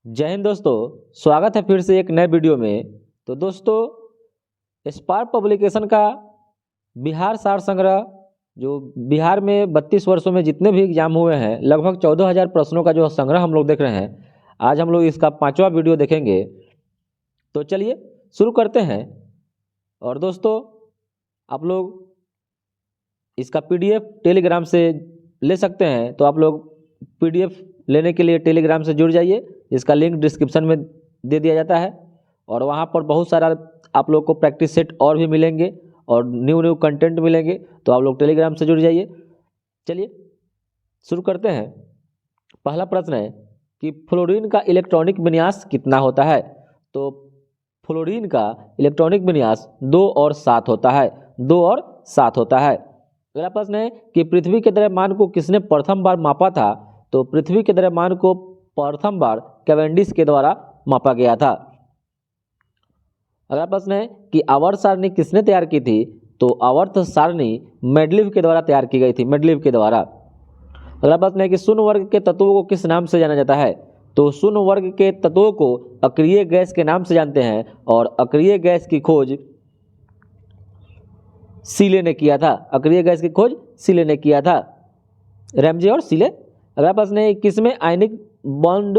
जय हिंद दोस्तों। स्वागत है फिर से एक नए वीडियो में। तो दोस्तों, स्पार्क पब्लिकेशन का बिहार सार संग्रह जो बिहार में 32 वर्षों में जितने भी एग्जाम हुए हैं लगभग 14,000 प्रश्नों का जो संग्रह हम लोग देख रहे हैं, आज हम लोग इसका 5वां वीडियो देखेंगे। तो चलिए शुरू करते हैं। और दोस्तों, आप लोग इसका पीडीएफ टेलीग्राम से ले सकते हैं, तो आप लोग पीडीएफ लेने के लिए टेलीग्राम से जुड़ जाइए। इसका लिंक डिस्क्रिप्शन में दे दिया जाता है और वहाँ पर बहुत सारा आप लोग को प्रैक्टिस सेट और भी मिलेंगे और न्यू कंटेंट मिलेंगे, तो आप लोग टेलीग्राम से जुड़ जाइए। चलिए शुरू करते हैं। पहला प्रश्न है कि फ्लोरीन का इलेक्ट्रॉनिक विन्यास कितना होता है। तो फ्लोरीन का इलेक्ट्रॉनिक विन्यास 2 और 7 होता है। 2 और 7 होता है। अगला प्रश्न है कि पृथ्वी के द्रव्यमान को किसने प्रथम बार मापा था। तो पृथ्वी के द्रव्यमान को प्रथम बार कैवेंडिश के द्वारा मापा गया था। अगला प्रश्न है कि आवर्त सारणी किसने तैयार की थी। तो आवर्त सारणी मेंडलीव के द्वारा तैयार की गई थी, मेंडलीव के द्वारा। अगला प्रश्न है कि शून्य वर्ग के तत्वों को किस नाम से जाना जाता है। तो शून्य वर्ग के तत्वों को अक्रिय गैस के नाम से जानते हैं और अक्रिय गैस की खोज सीले ने किया था। अक्रिय गैस की खोज सीले ने किया था, रैमजे और सीले। अगला प्रश्न है किसमें आयनिक बॉन्ड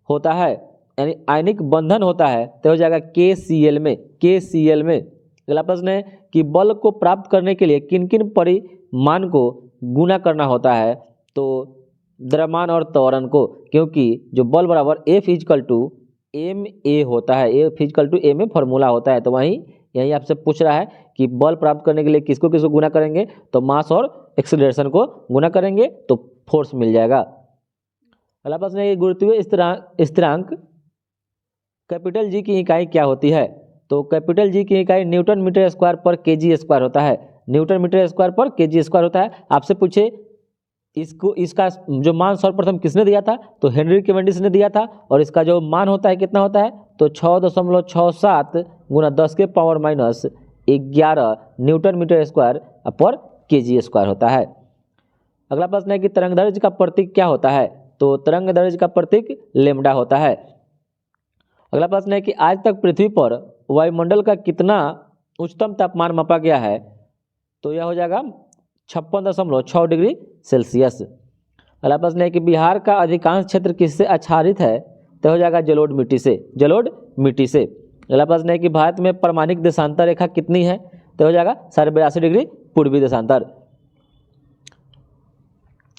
होता है, यानी आयनिक बंधन होता है, तो हो जाएगा KCl में, KCl में। अगला प्रश्न है कि बल को प्राप्त करने के लिए किन किन परिमाण को गुना करना होता है। तो द्रव्यमान और त्वरण को, क्योंकि जो बल बराबर F=ma होता है, F=a में फॉर्मूला होता है। तो वहीं यही आपसे पूछ रहा है कि बल प्राप्त करने के लिए किसको किसको गुना करेंगे, तो मास और एक्सीलरेशन को गुना करेंगे तो फोर्स मिल जाएगा। अगला प्रश्न है कि गुरुत्वीय स्थिरांक कैपिटल जी की इकाई क्या होती है। तो कैपिटल जी की इकाई न्यूटन मीटर स्क्वायर पर केजी स्क्वायर होता है। न्यूटन मीटर स्क्वायर पर केजी स्क्वायर होता है। आपसे पूछे इसका जो मान सर्वप्रथम किसने दिया था, तो हेनरी कैवेंडिश ने दिया था। और इसका जो मान होता है कितना होता है, तो 6.67 गुना 10 के पावर -11 न्यूटन मीटर स्क्वायर पर केजी स्क्वायर होता है। अगला प्रश्न है कि तरंगदैर्घ्य का प्रतीक क्या होता है। तो तरंगदैर्घ्य का प्रतीक लेमडा होता है। अगला प्रश्न है कि आज तक पृथ्वी पर वायुमंडल का कितना उच्चतम तापमान मापा गया है। तो यह हो जाएगा 56.6 डिग्री सेल्सियस। अगला प्रश्न है कि बिहार का अधिकांश क्षेत्र किससे आच्छादित है। तो हो जाएगा जलोढ़ मिट्टी से, जलोढ़ मिट्टी से। अगला प्रश्न है कि भारत में परमाणिक देशांतर रेखा कितनी है। तो हो जाएगा 82.5 डिग्री पूर्वी देशांतर।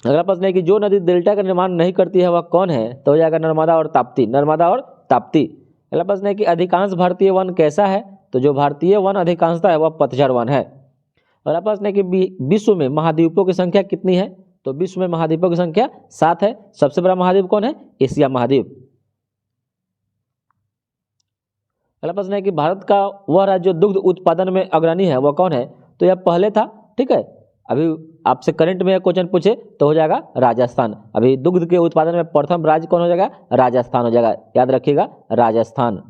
अगला प्रश्न है कि जो नदी डेल्टा का निर्माण नहीं करती है वह कौन है। तो हो जाएगा नर्मदा और ताप्ती, नर्मदा और ताप्ती। अगला प्रश्न है कि अधिकांश भारतीय वन कैसा है। तो जो भारतीय वन अधिकांशता है वह पतझड़ वन है। अगला प्रश्न है कि विश्व में महाद्वीपों की संख्या कितनी है। तो विश्व में महाद्वीपों की संख्या 7 है। सबसे बड़ा महाद्वीप कौन है, एशिया महाद्वीप। अगला प्रश्न है कि भारत का वह राज्य जो दुग्ध उत्पादन में अग्रणी है वह कौन है। तो यह पहले था, ठीक है। अभी आपसे करंट में क्वेश्चन पूछे तो हो जाएगा राजस्थान। अभी दुग्ध के उत्पादन में प्रथम राज्य कौन हो जाएगा, राजस्थान हो जाएगा। याद रखिएगा, राजस्थान।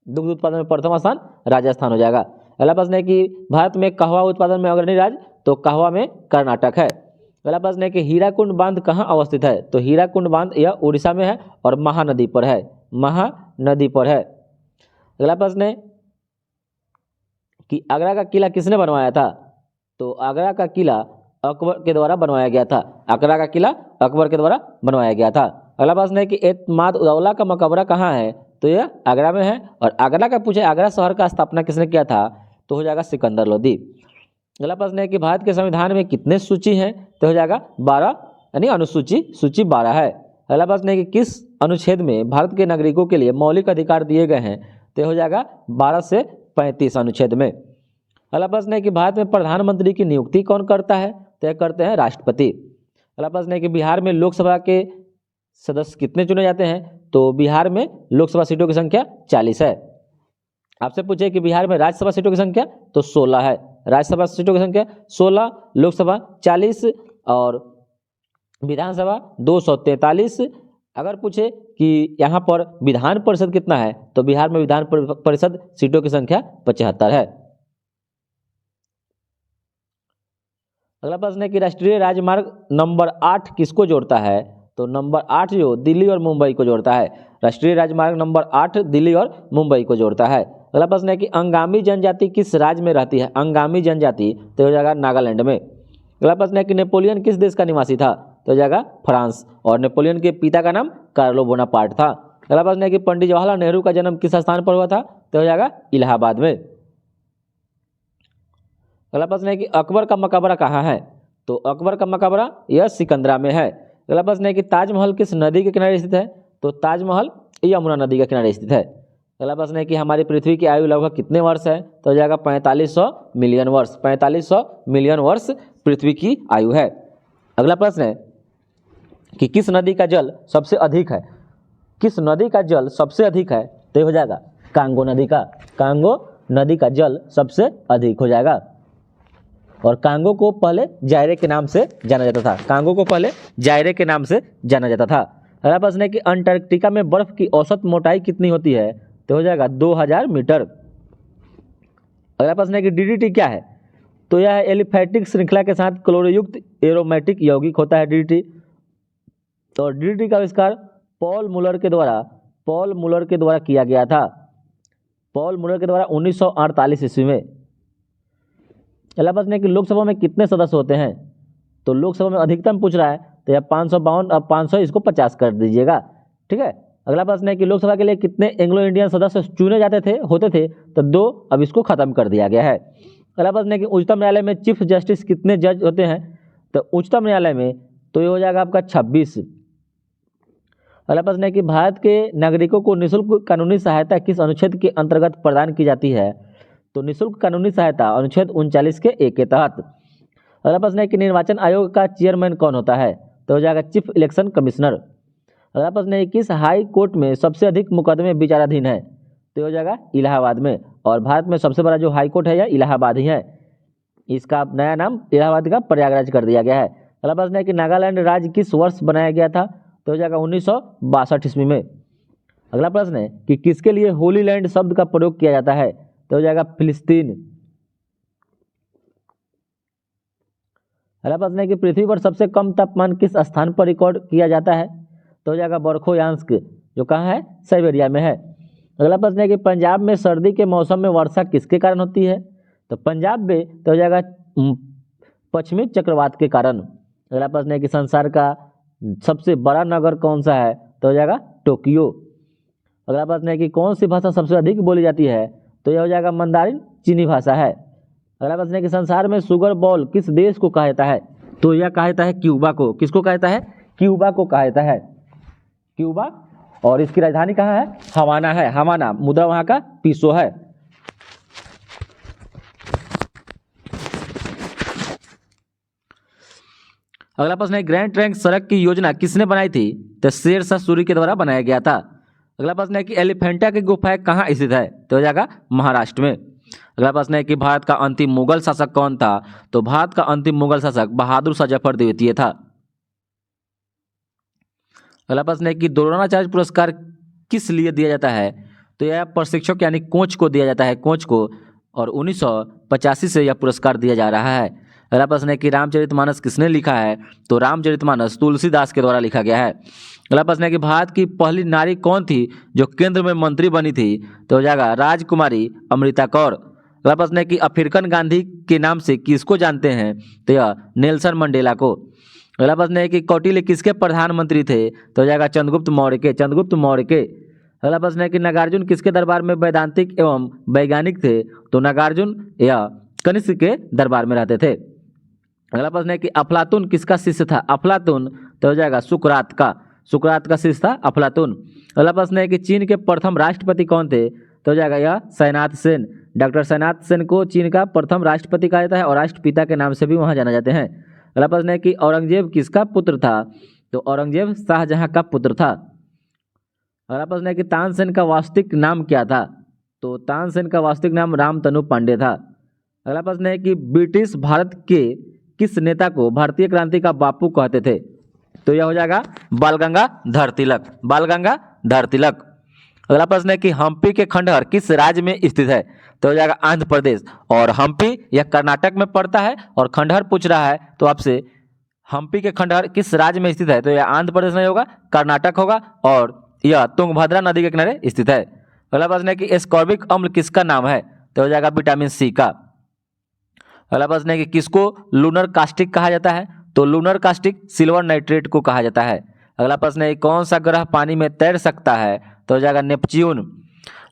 दुग्ध उत्पादन में प्रथम स्थान राजस्थान हो जाएगा। अगला प्रश्न है कि भारत में कहवा उत्पादन में अग्रणी राज्य, तो कहवा में कर्नाटक है। अगला प्रश्न है कि हीराकुंड बांध कहाँ अवस्थित है। तो हीराकुंड बांध यह उड़ीसा में है और महानदी पर है, महानदी पर है। अगला प्रश्न है कि आगरा का किला किसने बनवाया था। तो आगरा का किला अकबर के द्वारा बनवाया गया था। आगरा का किला अकबर के द्वारा बनवाया गया था। अगला प्रश्न है कि एतमाद उदौला का मकबरा कहाँ है। तो यह आगरा में है। और आगरा का पूछे आगरा शहर का स्थापना किसने किया था, तो हो जाएगा सिकंदर लोदी। अगला प्रश्न है कि भारत के संविधान में कितने सूची हैं। तो हो जाएगा 12, यानी अनुसूची सूची 12 है। अगला प्रश्न है कि किस अनुच्छेद में भारत के नागरिकों के लिए मौलिक अधिकार दिए गए हैं। तो हो जाएगा 12 से 35 अनुच्छेद में। अगला प्रश्न है कि भारत में प्रधानमंत्री की नियुक्ति कौन करता है। तय करते हैं राष्ट्रपति। अगला प्रश्न है कि बिहार में लोकसभा के सदस्य कितने चुने जाते हैं। तो बिहार में लोकसभा सीटों की संख्या 40 है। आपसे पूछे कि बिहार में राज्यसभा सीटों की संख्या, तो 16 है। राज्यसभा सीटों की संख्या 16, लोकसभा 40 और विधानसभा 243। अगर पूछे कि यहाँ पर विधान परिषद कितना है, तो बिहार में विधान परिषद सीटों की संख्या 75 है। अगला प्रश्न है कि राष्ट्रीय राजमार्ग नंबर 8 किसको जोड़ता है। तो नंबर 8 जो दिल्ली और मुंबई को जोड़ता है। राष्ट्रीय राजमार्ग नंबर 8 दिल्ली और मुंबई को जोड़ता है। अगला प्रश्न है कि अंगामी जनजाति किस राज्य में रहती है? अंगामी जनजाति तो हो जाएगा नागालैंड में। अगला प्रश्न है कि नेपोलियन किस देश का निवासी था? तो हो जाएगा फ्रांस। और नेपोलियन के पिता का नाम कार्लो बोनापार्ट था। अगला प्रश्न है कि पंडित जवाहरलाल नेहरू का जन्म किस स्थान पर हुआ था? तो हो जाएगा इलाहाबाद में। अगला प्रश्न है कि अकबर का मकबरा कहाँ है? तो अकबर का मकबरा यह सिकंदरा में है। अगला प्रश्न है कि ताजमहल किस नदी के किनारे स्थित है? तो ताजमहल यमुना नदी के किनारे स्थित है। अगला प्रश्न है कि हमारी पृथ्वी की आयु लगभग कितने वर्ष है? तो हो जाएगा 4500 मिलियन वर्ष। 4500 मिलियन वर्ष पृथ्वी की आयु है। अगला प्रश्न है कि किस नदी का जल सबसे अधिक है? किस नदी का जल सबसे अधिक है? तो हो जाएगा कांगो नदी का। कांगो नदी का जल सबसे अधिक हो जाएगा। और कांगो को पहले जायरे के नाम से जाना जाता था। कांगो को पहले जायरे के नाम से जाना जाता था। अगला प्रश्न है कि अंटार्कटिका में बर्फ की औसत मोटाई कितनी होती है? तो हो जाएगा 2000 मीटर। अगला प्रश्न है कि डीडीटी क्या है? तो यह एलिफैटिक श्रृंखला के साथ क्लोरोयुक्त एरोमेटिक यौगिक होता है डीडीटी। तो डीडीटी का आविष्कार पॉल मुलर के द्वारा किया गया था। पॉल मुलर के द्वारा 1948 ईस्वी में। अगला प्रश्न है कि लोकसभा में कितने सदस्य होते हैं? तो लोकसभा में अधिकतम पूछ रहा है तो यह 552, अब 500 इसको 50 कर दीजिएगा। ठीक है। अगला प्रश्न है कि लोकसभा के लिए कितने एंग्लो इंडियन सदस्य चुने होते थे? तो 2, अब इसको खत्म कर दिया गया है। अगला प्रश्न है कि उच्चतम न्यायालय में चीफ जस्टिस कितने जज होते हैं? तो उच्चतम न्यायालय में तो ये हो जाएगा आपका 26। अगला प्रश्न है कि भारत के नागरिकों को निःशुल्क कानूनी सहायता किस अनुच्छेद के अंतर्गत प्रदान की जाती है? तो निःशुल्क कानूनी सहायता अनुच्छेद 39 के 1 के तहत। अगला प्रश्न है कि निर्वाचन आयोग का चेयरमैन कौन होता है? तो हो जाएगा चीफ इलेक्शन कमिश्नर। अगला प्रश्न है किस हाई कोर्ट में सबसे अधिक मुकदमे विचाराधीन है? तो हो जाएगा इलाहाबाद में। और भारत में सबसे बड़ा जो हाई कोर्ट है यह इलाहाबाद ही है। इसका नया नाम इलाहाबाद का प्रयागराज कर दिया गया है। अगला प्रश्न है कि नागालैंड राज्य किस वर्ष बनाया गया था? तो हो जाएगा 1962 ईस्वी में। अगला प्रश्न है कि किसके लिए होली लैंड शब्द का प्रयोग किया जाता है? तो हो जाएगा फिलिस्तीन। अगला प्रश्न है कि पृथ्वी पर सबसे कम तापमान किस स्थान पर रिकॉर्ड किया जाता है? तो हो जाएगा बरखोयांस्क, जो कहाँ है? साइबेरिया में है। अगला प्रश्न है कि पंजाब में सर्दी के मौसम में वर्षा किसके कारण होती है? तो पंजाब में तो हो जाएगा पश्चिमी चक्रवात के कारण। अगला प्रश्न है कि संसार का सबसे बड़ा नगर कौन सा है? तो हो जाएगा टोक्यो। अगला प्रश्न है कि कौन सी भाषा सबसे अधिक बोली जाती है? तो यह हो जाएगा मंदारिन चीनी भाषा है। अगला प्रश्न है कि संसार में शुगर बॉल किस देश को कहा जाता है? तो यह कहा जाता है क्यूबा को। किसको कहा जाता है? क्यूबा को कहा जाता है। क्यूबा। और इसकी राजधानी कहाँ है? हवाना है। हवाना। मुद्रा वहां का पीसो है। अगला प्रश्न है ग्रैंड ट्रंक सड़क की योजना किसने बनाई थी? तो शेरशाह सूरी के द्वारा बनाया गया था। अगला प्रश्न है कि एलिफेंटा की गुफा कहाँ स्थित है? तो हो जाएगा महाराष्ट्र में। अगला प्रश्न है कि भारत का अंतिम मुगल शासक कौन था? तो भारत का अंतिम मुगल शासक बहादुर शाह जफर द्वितीय था। अगला प्रश्न है कि द्रोणाचार्य पुरस्कार किस लिए दिया जाता है? तो यह प्रशिक्षक यानी कोच को दिया जाता है, कोच को। और 1985 से यह पुरस्कार दिया जा रहा है। अगला प्रश्न है कि रामचरितमानस किसने लिखा है? तो रामचरितमानस तुलसीदास के द्वारा लिखा गया है। अगला प्रश्न है कि भारत की पहली नारी कौन थी जो केंद्र में मंत्री बनी थी? तो हो जाएगा राजकुमारी अमृता कौर। अगला प्रश्न है कि अफ्रीकन गांधी के नाम से किसको जानते हैं? तो यह नेल्सन मंडेला को। अगला प्रश्न है कि कौटिल्य किसके प्रधानमंत्री थे? तो हो जाएगा चंद्रगुप्त मौर्य के। चंद्रगुप्त मौर्य के। अगला प्रश्न है कि नागार्जुन किसके दरबार में वैदांतिक एवं वैज्ञानिक थे? तो नागार्जुन या कनिष्क के दरबार में रहते थे। अगला प्रश्न है कि अफलातून किसका शिष्य था? अफलातून तो हो जाएगा सुकरात का। सुकरात का शिष्य था अफलातून। अगला प्रश्न है कि चीन के प्रथम राष्ट्रपति कौन थे? तो हो जाएगा यह सैनाथ सेन। डॉक्टर सैनाथ सेन को चीन का प्रथम राष्ट्रपति कहा जाता है और राष्ट्रपिता के नाम से भी वहाँ जाना जाते हैं। अगला प्रश्न है कि औरंगजेब किसका पुत्र था? तो औरंगजेब शाहजहां का पुत्र था। अगला प्रश्न है कि तानसेन का वास्तविक नाम क्या था? तो तानसेन का वास्तविक नाम रामतनु पांडे था। अगला प्रश्न है कि ब्रिटिश भारत के किस नेता को भारतीय क्रांति का बापू कहते थे? तो यह हो जाएगा बाल गंगाधर तिलक। बाल गंगाधर तिलक। अगला प्रश्न है कि हम्पी के खंडहर किस राज्य में स्थित है? तो हो जाएगा आंध्र प्रदेश। और हम्पी यह कर्नाटक में पड़ता है और खंडहर पूछ रहा है तो आपसे हम्पी के खंडहर किस राज्य में स्थित है? तो यह आंध्र प्रदेश नहीं होगा, कर्नाटक होगा, और यह तुंगभद्रा नदी के किनारे स्थित है। अगला प्रश्न है कि एस्कॉर्बिक अम्ल किसका नाम है? तो हो जाएगा विटामिन सी का। अगला प्रश्न है कि किसको लूनर कास्टिक कहा जाता है? तो लूनर कास्टिक सिल्वर नाइट्रेट को कहा जाता है। अगला प्रश्न है कौन सा ग्रह पानी में तैर सकता है? तो हो जाएगा नेपच्यून।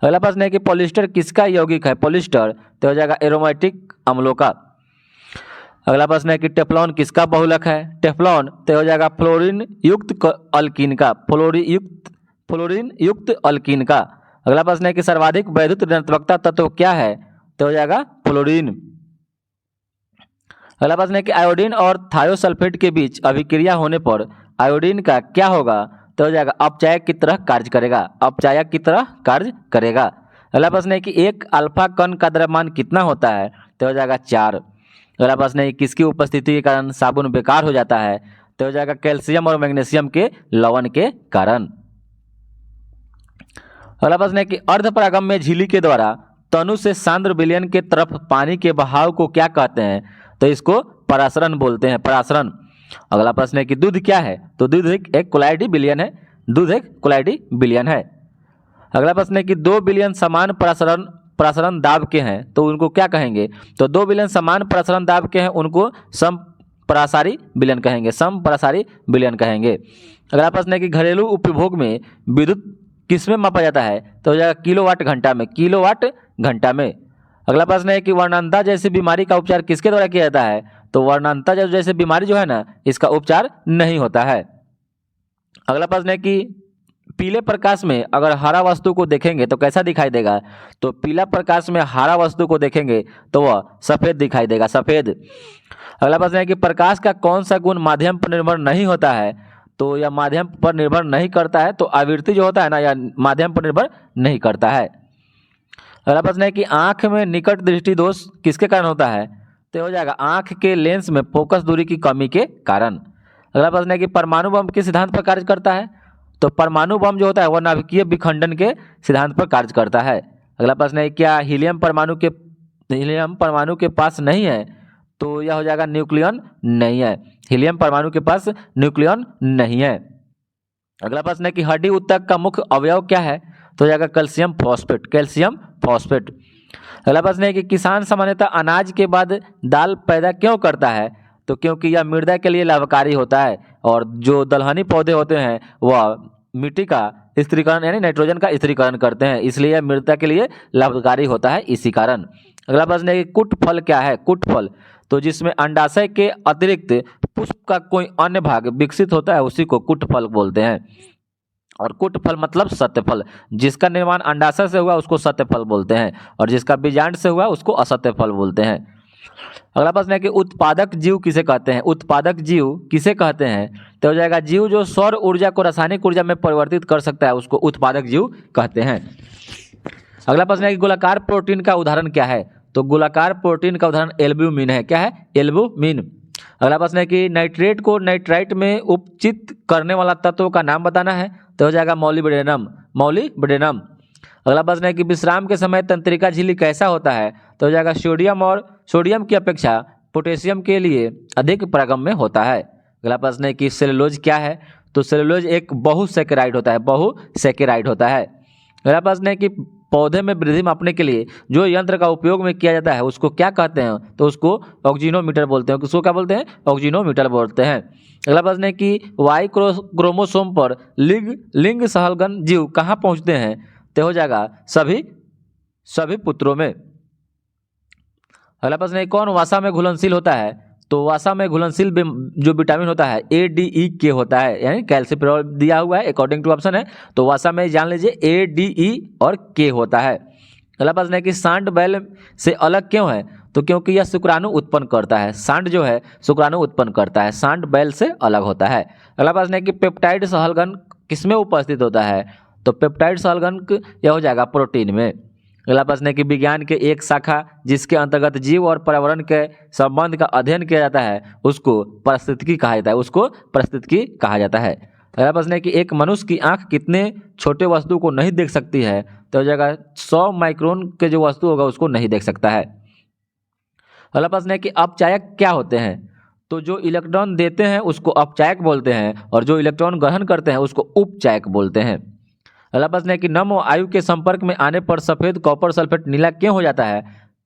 अगला प्रश्न है कि पॉलिस्टर किसका यौगिक है? पॉलिस्टर तो हो जाएगा एरोमेटिक अम्लों का। अगला प्रश्न है कि टेफ्लॉन किसका बहुलक है? टेफ्लॉन तो हो जाएगा फ्लोरीन युक्त अल्कीन का, फ्लोरीन युक्त अल्कीन का। अगला प्रश्न है कि सर्वाधिक वैद्युत ऋणात्मकता तत्व क्या है? तो हो जाएगा फ्लोरीन। अगला प्रश्न है कि आयोडीन और थायोसल्फेट के बीच अभिक्रिया होने पर आयोडीन का क्या होगा? तो हो जाएगा अपचायक की तरह कार्य करेगा, अपचायक की तरह कार्य करेगा। अगला प्रश्न है कि एक अल्फा कण का द्रव्यमान कितना होता है? तो हो जाएगा 4। अगला प्रश्न है किसकी उपस्थिति के कारण साबुन बेकार हो जाता है? तो हो जाएगा कैल्शियम और मैग्नीशियम के लवण के कारण। अगला प्रश्न है कि अर्धपरागम्य झिल्ली के द्वारा तनु से सांद्र विलयन के तरफ पानी के बहाव को क्या कहते हैं? तो इसको परासरण बोलते हैं, परासरण। अगला प्रश्न है कि दूध क्या है? तो दूध एक कोलाइडी विलयन है, दूध एक कोलाइडी विलयन है। अगला प्रश्न है कि 2 विलयन समान प्रसारण दाब के हैं तो उनको क्या कहेंगे? तो 2 विलयन समान प्रसारण दाब के हैं उनको समपरासारी विलयन कहेंगे, समपरासारी विलयन कहेंगे। अगला प्रश्न है कि घरेलू उपभोग में विद्युत किसमें मापा जाता है? तो हो जाएगा किलोवाट घंटा में, किलोवाट घंटा में। अगला प्रश्न है कि वर्णांता जैसी बीमारी का उपचार किसके द्वारा किया जाता है? तो वर्णांता जैसे बीमारी जो है ना, इसका उपचार नहीं होता है। अगला प्रश्न है कि पीले प्रकाश में अगर हरा वस्तु को देखेंगे तो कैसा दिखाई देगा? तो पीला प्रकाश में हरा वस्तु को देखेंगे तो वह सफेद दिखाई देगा, सफेद। अगला प्रश्न है कि प्रकाश का कौन सा गुण माध्यम पर निर्भर नहीं होता है? तो यह माध्यम पर निर्भर नहीं करता है, तो आवृत्ति जो होता है ना, यह माध्यम पर निर्भर नहीं करता है। अगला प्रश्न है कि आंख में निकट दृष्टि दोष किसके कारण होता है? तो हो जाएगा आंख के लेंस में फोकस दूरी की कमी के कारण। अगला प्रश्न है कि परमाणु बम किस सिद्धांत पर कार्य करता है? तो परमाणु बम जो होता है वह नाभिकीय विखंडन के सिद्धांत पर कार्य करता है। अगला प्रश्न है क्या हीलियम परमाणु के पास नहीं है? तो यह हो जाएगा न्यूक्लियन नहीं है, हीलियम परमाणु के पास न्यूक्लियन नहीं है। अगला प्रश्न है कि हड्डी ऊतक का मुख्य अवयव क्या है? तो हो जाएगा कैल्शियम फॉस्फेट, कैल्शियम फॉस्फेट। अगला प्रश्न है कि किसान सामान्यतः अनाज के बाद दाल पैदा क्यों करता है? तो क्योंकि यह मृदा के लिए लाभकारी होता है, और जो दलहनी पौधे होते हैं वह मिट्टी का स्थिरीकरण यानी नाइट्रोजन का स्थिरीकरण करते हैं, इसलिए यह मृदा के लिए लाभकारी होता है इसी कारण। अगला प्रश्न है कि कुट फल क्या है? कुट फल तो जिसमें अंडाशय के अतिरिक्त पुष्प का कोई अन्य भाग विकसित होता है उसी को कुट फल बोलते हैं। और कुट फल मतलब सत्य फल, जिसका निर्माण अंडाशय से हुआ उसको सत्य फल बोलते हैं, और जिसका बीजांड से हुआ उसको असत्य फल बोलते हैं। अगला प्रश्न है कि उत्पादक जीव किसे कहते हैं? उत्पादक जीव किसे कहते हैं? तो हो जाएगा जीव जो सौर ऊर्जा को रासायनिक ऊर्जा में परिवर्तित कर सकता है उसको उत्पादक जीव कहते हैं। अगला प्रश्न है कि गोलाकार प्रोटीन का उदाहरण क्या है? तो गोलाकार प्रोटीन का उदाहरण एल्ब्यूमिन है। क्या है? एल्ब्यूमिन। अगला प्रश्न है कि नाइट्रेट को नाइट्राइट में उपचित करने वाला तत्व का नाम बताना है। तो हो जाएगा मॉलिब्डेनम, मॉलिब्डेनम। अगला प्रश्न है कि विश्राम के समय तंत्रिका झिल्ली कैसा होता है? तो हो जाएगा सोडियम, और सोडियम की अपेक्षा पोटेशियम के लिए अधिक परागम्य होता है। अगला प्रश्न है कि सेलुलोज क्या है? तो सेलुलोज एक बहुसैकेराइड होता है, बहुसैकेराइड होता है। अगला प्रश्न है कि पौधे में वृद्धि मापने के लिए जो यंत्र का उपयोग में किया जाता है उसको क्या कहते हैं? तो उसको ऑक्जीनोमीटर बोलते हैं। उसको क्या बोलते हैं? ऑक्जीनोमीटर बोलते हैं। अगला प्रश्न है कि वाई क्रोमोसोम पर लिंग सहलगन जीव कहाँ पहुँचते हैं? तो हो जाएगा सभी पुत्रों में। अगला प्रश्न है कौन वसा में घुलनशील होता है? तो वसा में घुलनशील जो विटामिन होता है ADE होता है, यानी कैल्सिफेरॉल दिया हुआ है अकॉर्डिंग टू ऑप्शन है, तो वसा में जान लीजिए ADE और K होता है। अगला प्रश्न है कि सांड बैल से अलग क्यों है? तो क्योंकि यह शुक्राणु उत्पन्न करता है, सांड जो है शुक्राणु उत्पन्न करता है, सांड बैल से अलग होता है। अगला प्रश्न है कि पेप्टाइड सहलगन किसमें उपस्थित होता है? तो पेप्टाइड सहलगन यह हो जाएगा प्रोटीन में। अगला प्रश्न है कि विज्ञान के एक शाखा जिसके अंतर्गत जीव और पर्यावरण के संबंध का अध्ययन किया जाता है उसको पारिस्थितिकी कहा जाता है, उसको पारिस्थितिकी कहा जाता है। अगला प्रश्न है कि एक मनुष्य की आंख कितने छोटे वस्तु को नहीं देख सकती है? तो हो जाएगा 100 माइक्रोन के जो वस्तु होगा उसको नहीं देख सकता है। अगला प्रश्न है कि अपचायक क्या होते हैं? तो जो इलेक्ट्रॉन देते हैं उसको अपचायक बोलते हैं और जो इलेक्ट्रॉन ग्रहण करते हैं उसको उपचायक बोलते हैं। अगला प्रश्न है कि नम वायु के संपर्क में आने पर सफेद कॉपर सल्फेट नीला क्यों हो जाता है?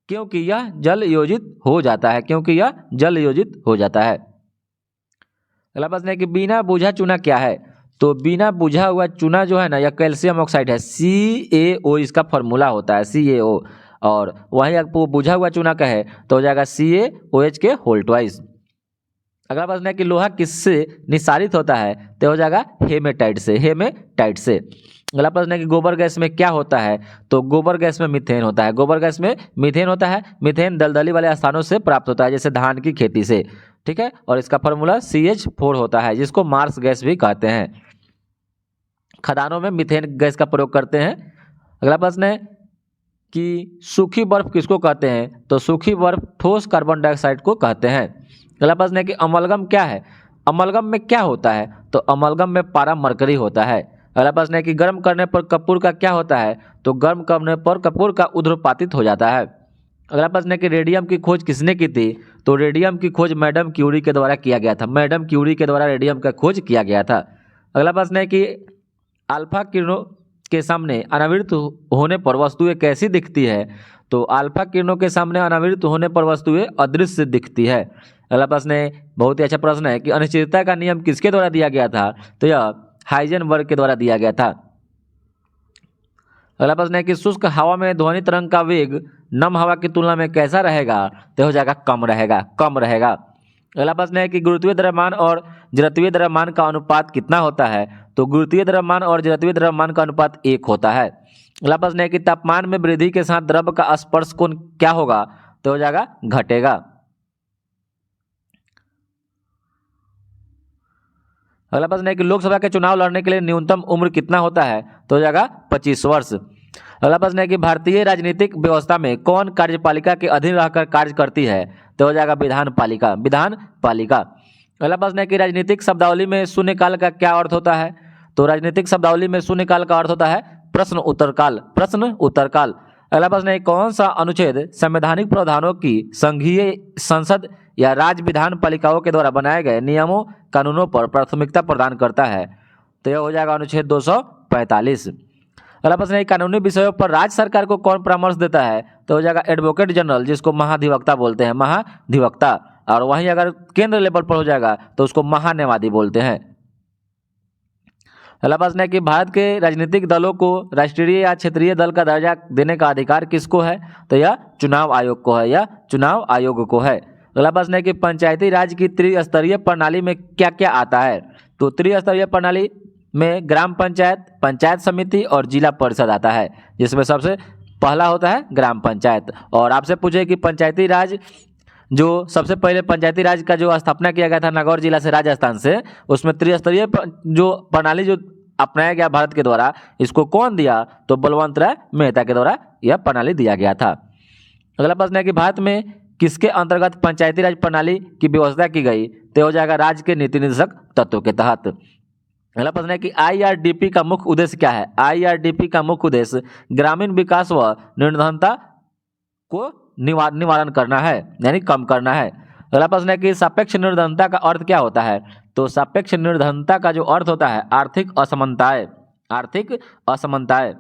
क्योंकि यह जल योजित हो जाता है, क्योंकि यह जल योजित हो जाता है। अगला प्रश्न है कि बिना बुझा चूना क्या है? तो बिना बुझा हुआ चूना जो है ना, यह कैल्शियम ऑक्साइड है, CaO इसका फॉर्मूला होता है, CaO। और वहीं आपको बुझा हुआ चूना का है तो हो जाएगा CaOH के होल ट्वाइस। अगला प्रश्न है कि लोहा किससे निस्सारित होता है? तो हो जाएगा हेमेटाइट से, हेमेटाइट से। अगला प्रश्न है कि गोबर गैस में क्या होता है? तो गोबर गैस में मीथेन होता है, गोबर गैस में मीथेन होता है। मीथेन दलदली वाले स्थानों से प्राप्त होता है, जैसे धान की खेती से, ठीक है। और इसका फॉर्मूला CH4 होता है, जिसको मार्स गैस भी कहते हैं। खदानों में मीथेन गैस का प्रयोग करते हैं। अगला प्रश्न है कि सूखी बर्फ किसको कहते हैं? तो सूखी बर्फ ठोस कार्बन डाइऑक्साइड को कहते हैं। अगला प्रश्न है कि अमलगम क्या है? अमलगम में क्या होता है? तो अमलगम में पारा मरकरी होता है। अगला प्रश्न है कि गर्म करने पर कपूर का क्या होता है? तो गर्म करने पर कपूर का ऊध्रुपातित हो जाता है। अगला प्रश्न है कि रेडियम की खोज किसने की थी? तो रेडियम की खोज मैडम क्यूरी के द्वारा किया गया था, मैडम क्यूरी के द्वारा रेडियम का खोज किया गया था। अगला प्रश्न है कि अल्फा किरणों के सामने अनावृत होने पर वस्तुएं कैसी दिखती है? तो अल्फा किरणों के सामने अनावृत होने पर वस्तुएं अदृश्य दिखती है। अगला प्रश्न है, बहुत ही अच्छा प्रश्न है कि अनिश्चितता का नियम किसके द्वारा दिया गया था? तो यह हाइजेनबर्ग के द्वारा दिया गया था। अगला प्रश्न है कि शुष्क हवा में ध्वनि तरंग का वेग नम हवा की तुलना में कैसा रहेगा? तो हो जाएगा कम रहेगा, कम रहेगा। अगला प्रश्न है कि गुरुत्वीय द्रव्यमान और जड़त्वीय द्रव्यमान का अनुपात कितना होता है? तो गुरुत्वीय द्रव्यमान और जड़त्वीय द्रव्यमान का अनुपात 1 होता है। अगला प्रश्न है कि तापमान में वृद्धि के साथ द्रव का स्पर्श कोण क्या होगा? तो हो जाएगा घटेगा। अगला प्रश्न है कि लोकसभा के चुनाव लड़ने के लिए न्यूनतम उम्र कितना होता है? तो हो जाएगा 25 वर्ष। अगला प्रश्न है कि भारतीय राजनीतिक व्यवस्था में कौन कार्यपालिका के अधीन रहकर कार्य करती है? तो हो जाएगा विधान पालिका, विधान पालिका। अगला प्रश्न है कि राजनीतिक शब्दावली में शून्यकाल का क्या अर्थ होता है? तो राजनीतिक शब्दावली में शून्यकाल का अर्थ होता है प्रश्न उत्तरकाल, प्रश्न उत्तरकाल। अगला प्रश्न है कौन सा अनुच्छेद संवैधानिक प्रावधानों की संघीय संसद या राज्य विधान पालिकाओं के द्वारा बनाए गए नियमों कानूनों पर प्राथमिकता प्रदान करता है? तो यह हो जाएगा अनुच्छेद 245। अगला प्रश्न है कानूनी विषयों पर राज्य सरकार को कौन परामर्श देता है? तो हो जाएगा एडवोकेट जनरल, जिसको महाधिवक्ता बोलते हैं, महाधिवक्ता। और वहीं अगर केंद्र लेवल पर हो जाएगा तो उसको महान्यायवादी बोलते हैं। अगला प्रश्न है कि भारत के राजनीतिक दलों को राष्ट्रीय या क्षेत्रीय दल का दर्जा देने का अधिकार किसको है? तो यह चुनाव आयोग को है, यह चुनाव आयोग को है। अगला प्रश्न है कि पंचायती राज की त्रिस्तरीय प्रणाली में क्या क्या आता है? तो त्रिस्तरीय प्रणाली में ग्राम पंचायत, पंचायत समिति और जिला परिषद आता है, जिसमें सबसे पहला होता है ग्राम पंचायत। और आपसे पूछे कि पंचायती राज, जो सबसे पहले पंचायती राज का जो स्थापना किया गया था नागौर जिला से, राजस्थान से, उसमें त्रिस्तरीय जो प्रणाली जो अपनाया गया भारत के द्वारा, इसको कौन दिया? तो बलवंत राय मेहता के द्वारा यह प्रणाली दिया गया था। अगला प्रश्न है कि भारत में किसके अंतर्गत पंचायती राज प्रणाली की व्यवस्था की गई? तो हो जाएगा राज्य के नीति निर्देशक तत्वों के तहत। अगला प्रश्न है कि IRDP का मुख्य उद्देश्य क्या है? IRDP का मुख्य उद्देश्य ग्रामीण विकास व निर्धनता को निवारण करना है, यानी कम करना है। अगला प्रश्न है कि सापेक्ष निर्धनता का अर्थ क्या होता है? तो सापेक्ष निर्धनता का जो अर्थ होता है आर्थिक असमानताएं, आर्थिक असमानताएं।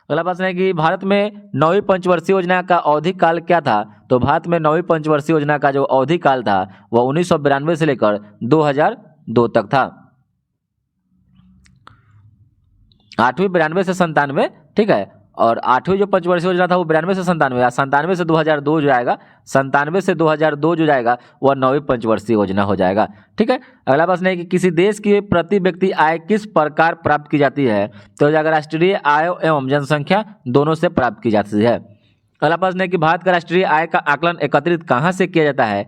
अगला प्रश्न है कि भारत में 9वीं पंचवर्षीय योजना का अवधि काल क्या था? तो भारत में 9वीं पंचवर्षीय योजना का जो अवधि काल था वह 1992 से लेकर 2002 तक था। 8वीं 92 से 97, ठीक है। और 8वीं जो पंचवर्षीय योजना था वो 92 से 97, या 97 से 2002 जो आएगा, 97 से 2002 जो जाएगा वह 9वीं पंचवर्षीय योजना हो जाएगा, ठीक है। अगला प्रश्न है कि किसी देश की प्रति व्यक्ति आय किस प्रकार प्राप्त की जाती है? तो हो जाएगा राष्ट्रीय आय एवं जनसंख्या दोनों से प्राप्त की जाती है। अगला प्रश्न है कि भारत का राष्ट्रीय आय का आकलन एकत्रित कहाँ से किया जाता है?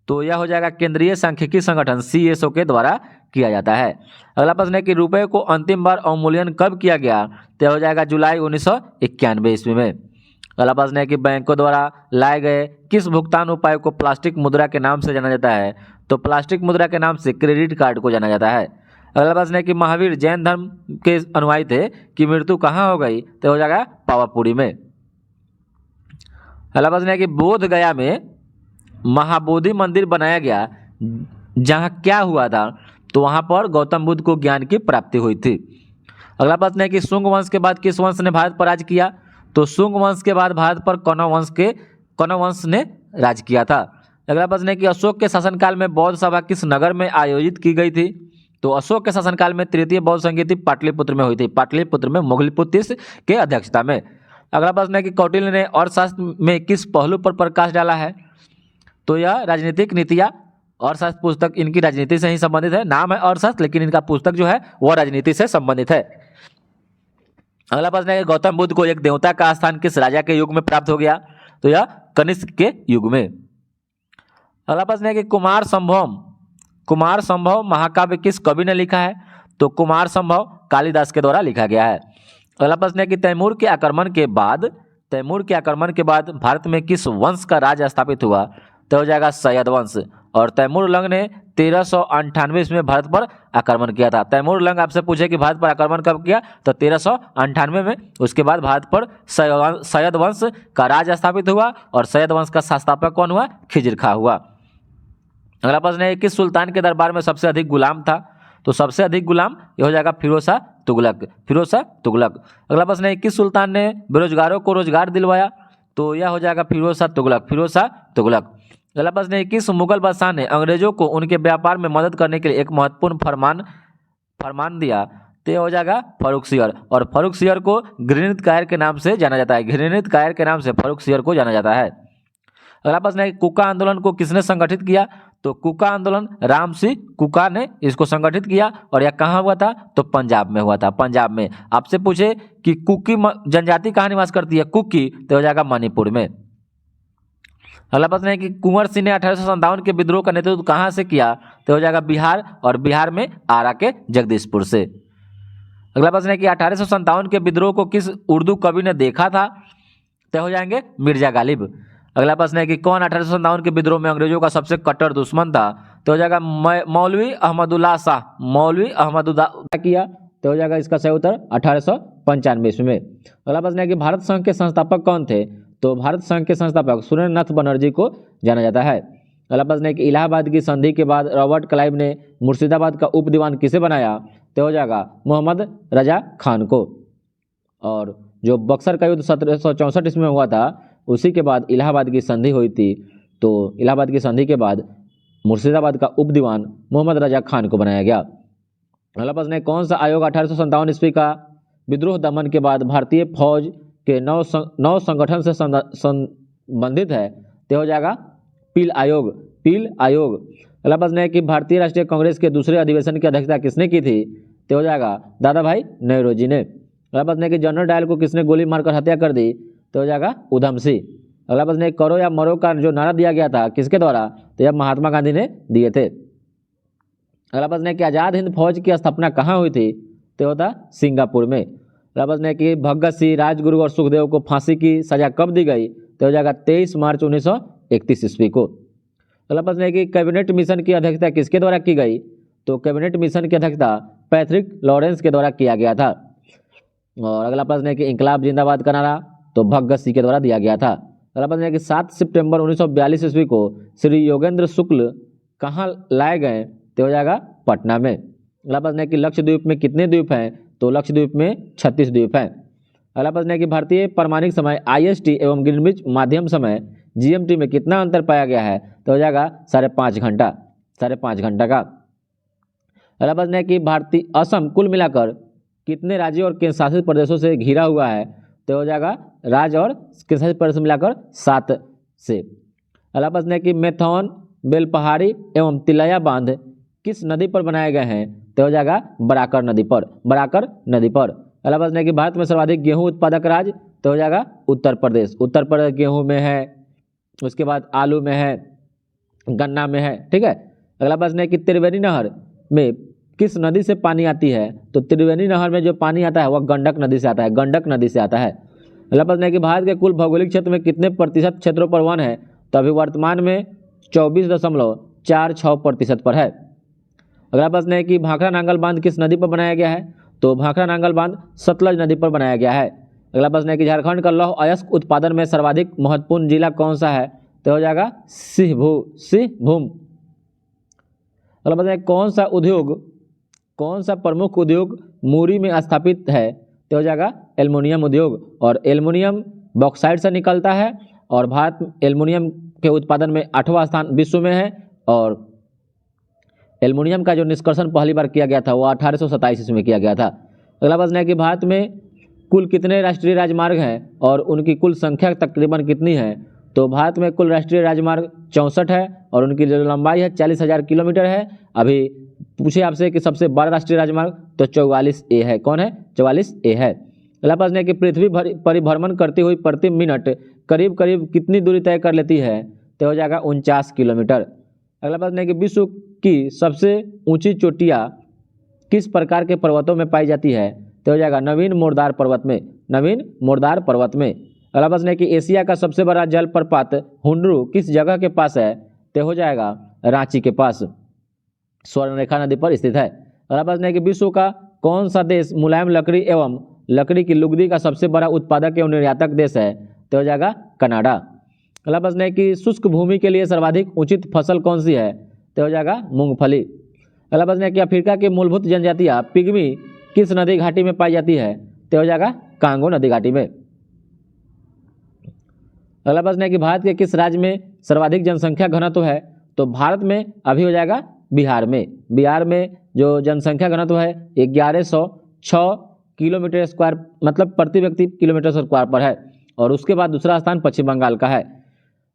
तो यह हो जाएगा केंद्रीय सांख्यिकी संगठन CSO के द्वारा किया जाता है। अगला प्रश्न है कि रुपए को अंतिम बार अवमूल्यन कब किया गया? तो हो जाएगा जुलाई 1991 ईस्वी में। अगला प्रश्न है कि बैंकों द्वारा लाए गए किस भुगतान उपाय को प्लास्टिक मुद्रा के नाम से जाना जाता है? तो प्लास्टिक मुद्रा के नाम से क्रेडिट कार्ड को जाना जाता है। अगला प्रश्न है कि महावीर जैन धर्म के अनुयायी थे कि मृत्यु कहाँ हो गई? तो हो जाएगा पावापुरी में। अगला प्रश्न है कि बोध गया में महाबोधि मंदिर बनाया गया जहाँ क्या हुआ था, तो वहाँ पर गौतम बुद्ध को ज्ञान की प्राप्ति हुई थी। अगला प्रश्न है कि शुंग वंश के बाद किस वंश ने भारत पर राज किया, तो शुंग वंश के बाद भारत पर कौरव वंश ने राज किया था। अगला प्रश्न है कि अशोक के शासनकाल में बौद्ध सभा किस नगर में आयोजित की गई थी, तो अशोक के शासनकाल में तृतीय बौद्ध संगीति पाटलिपुत्र में हुई थी, पाटलिपुत्र में मुगलपुत्र के अध्यक्षता में। अगला प्रश्न है कि कौटिल्य ने अर्थशास्त्र में किस पहलू पर प्रकाश डाला है, तो यह राजनीतिक नीतियाँ अर्थशास्त्र पुस्तक इनकी राजनीति से ही संबंधित है। नाम है अर्थशास्त्र लेकिन इनका पुस्तक जो है वह राजनीति से संबंधित है। अगला प्रश्न है कि गौतम बुद्ध को एक देवता का स्थान किस राजा के युग में प्राप्त हो गया, तो यह कनिष्क के युग में। अगला प्रश्न है कि कुमार संभव महाकाव्य किस कवि ने लिखा है, तो कुमार संभव कालिदास के द्वारा लिखा गया है। अगला प्रश्न है कि तैमूर के आक्रमण के बाद भारत में किस वंश का राज स्थापित हुआ, तो हो जाएगा सैयद वंश। और तैमूर लंग ने 1398 में भारत पर आक्रमण किया था। तैमूर लंग आपसे पूछे कि भारत पर आक्रमण कब किया, तो 1398 में। उसके बाद भारत पर सैयद वंश का राज स्थापित हुआ और सैयद वंश का संस्थापक कौन हुआ, खिज्र खां हुआ। अगला प्रश्न है किस सुल्तान के दरबार में सबसे अधिक गुलाम था, तो सबसे अधिक गुलाम यह हो जाएगा फिरोज शाह तुगलक। अगला प्रश्न है किस सुल्तान ने बेरोजगारों को रोजगार दिलवाया, तो यह हो जाएगा फिरोज शाह तुगलक। अगला प्रश्न है किस मुगल बादशाह ने अंग्रेजों को उनके व्यापार में मदद करने के लिए एक महत्वपूर्ण फरमान दिया, तो हो जाएगा फर्रुखसियर। और फर्रुखसियर को घृणित कायर के नाम से जाना जाता है, फर्रुखसियर को जाना जाता है। अगला प्रश्न है कुका आंदोलन को किसने संगठित किया, तो कुका आंदोलन राम सिंह कुका ने इसको संगठित किया और यह कहाँ हुआ था, तो पंजाब में हुआ था। पंजाब में आपसे पूछे कि कुकी जनजाति कहाँ निवास करती है, कुकी, तो हो जाएगा मणिपुर में। अगला प्रश्न है कि कुंवर सिंह ने 1857 के विद्रोह का नेतृत्व कहाँ से किया, तो हो जाएगा बिहार, और बिहार में आरा के जगदीशपुर से। अगला प्रश्न है कि 1857 के विद्रोह को किस उर्दू कवि ने देखा था, तो हो जाएंगे मिर्जा गालिब। अगला प्रश्न है कि कौन 1857 के विद्रोह में अंग्रेजों का सबसे कट्टर दुश्मन था, तो हो जाएगा मौलवी अहमदुल्ला शाह किया, तो हो जाएगा इसका सही उत्तर 1895 में। अगला प्रश्न है कि भारत संघ के संस्थापक कौन थे, तो भारत संघ के संस्थापक सुरेंद्रनाथ बनर्जी को जाना जाता है। अगला प्रश्न है कि इलाहाबाद की संधि के बाद रॉबर्ट क्लाइव ने मुर्शिदाबाद का उप दीवान किसे बनाया, तो हो जाएगा मोहम्मद रजा खान को। और जो बक्सर का युद्ध 1764 ईस्वी में हुआ था, उसी के बाद इलाहाबाद की संधि हुई थी, तो इलाहाबाद की संधि के बाद मुर्शिदाबाद का उप दीवान मोहम्मद रजा खान को बनाया गया। अगला प्रश्न है कौन सा आयोग 1857 ईस्वी का विद्रोह दमन के बाद भारतीय फौज के नौ संगठन से संबंधित है, तो हो जाएगा पील आयोग। अगला प्रश्न है कि भारतीय राष्ट्रीय कांग्रेस के दूसरे अधिवेशन की अध्यक्षता किसने की थी, तो हो जाएगा दादा भाई नेहरू ने। अगला प्रश्न है कि जनरल डायल को किसने गोली मारकर हत्या कर दी, तो हो जाएगा उधम सिंह। अगला प्रश्न है करो या मरो का जो नारा दिया गया था किसके द्वारा, तो यह महात्मा गांधी ने दिए थे। अगला प्रश्न है कि आज़ाद हिंद फौज की स्थापना कहाँ हुई थी, तो होता सिंगापुर में। अगला प्रश्न है कि भगत सिंह, राजगुरु और सुखदेव को फांसी की सजा कब दी गई, तो हो जाएगा 23 मार्च 1931 ईस्वी को। अगला प्रश्न है कि कैबिनेट मिशन की अध्यक्षता किसके द्वारा की गई, तो कैबिनेट मिशन की अध्यक्षता पैट्रिक लॉरेंस के द्वारा किया गया था। और अगला प्रश्न है कि इंकलाब जिंदाबाद का नारा तो भगत सिंह के द्वारा दिया गया था। अगला प्रश्न है कि 7 सितंबर 1942 ईस्वी को श्री योगेंद्र शुक्ल कहाँ लाए गए, तो हो जाएगा पटना में। अगला प्रश्न है कि लक्षद्वीप में कितने द्वीप हैं, तो लक्षद्वीप में 36 द्वीप हैं। अगला प्रश्न है कि भारतीय प्रमाणिक समय IST एवं ग्रीनविच माध्यम समय GMT में कितना अंतर पाया गया है, तो हो जाएगा 5.5 घंटा का। अगला प्रश्न है कि भारतीय असम कुल मिलाकर कितने राज्यों और केंद्र शासित प्रदेशों से घिरा हुआ है, तो हो जाएगा राज्य और केंद्र शासित प्रदेश मिलाकर 7 से। अगला प्रश्न है कि मैथौन, बेलपहाड़ी एवं तिलैया बांध किस नदी पर बनाए गए हैं, तो हो जाएगा बराकर नदी पर। अगला प्रश्न है कि भारत में सर्वाधिक गेहूं उत्पादक राज्य, तो हो जाएगा उत्तर प्रदेश गेहूं में है, उसके बाद आलू में है, गन्ना में है, ठीक है। अगला प्रश्न है कि त्रिवेणी नहर में किस नदी से पानी आती है, तो त्रिवेणी नहर में जो पानी आता है वह गंडक नदी से आता है, अगला प्रश्न है कि भारत के कुल भौगोलिक क्षेत्र में कितने प्रतिशत क्षेत्रों पर वन है, तो अभी वर्तमान में 24.46% पर है। अगला प्रश्न है कि भाखड़ा नांगल बांध किस नदी पर बनाया गया है, तो भाखड़ा नांगल बांध सतलज नदी पर बनाया गया है। अगला प्रश्न है कि झारखंड का लौह अयस्क उत्पादन में सर्वाधिक महत्वपूर्ण जिला कौन सा है, तो हो जाएगा सिंहभूम। अगला प्रश्न है कौन सा प्रमुख उद्योग मुरी में स्थापित है, तो हो जाएगा एल्युमिनियम उद्योग। और एल्युमिनियम बॉक्साइट से निकलता है और भारत एल्युमिनियम के उत्पादन में 8वां स्थान विश्व में है। और एल्युमिनियम का जो निष्कर्षण पहली बार किया गया था वो 1827 ईस्वी में किया गया था। अगला प्रश्न है कि भारत में कुल कितने राष्ट्रीय राजमार्ग हैं और उनकी कुल संख्या तकरीबन कितनी है, तो भारत में कुल राष्ट्रीय राजमार्ग 64 है और उनकी जो लंबाई है 40,000 किलोमीटर है। अभी पूछे आपसे कि सबसे बड़ा राष्ट्रीय राजमार्ग, तो 44A है। कौन है? 44A है। अगला प्रश्न है कि पृथ्वी परिभ्रमण करती हुई प्रति मिनट करीब करीब कितनी दूरी तय कर लेती है, तो हो जाएगा 49 किलोमीटर। अगला प्रश्न है कि विश्व की सबसे ऊंची चोटियाँ किस प्रकार के पर्वतों में पाई जाती है, तो हो जाएगा नवीन मोरदार पर्वत में। नवीन मोरदार पर्वत में। अगला प्रश्न है कि एशिया का सबसे बड़ा जलप्रपात हुंडरू किस जगह के पास है, तो हो जाएगा रांची के पास, स्वर्णरेखा नदी पर स्थित है। अगला प्रश्न है कि विश्व का कौन सा देश मुलायम लकड़ी एवं लकड़ी की लुगदी का सबसे बड़ा उत्पादक एवं निर्यातक देश है, तो हो जाएगा कनाडा। अगला प्रश्न है कि शुष्क भूमि के लिए सर्वाधिक उचित फसल कौन सी है, तो हो जाएगा मूंगफली। अगला प्रश्न है कि अफ्रीका की मूलभूत जनजातियाँ पिग्मी किस नदी घाटी में पाई जाती है, तो हो जाएगा कांगो नदी घाटी में। अगला प्रश्न है कि भारत के किस राज्य में सर्वाधिक जनसंख्या घनत्व है, तो भारत में अभी हो जाएगा बिहार में। बिहार में जो जनसंख्या घनत्व है 1106 किलोमीटर स्क्वायर मतलब प्रति व्यक्ति किलोमीटर स्क्वायर पर है। और उसके बाद दूसरा स्थान पश्चिम बंगाल का है।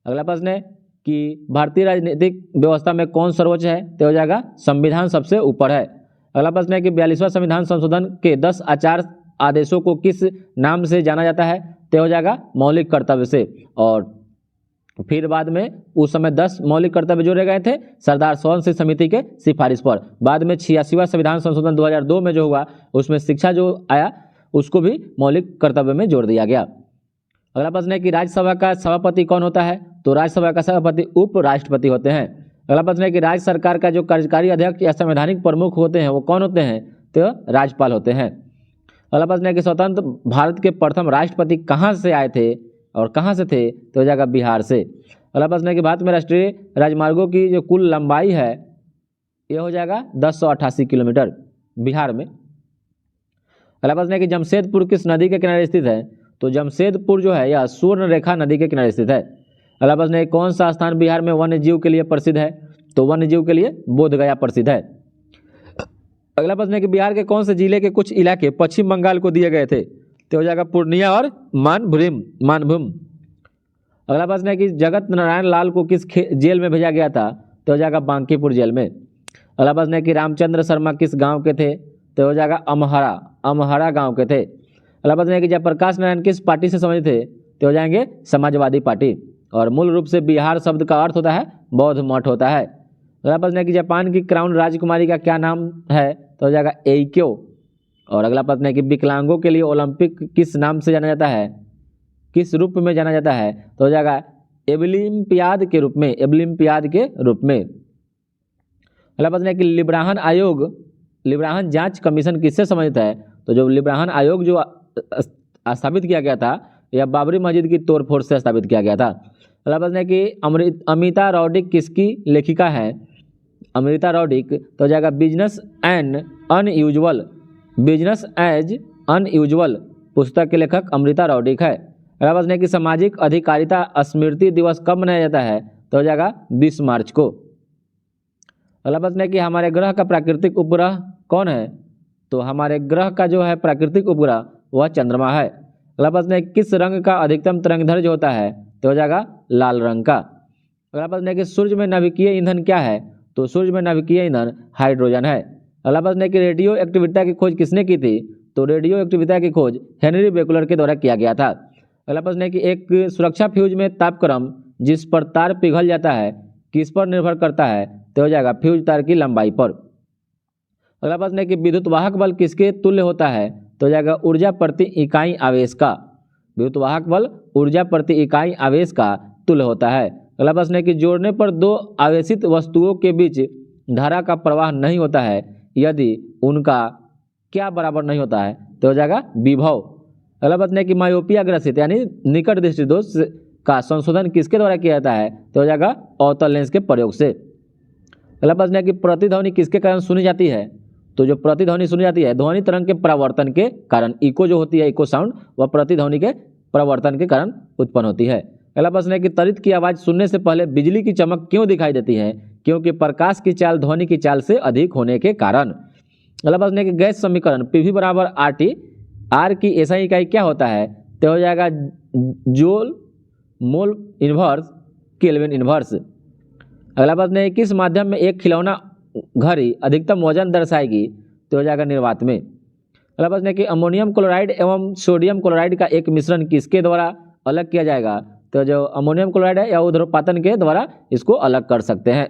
अगला प्रश्न है कि भारतीय राजनीतिक व्यवस्था में कौन सर्वोच्च है, तो हो जाएगा संविधान सबसे ऊपर है। अगला प्रश्न है कि 42वां संविधान संशोधन के 10 आचार आदेशों को किस नाम से जाना जाता है, तो हो जाएगा मौलिक कर्तव्य से। और फिर बाद में उस समय 10 मौलिक कर्तव्य जोड़े गए थे सरदार सोवन सिंह समिति के सिफारिश पर। बाद में 86वां संविधान संशोधन 2002 में जो हुआ उसमें शिक्षा जो आया उसको भी मौलिक कर्तव्य में जोड़ दिया गया। अगला प्रश्न है कि राज्यसभा का सभापति कौन होता है, तो राज्यसभा का सभापति उपराष्ट्रपति होते हैं। अगला प्रश्न है कि राज्य सरकार का जो कार्यकारी अध्यक्ष या संवैधानिक प्रमुख होते हैं वो कौन होते हैं, तो राज्यपाल होते हैं। अगला प्रश्न है कि स्वतंत्र भारत के प्रथम राष्ट्रपति कहाँ से आए थे और कहाँ से थे, तो हो जाएगा बिहार से। अगला प्रश्न है कि भारत में राष्ट्रीय राजमार्गों की जो कुल लंबाई है ये हो जाएगा 1088 किलोमीटर बिहार में। अगला प्रश्न है कि जमशेदपुर किस नदी के किनारे स्थित है, तो जमशेदपुर जो है यह स्वर्णरेखा नदी के किनारे स्थित है। अगला प्रश्न है कौन सा स्थान बिहार में वन्य जीव के लिए प्रसिद्ध है, तो वन्य जीव के लिए बोधगया प्रसिद्ध है। अगला प्रश्न है कि बिहार के कौन से जिले के कुछ इलाके पश्चिम बंगाल को दिए गए थे, तो हो जाएगा पूर्णिया और मानभूम। अगला प्रश्न है कि जगत नारायण लाल को किस जेल में भेजा गया था, तो हो जाएगा बांकीपुर जेल में। अगला प्रश्न है कि रामचंद्र शर्मा किस गांव के थे, तो हो जाएगा अमहरा गांव के थे। अगला प्रश्न है कि जयप्रकाश नारायण किस पार्टी से संबंधित थे, तो हो जाएंगे समाजवादी पार्टी। और मूल रूप से बिहार शब्द का अर्थ होता है बौद्ध मठ होता है। अगला प्रश्न है कि जापान की क्राउन राजकुमारी का क्या नाम है, तो हो जाएगा एइक्यो। और अगला प्रश्न है कि विकलांगों के लिए ओलंपिक किस नाम से जाना जाता है, किस रूप में जाना जाता है, तो हो जाएगा एबलिम्पियाड के रूप में। अगला प्रश्न है कि लिब्राहन जांच कमीशन किससे संबंधित है, तो जो लिब्राहन आयोग जो स्थापित किया गया था यह बाबरी मस्जिद की तोड़फोड़ से स्थापित किया गया था। अगला प्रश्न है कि अमिता रॉड्रिक किसकी लेखिका है, अमृता रॉड्रिक, तो हो जाएगा बिजनेस एज अनयूजुअल पुस्तक के लेखक अमृता रॉड्रिक है। अगला प्रश्न है कि सामाजिक अधिकारिता स्मृति दिवस कब मनाया जाता है, तो हो जाएगा 20 मार्च को। अगला प्रश्न है कि हमारे ग्रह का प्राकृतिक उपग्रह कौन है, तो हमारे ग्रह का जो है प्राकृतिक उपग्रह वह चंद्रमा है। अगला प्रश्न है किस रंग का अधिकतम तरंगदैर्घ्य होता है, तो हो जाएगा लाल रंग का। अगला प्रश्न है कि सूर्य में नाभिकीय ईंधन क्या है, तो सूर्य में नाभिकीय ईंधन हाइड्रोजन है। अगला प्रश्न है कि रेडियो एक्टिविटी की खोज किसने की थी, तो रेडियो एक्टिविटी की खोज हेनरी बेकुलर के द्वारा किया गया था। अगला प्रश्न है कि एक सुरक्षा फ्यूज में तापक्रम जिस पर तार पिघल जाता है किस पर निर्भर करता है, तो हो जाएगा फ्यूज तार की लंबाई पर। अगला प्रश्न है कि विद्युत वाहक बल किसके तुल्य होता है, तो हो जाएगा ऊर्जा प्रति इकाई आवेश का। विद्युत वाहक बल ऊर्जा प्रति इकाई आवेश का तुल्य होता है। अगला प्रश्न है कि जोड़ने पर दो आवेशित वस्तुओं के बीच धारा का प्रवाह नहीं होता है यदि उनका क्या बराबर नहीं होता है, तो हो जाएगा विभव। अगला प्रश्न है कि मायोपिया ग्रसित यानी निकट दृष्टि दोष का संशोधन किसके द्वारा किया जाता है, तो हो जाएगा अवतल लेंस के प्रयोग से। अगला प्रश्न है कि प्रतिध्वनि किसके कारण सुनी जाती है? तो जो प्रतिध्वनि सुनी जाती है ध्वनि तरंग के परावर्तन के कारण, इको जो होती है, इको साउंड, वह प्रतिध्वनि के परावर्तन के कारण उत्पन्न होती है। अगला प्रश्न है कि तड़ित की आवाज सुनने से पहले बिजली की चमक क्यों दिखाई देती है? क्योंकि प्रकाश की चाल ध्वनि की चाल से अधिक होने के कारण। अगला प्रश्न है कि गैस समीकरण पीवी बराबर RT, आर की एसआई इकाई क्या होता है? तो हो जाएगा joule mole inverse kelvin inverse. अगला प्रश्न है किस माध्यम में एक खिलौना घड़ी अधिकतम वजन दर्शाएगी? तो हो जाएगा निर्वात में। अगला प्रश्न है कि अमोनियम क्लोराइड एवं सोडियम क्लोराइड का एक मिश्रण किसके द्वारा अलग किया जाएगा? तो जो अमोनियम क्लोराइड है या ऊर्ध्वपातन के द्वारा इसको अलग कर सकते हैं।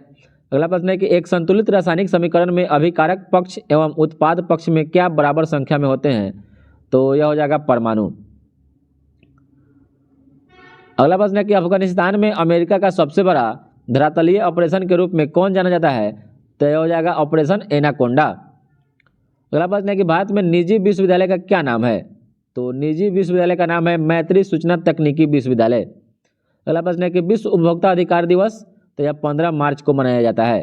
अगला प्रश्न है कि एक संतुलित रासायनिक समीकरण में अभिकारक पक्ष एवं उत्पाद पक्ष में क्या बराबर संख्या में होते हैं? तो यह हो जाएगा परमाणु। अगला प्रश्न है कि अफगानिस्तान में अमेरिका का सबसे बड़ा धरातलीय ऑपरेशन के रूप में कौन जाना जाता है? तो यह हो जाएगा ऑपरेशन एनाकोंडा। अगला प्रश्न है कि भारत में निजी विश्वविद्यालय का क्या नाम है? तो निजी विश्वविद्यालय का नाम है मैत्री सूचना तकनीकी विश्वविद्यालय। अगला प्रश्न है कि विश्व उपभोक्ता अधिकार दिवस, तो यह 15 मार्च को मनाया जाता है।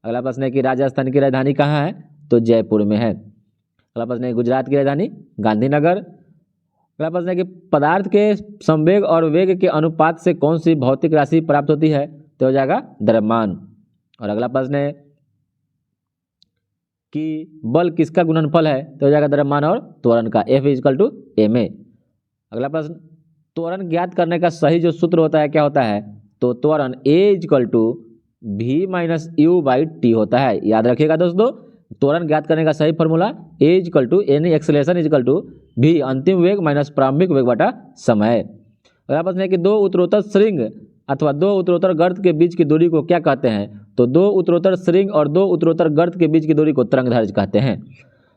अगला प्रश्न है कि राजस्थान की राजधानी कहाँ है? तो जयपुर में है। अगला प्रश्न है गुजरात की राजधानी गांधीनगर। अगला प्रश्न है कि पदार्थ के संवेग और वेग के अनुपात से कौन सी भौतिक राशि प्राप्त होती है? तो हो जाएगा द्रव्यमान। और अगला प्रश्न है कि बल किसका गुणनफल है? तो हो जाएगा द्रव्यमान और त्वरण का, F=ma। अगला प्रश्न, त्वरण ज्ञात करने का सही जो सूत्र होता है क्या होता है? तो त्वरण A=v-u/t होता है। याद रखिएगा दोस्तों, त्वरण ज्ञात करने का सही फॉर्मूला A=any एक्सेलरेशन v अंतिम वेग माइनस प्रारंभिक वेग बटा समय। अगला प्रश्न है कि दो उत्तरोत्तर श्रृंग अथवा दो उत्तरोत्तर गर्त के बीच की दूरी को क्या कहते हैं? तो दो उत्तरोत्तर श्रृंग और दो उत्तरोत्तर गर्त के बीच की दूरी को तरंगदैर्घ्य कहते हैं।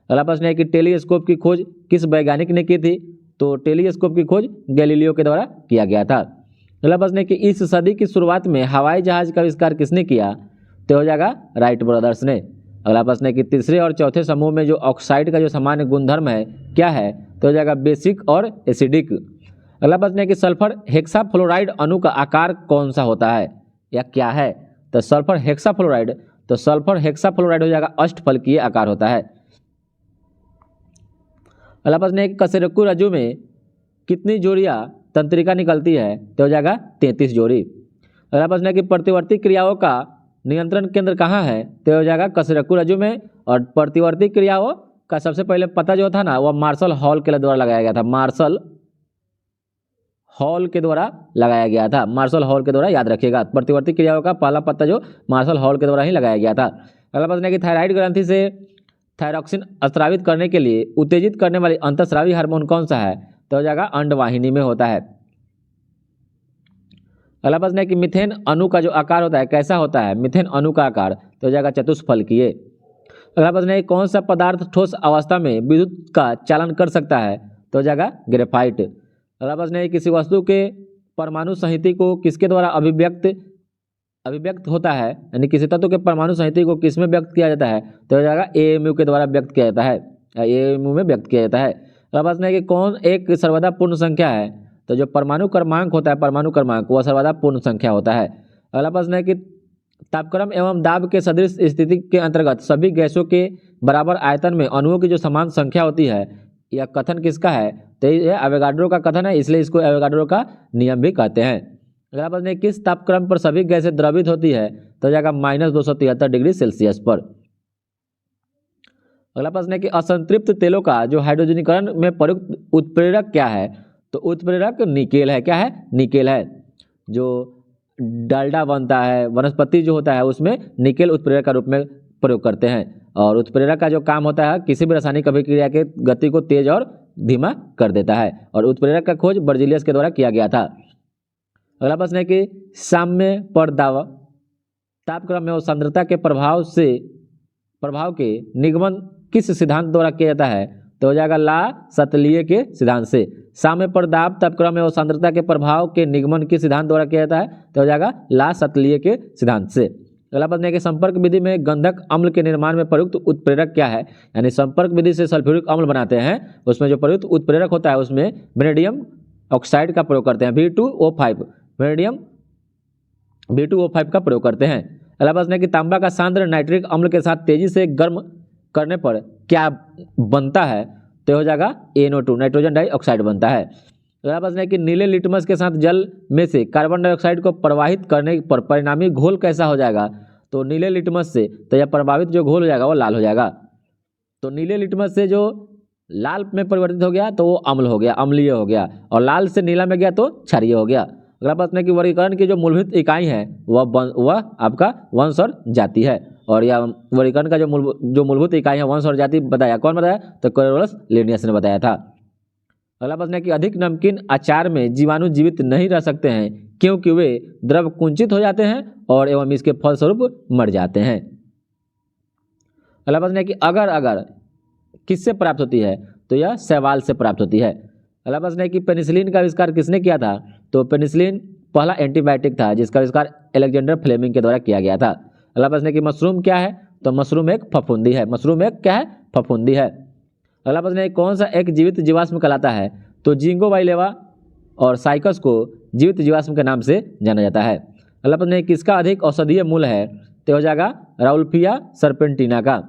अगला प्रश्न है कि टेलीस्कोप की खोज किस वैज्ञानिक ने की थी? तो टेलीस्कोप की खोज गैलीलियो के द्वारा किया गया था। अगला प्रश्न है कि इस सदी की शुरुआत में हवाई जहाज का आविष्कार किसने किया? तो हो जाएगा राइट ब्रदर्स ने। अगला प्रश्न है कि तीसरे और चौथे समूह में जो ऑक्साइड का जो सामान्य गुणधर्म है क्या है? तो हो जाएगा बेसिक और एसिडिक। अगला प्रश्न है कि सल्फर हेक्साफ्लोराइड अणु का आकार कौन सा होता है या क्या है? तो सल्फर हेक्साफ्लोराइड, तो सल्फर हेक्साफ्लोराइड हो जाएगा अष्टफलकीय आकार होता है। अगला प्रश्न है कि कशेरुकी रज्जु में कितनी जोड़ियां तंत्रिका निकलती है? तो हो जाएगा 33 जोड़ी। अगला प्रश्न है कि प्रतिवर्ती क्रियाओं का नियंत्रण केंद्र कहाँ है? तो हो जाएगा कशेरुकी रज्जु में। और प्रतिवर्ती क्रियाओं का सबसे पहले पता जो था ना वह मार्शल हॉल के द्वारा लगाया गया था, मार्शल हॉल के द्वारा लगाया गया था, मार्शल हॉल के द्वारा। याद रखिएगा, प्रतिवर्ती क्रियाओं का पहला पत्ता जो मार्शल हॉल के द्वारा ही लगाया गया था। अगला प्रश्न है कि थायराइड ग्रंथि से थायरॉक्सिन स्रावित करने के लिए उत्तेजित करने वाली अंतःस्रावी हार्मोन कौन सा है? तो हो जाएगा अंडवाहिनी में होता है। अगला प्रश्न है कि मीथेन अणु का जो आकार होता है कैसा होता है? मीथेन अणु का आकार तो हो जाएगा चतुष्फलकीय। अगला प्रश्न है कौन सा पदार्थ ठोस अवस्था में विद्युत का चालन कर सकता है? तो हो जाएगा ग्रेफाइट। अगला प्रश्न है किसी वस्तु के परमाणु संहति को किसके द्वारा अभिव्यक्त होता है, यानी किसी तत्व के परमाणु संहति को किस में व्यक्त किया जाता है? तो हो जाएगा AMU के द्वारा व्यक्त किया जाता है, AMU में व्यक्त किया जाता है। अगला प्रश्न है कि कौन एक सर्वदा पूर्ण संख्या है? तो जो परमाणु क्रमांक होता है, परमाणु क्रमांक, वह सर्वदा पूर्ण संख्या होता है। अगला प्रश्न है कि तापक्रम एवं दाब के सदृश स्थिति के अंतर्गत सभी गैसों के बराबर आयतन में अणुओं की जो समान संख्या होती है, यह कथन किसका है? तो ये एवोगाड्रो का कथन है, इसलिए इसको एवोगाड्रो का नियम भी कहते हैं। अगला प्रश्न है किस तापक्रम पर सभी गैसें द्रवित होती है? तो हो जाएगा -273 डिग्री सेल्सियस पर। अगला प्रश्न है कि असंतृप्त तेलों का जो हाइड्रोजनीकरण में प्रयुक्त उत्प्रेरक क्या है? तो उत्प्रेरक निकेल है। क्या है? निकेल है। जो डालडा बनता है, वनस्पति जो होता है, उसमें निकेल उत्प्रेरक का रूप में प्रयोग करते हैं। और उत्प्रेरक का जो काम होता है किसी भी रासायनिक अभिक्रिया के गति को तेज और धीमा कर देता है। और उत्प्रेरक का खोज बर्जिलियस के द्वारा किया गया था। अगला प्रश्न है कि साम्य पर दाब तापक्रम में सांद्रता के प्रभाव के निगमन किस सिद्धांत द्वारा किया जाता है? तो हो जाएगा ला सतलीय के सिद्धांत से। साम्य पर दाब तापक्रम में सांद्रता के प्रभाव के निगमन किस सिद्धांत द्वारा किया जाता है? तो हो जाएगा ला सतलीय के सिद्धांत से। अगला प्रश्न है कि संपर्क विधि में गंधक अम्ल के निर्माण में प्रयुक्त उत्प्रेरक क्या है? यानी संपर्क विधि से सल्फ्यूरिक अम्ल बनाते हैं, उसमें जो प्रयुक्त उत्प्रेरक होता है उसमें वेनेडियम ऑक्साइड का प्रयोग करते हैं, V2O5 वेनेडियम V2O5 का प्रयोग करते हैं। अगला प्रश्न है कि तांबा का सांद्र नाइट्रिक अम्ल के साथ तेजी से गर्म करने पर क्या बनता है? तो हो जाएगा NO2, नाइट्रोजन डाइऑक्साइड बनता है। अगला प्रश्न है कि नीले लिटमस के साथ जल में से कार्बन डाइऑक्साइड को प्रवाहित करने पर परिणामी घोल कैसा हो जाएगा? तो नीले लिटमस से तो यह प्रभावित जो घोल हो जाएगा वो लाल हो जाएगा। तो नीले लिटमस से जो लाल में परिवर्तित हो गया तो वो अम्ल हो गया, अम्लीय हो गया, और लाल से नीला में गया तो क्षारीय हो गया। अगला प्रश्न है कि वर्गीकरण की जो मूलभूत इकाई है वह आपका वंश और जाति है, और यह वर्गीकरण का जो मूलभूत इकाई है वंश और जाति बताया, कौन बताया? तो कैरोलस लिनियस ने बताया था। अगला प्रश्न है कि अधिक नमकीन अचार में जीवाणु जीवित नहीं रह सकते हैं क्योंकि वे द्रव कुंचित हो जाते हैं और एवं इसके फलस्वरूप मर जाते हैं। अगला प्रश्न है कि अगर किससे प्राप्त होती है? तो यह शैवाल से प्राप्त होती है। अगला प्रश्न है कि पेनिसिलिन का आविष्कार किसने किया था? तो पेनिसिलिन पहला एंटीबायोटिक था जिसका आविष्कार अलेक्जेंडर फ्लेमिंग के द्वारा किया गया था। अगला प्रश्न है कि मशरूम क्या है? तो मशरूम एक फफूंदी है। मशरूम एक क्या है? फफूंदी है। अगला प्रश्न है कौन सा एक जीवित जीवाश्म कहलाता है? तो जिंगो बाइलेवा और साइकस को जीवित जीवाश्म के नाम से जाना जाता है। अगला प्रश्न है किसका अधिक औषधीय मूल्य है? तो हो जाएगा राउल्फिया सर्पेंटिना का।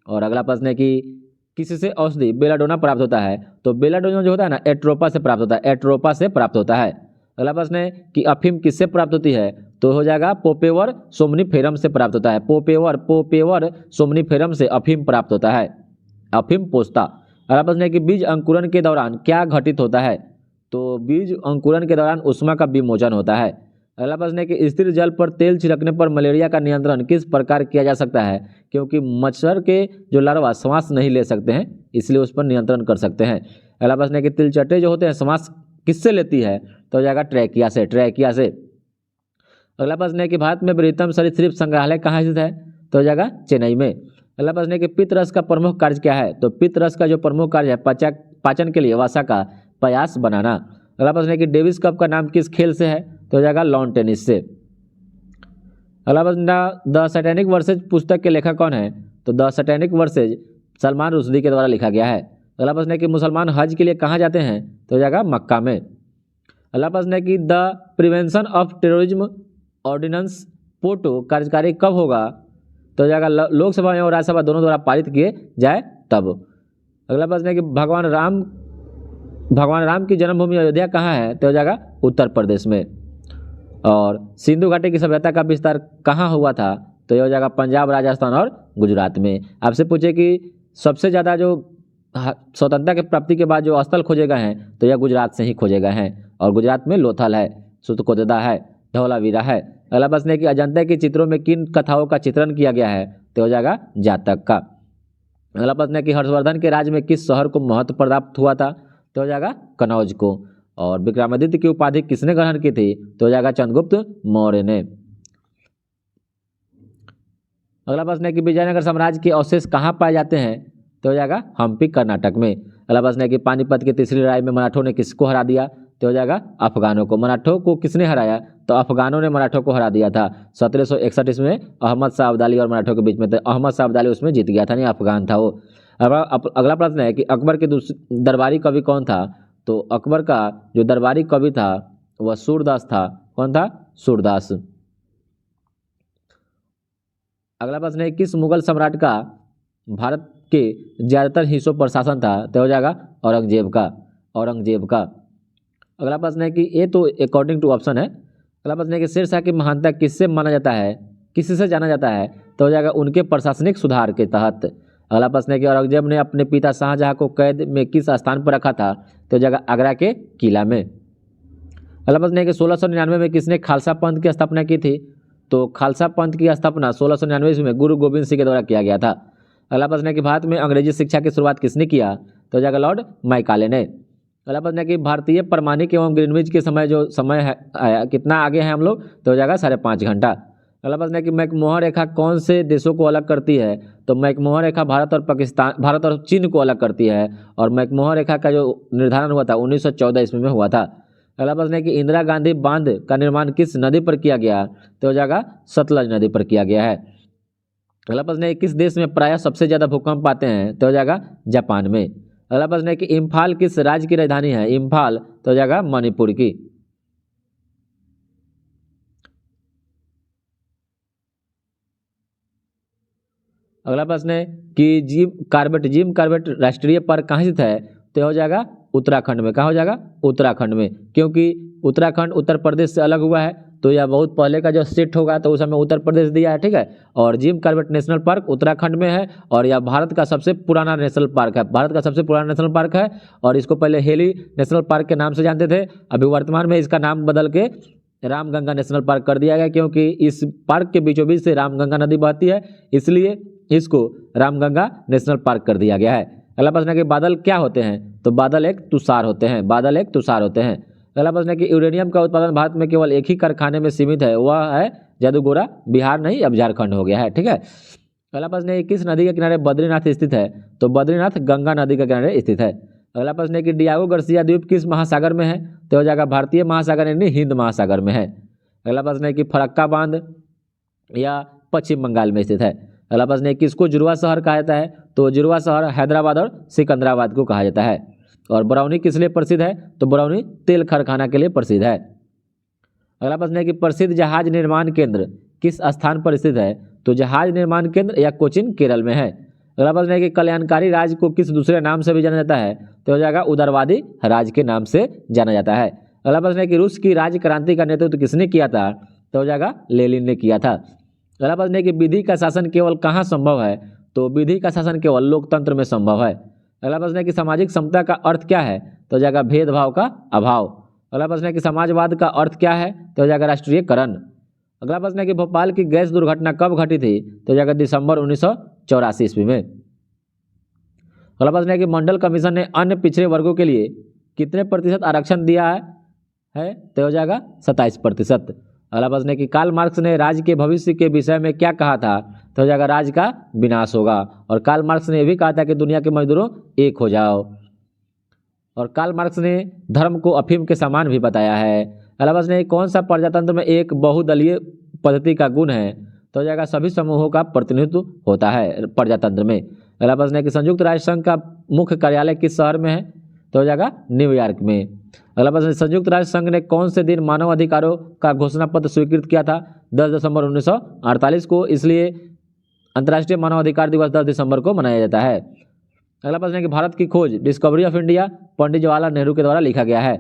और अगला प्रश्न है कि किससे औषधि बेलाडोना प्राप्त होता है? तो बेलाडोना जो होता है ना एट्रोपा से प्राप्त होता है, एट्रोपा से प्राप्त होता है। अगला प्रश्न है कि अफीम किससे प्राप्त होती है? तो हो जाएगा पोपेवर सोमनीफेरम से प्राप्त होता है। पोपेवर सोमनीफेरम से अफीम प्राप्त होता है, अफीम पोस्ता। अगला प्रश्न है कि बीज अंकुरण के दौरान क्या घटित होता है? तो बीज अंकुरण के दौरान ऊष्मा का विमोचन होता है। अगला प्रश्न है कि स्थिर जल पर तेल छिड़कने पर मलेरिया का नियंत्रण किस प्रकार किया जा सकता है? क्योंकि मच्छर के जो लार्वा श्वास नहीं ले सकते हैं इसलिए उस पर नियंत्रण कर सकते हैं। अगला प्रश्न है कि तिलचट्टे जो होते हैं श्वास किससे लेती है? तो हो जाएगा ट्रैकिया से, ट्रैकिया से। अगला प्रश्न है कि भारत में बृहत्तम सरीसृप संग्रहालय कहाँ स्थित है? तो हो जाएगा चेन्नई में। अगला प्रश्न है कि पित्त रस का प्रमुख कार्य क्या है? तो पित्त रस का जो प्रमुख कार्य है पाचन के लिए वसा का प्रयास बनाना। अगला प्रश्न है कि डेविस कप का नाम किस खेल से है? तो हो जाएगा लॉन टेनिस से। अगला प्रश्न द सैटेनिक वर्सेज पुस्तक के लेखक कौन है? तो the satanic versus Salman Rushdie के द्वारा लिखा गया है। अगला प्रश्न है कि मुसलमान हज के लिए कहाँ जाते हैं? तो हो जाएगा मक्का में। अगला प्रश्न है कि the prevention of terrorism ordinance POTO कार्यकारी कब होगा? तो हो जाएगा लोकसभा और राज्यसभा दोनों द्वारा पारित किए जाए तब। अगला प्रश्न है कि भगवान राम की जन्मभूमि अयोध्या कहाँ है? तो हो जाएगा उत्तर प्रदेश में। और सिंधु घाटी की सभ्यता का विस्तार कहाँ हुआ था? तो यह हो जाएगा पंजाब, राजस्थान और गुजरात में। आपसे पूछे कि सबसे ज़्यादा जो स्वतंत्रता की प्राप्ति के बाद जो स्थल खोजे गए हैं तो यह गुजरात से ही खोजे गए हैं, और गुजरात में लोथल है, सुतकोतदा है, धौलावीरा है। अगला प्रश्न है कि अजंता के चित्रों में किन कथाओं का चित्रण किया गया है? तो हो जाएगा जातक का। अगला प्रश्न है कि हर्षवर्धन के राज्य में किस शहर को महत्व प्राप्त हुआ था? तो हो जाएगा कनौज को। और विक्रमादित्य की उपाधि किसने ग्रहण की थी? तो हो जाएगा चंद्रगुप्त मौर्य ने। अगला प्रश्न है कि विजयनगर साम्राज्य के अवशेष कहाँ पाए जाते हैं? तो हो जाएगा हम्पी कर्नाटक में। अगला प्रश्न है कि पानीपत की तीसरी लड़ाई में मराठों ने किसको हरा दिया? तो हो जाएगा अफगानों को। मराठों को किसने हराया? तो अफगानों ने मराठों को हरा दिया था 1761 ईस्वी में। अहमद शाह अब्दाली और मराठों के बीच में, तो अहमद शाह अब्दाली उसमें जीत गया था, नहीं अफगान था वो। अगला प्रश्न है कि अकबर के दरबारी कवि कौन था? तो अकबर का जो दरबारी कवि था वह सूरदास था। कौन था? सूरदास। अगला प्रश्न है किस मुगल सम्राट का भारत के ज्यादातर हिस्सों पर शासन था? तो हो जाएगा औरंगजेब का, औरंगजेब का। अगला प्रश्न है कि ये तो अकॉर्डिंग टू ऑप्शन है। अगला प्रश्न है कि शेरशाह की महानता किससे माना जाता है, किससे जाना जाता है? तो हो जाएगा उनके प्रशासनिक सुधार के तहत। अगला प्रश्न है कि औरंगजेब ने अपने पिता शाहजहां को कैद में किस स्थान पर रखा था? तो जगह आगरा के किला में। अगला प्रश्न है कि 1699 में किसने खालसा पंथ की स्थापना की थी? तो खालसा पंथ की स्थापना 1699 ईस्वी में गुरु गोविंद सिंह के द्वारा किया गया था। अगला प्रश्न है कि भारत में अंग्रेजी शिक्षा की शुरुआत किसने किया? तो जगह लॉर्ड मैकाले ने। अगला प्रश्न है कि भारतीय प्रमाणिक एवं ग्रीनविच के समय जो समय है कितना आगे हैं हम लोग? तो हो जाएगा 5.5 घंटा। अगला प्रश्न है कि मैकमोहन रेखा कौन से देशों को अलग करती है? तो मैकमोहन रेखा भारत और चीन को अलग करती है, और मैकमोहन रेखा का जो निर्धारण हुआ था 1914 ईस्वी में हुआ था। अगला प्रश्न है कि इंदिरा गांधी बांध का निर्माण किस नदी पर किया गया? तो हो जाएगा सतलज नदी पर किया गया है। अगला प्रश्न है किस देश में प्रायः सबसे ज्यादा भूकंप आते हैं? तो हो जाएगा जापान में। अगला प्रश्न है कि इम्फाल किस राज्य की राजधानी है? इम्फाल तो हो जाएगा मणिपुर की। अगला प्रश्न है कि जिम कार्बेट राष्ट्रीय पार्क कहाँ स्थित है? तो हो जाएगा उत्तराखंड में। कहाँ हो जाएगा? उत्तराखंड में, क्योंकि उत्तराखंड उत्तर प्रदेश से अलग हुआ है, तो यह बहुत पहले का जो स्टेट होगा तो उस समय उत्तर प्रदेश दिया है, ठीक है। और Jim Corbett national park Uttarakhand में है और यह भारत का सबसे पुराना नेशनल पार्क है, भारत का सबसे पुराना नेशनल पार्क है। और इसको पहले हेली नेशनल पार्क के नाम से जानते थे, अभी वर्तमान में इसका नाम बदल के रामगंगा नेशनल पार्क कर दिया गया, क्योंकि इस पार्क के बीचों बीच से रामगंगा नदी बहती है, इसलिए इसको रामगंगा नेशनल पार्क कर दिया गया है। अगला प्रश्न है कि बादल क्या होते हैं? तो बादल एक तुषार होते हैं, बादल एक तुषार होते हैं। अगला प्रश्न है कि यूरेनियम का उत्पादन भारत में केवल एक ही कारखाने में सीमित है, वह है जादूगोरा, बिहार नहीं अब झारखंड हो गया है, ठीक है। अगला प्रश्न है किस नदी के किनारे बद्रीनाथ स्थित है? तो बद्रीनाथ गंगा नदी के किनारे स्थित है। अगला प्रश्न है कि डियागो गार्सिया द्वीप किस महासागर में है? तो हो जाएगा भारतीय महासागर यानी हिंद महासागर में है। अगला प्रश्न है कि फरक्का बांध या पश्चिम बंगाल में स्थित है। अगला प्रश्न है किसको जुड़वा शहर कहा जाता है? तो जुड़वा शहर हैदराबाद और सिकंदराबाद को कहा जाता है। और बरौनी किस लिए प्रसिद्ध है? तो बरौनी तेल कारखाना के लिए प्रसिद्ध है। अगला प्रश्न है कि प्रसिद्ध जहाज निर्माण केंद्र किस स्थान पर स्थित है? तो जहाज निर्माण केंद्र या कोचिन केरल में है। अगला प्रश्न है कि कल्याणकारी राज्य को किस दूसरे नाम से भी जाना जाता है? तो हो जाएगा उदारवादी राज्य के नाम से जाना जाता है। अगला प्रश्न है कि रूस की राज्य क्रांति का नेतृत्व किसने किया था? तो हो जाएगा लेनिन ने किया था। अगला प्रश्न है कि विधि का शासन केवल कहाँ संभव है? तो विधि का शासन केवल लोकतंत्र में संभव है। अगला प्रश्न है कि सामाजिक समता का अर्थ क्या है? तो हो जाएगा भेदभाव का अभाव। अगला प्रश्न है कि समाजवाद का अर्थ क्या है? तो हो जाएगा राष्ट्रीयकरण। अगला प्रश्न है कि भोपाल की गैस दुर्घटना कब घटी थी? तो हो जाएगा दिसंबर 1984 ईस्वी में। अगला प्रश्न है कि मंडल कमीशन ने अन्य पिछड़े वर्गों के लिए कितने प्रतिशत आरक्षण दिया है? तो हो जाएगा 27%। अगला प्रश्न है कि कार्ल मार्क्स ने राज्य के भविष्य के विषय में क्या कहा था? तो हो जाएगा राज्य का विनाश होगा। और कार्ल मार्क्स ने यह भी कहा था कि दुनिया के मजदूरों एक हो जाओ। और कार्ल मार्क्स ने धर्म को अफीम के समान भी बताया है। अगला प्रश्न है कौन सा प्रजातंत्र में एक बहुदलीय पद्धति का गुण है? तो हो जाएगा सभी समूहों का प्रतिनिधित्व होता है प्रजातंत्र में। अगला प्रश्न है कि संयुक्त राष्ट्र संघ का मुख्य कार्यालय किस शहर में है? तो हो जाएगा न्यूयॉर्क में। अगला प्रश्न है संयुक्त राष्ट्र संघ ने कौन से दिन मानव अधिकारों का घोषणा पत्र स्वीकृत किया था? 10 दिसंबर 1948 को, इसलिए अंतर्राष्ट्रीय मानवाधिकार दिवस 10 दिसंबर को मनाया जाता है। अगला प्रश्न है कि भारत की खोज discovery of India Pandit Jawaharlal Nehru के द्वारा लिखा गया है।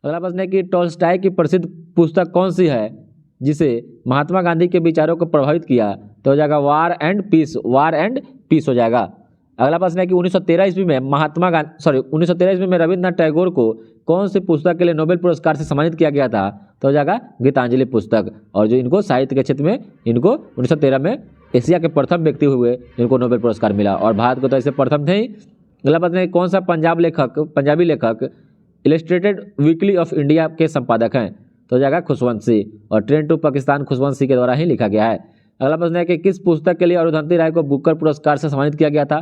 अगला प्रश्न है कि टॉल्स्टॉय की प्रसिद्ध पुस्तक कौन सी है जिसे महात्मा गांधी के विचारों को प्रभावित किया? तो हो जाएगा war and peace, war and peace हो जाएगा। अगला प्रश्न है कि 1913 ईस्वी में 1913 ईस्वी में रविन्द्रनाथ टैगोर को कौन सी पुस्तक के लिए नोबेल पुरस्कार से सम्मानित किया गया था? तो हो जाएगा गीतांजलि पुस्तक। और जो इनको साहित्य के क्षेत्र में इनको 1913 में एशिया के प्रथम व्यक्ति हुए इनको नोबेल पुरस्कार मिला, और भारत को तो ऐसे प्रथम थे ही। अगला प्रश्न है कौन सा पंजाबी लेखक इलस्ट्रेटेड वीकली ऑफ इंडिया के संपादक हैं? तो हो जाएगा खुशवंत सिंह, और ट्रेन टू पाकिस्तान खुशवंत सिंह के द्वारा ही लिखा गया है। अगला प्रश्न है कि किस पुस्तक के लिए अरुंधति राय को बुकर पुरस्कार से सम्मानित किया गया था?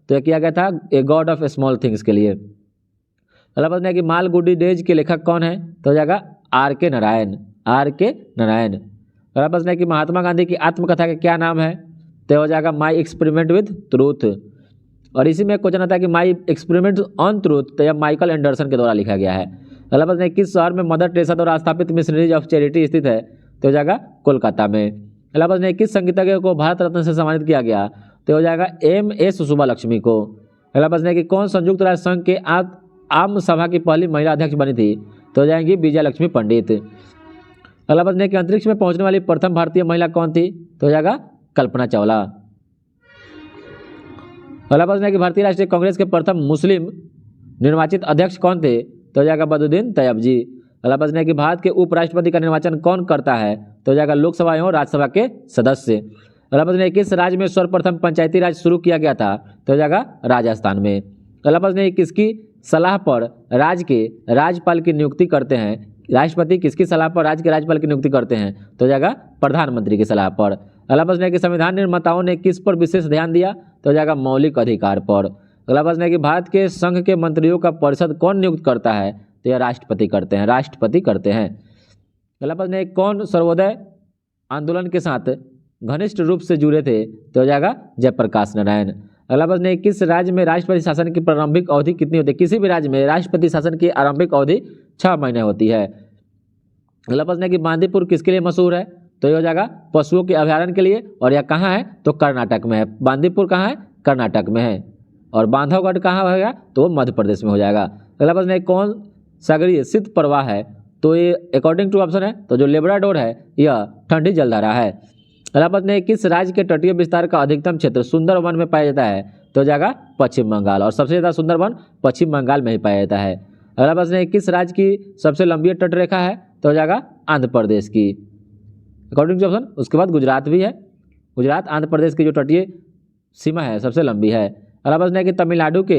तो यह किया गया था a god of small things के लिए। अगला प्रश्न है कि मालगुडी डेज के लेखक कौन है? तो हो जाएगा R.K. नारायण, R.K. नारायण। अगला प्रश्न है कि महात्मा गांधी की आत्मकथा का क्या नाम है? तो हो जाएगा माई एक्सपेरिमेंट विद ट्रूथ। और इसी में क्वेश्चन आता है कि माई एक्सपेरिमेंट ऑन ट्रूथ, तो यह माइकल एंडरसन के द्वारा लिखा गया है। अगला प्रश्न है किस शहर में मदर टेरेसा द्वारा स्थापित मिशनरीज ऑफ चैरिटी स्थित है? तो हो जाएगा कोलकाता में। अगला प्रश्न है किस संगीतज्ञ को भारत रत्न से सम्मानित किया गया? तो हो जाएगा M.S. सुब्बालक्ष्मी को। अगला प्रश्न है कि कौन संयुक्त राष्ट्र संघ के आम सभा की पहली महिला अध्यक्ष बनी थी? तो हो जाएंगी विजय लक्ष्मी पंडित। अगला प्रश्न है कि अंतरिक्ष में पहुंचने वाली प्रथम भारतीय महिला कौन थी? तो हो जाएगा कल्पना चावला। अगला प्रश्न है कि भारतीय राष्ट्रीय कांग्रेस के प्रथम मुस्लिम निर्वाचित अध्यक्ष कौन थे? तो हो जाएगा बदरुद्दीन तैयबजी। अगला प्रश्न है कि भारत के उपराष्ट्रपति का निर्वाचन कौन करता है? तो हो जाएगा लोकसभा एवं राज्यसभा के सदस्य। अगला प्रश्न है किस राज्य में सर्वप्रथम पंचायती राज शुरू किया गया था? तो हो जाएगा राजस्थान में। अगला प्रश्न है किसकी सलाह पर राज्य के राज्यपाल की नियुक्ति करते हैं? राष्ट्रपति किसकी सलाह पर राज्य के राज्यपाल की नियुक्ति करते हैं? तो हो जाएगा प्रधानमंत्री की सलाह पर। अगला प्रश्न है कि संविधान निर्माताओं ने किस पर विशेष ध्यान दिया? तो हो जाएगा मौलिक अधिकार पर। अगला प्रश्न है कि भारत के संघ के मंत्रियों का परिषद कौन नियुक्त करता है? तो यह राष्ट्रपति करते हैं, राष्ट्रपति करते हैं। अगला प्रश्न है कौन सर्वोदय आंदोलन के साथ घनिष्ठ रूप से जुड़े थे? तो हो जाएगा जयप्रकाश नारायण। अगला प्रश्न है किस राज्य में राष्ट्रपति शासन की प्रारंभिक अवधि कितनी होती है? किसी भी राज्य में राष्ट्रपति शासन की आरंभिक अवधि 6 महीने होती है। अगला प्रश्न है कि बांदीपुर किसके लिए मशहूर है? तो ये हो जाएगा पशुओं के अभ्यारण्य के लिए, और यह कहाँ है तो कर्नाटक में है। बांदीपुर कहाँ है, कर्नाटक में है। और बांधवगढ़ कहाँ होगा तो वो मध्य प्रदेश में हो जाएगा। अगला प्रश्न है कौन सागरीय शीत प्रवाह है, तो ये अकॉर्डिंग टू ऑप्शन है तो जो लेब्राडोर है यह ठंडी जलधारा है। अगला प्रश्न है किस राज्य के तटीय विस्तार का अधिकतम क्षेत्र सुंदरवन में पाया जाता है, तो हो जाएगा पश्चिम बंगाल, और सबसे ज़्यादा सुंदरवन पश्चिम बंगाल में ही पाया जाता है। अगला प्रश्न है किस राज्य की सबसे लंबी तटरेखा है, तो हो जाएगा आंध्र प्रदेश की, अकॉर्डिंग टू ऑप्शन। उसके बाद गुजरात भी है, गुजरात आंध्र प्रदेश की जो तटीय सीमा है सबसे लंबी है। अगला प्रश्न है कि तमिलनाडु के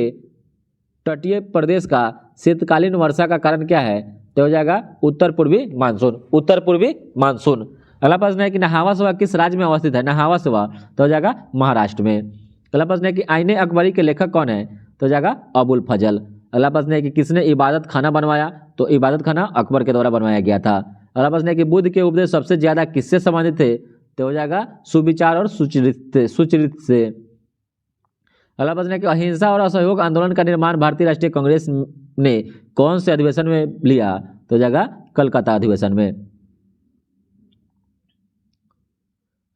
तटीय प्रदेश का शीतकालीन वर्षा का कारण क्या है, तो हो जाएगा उत्तर पूर्वी मानसून, उत्तर पूर्वी मानसून। अगला प्रश्न है कि नहावा सुबह किस राज्य में अवस्थित है, नहावा सुबह तो हो जाएगा महाराष्ट्र में। अगला प्रश्न है कि आईने अकबरी के लेखक कौन है, तो हो जाएगा अबुल फजल। अगला प्रश्न है कि किसने इबादत खाना बनवाया, तो इबादत खाना अकबर के द्वारा बनवाया गया था। अगला प्रश्न है कि बुद्ध के उपदेश सबसे ज्यादा किससे संबंधित थे, तो हो जाएगा सुविचार और सुचरित से। अगला प्रश्न है कि अहिंसा और असहयोग आंदोलन का निर्माण भारतीय राष्ट्रीय कांग्रेस ने कौन से अधिवेशन में लिया, तो हो जाएगा कलकत्ता अधिवेशन में।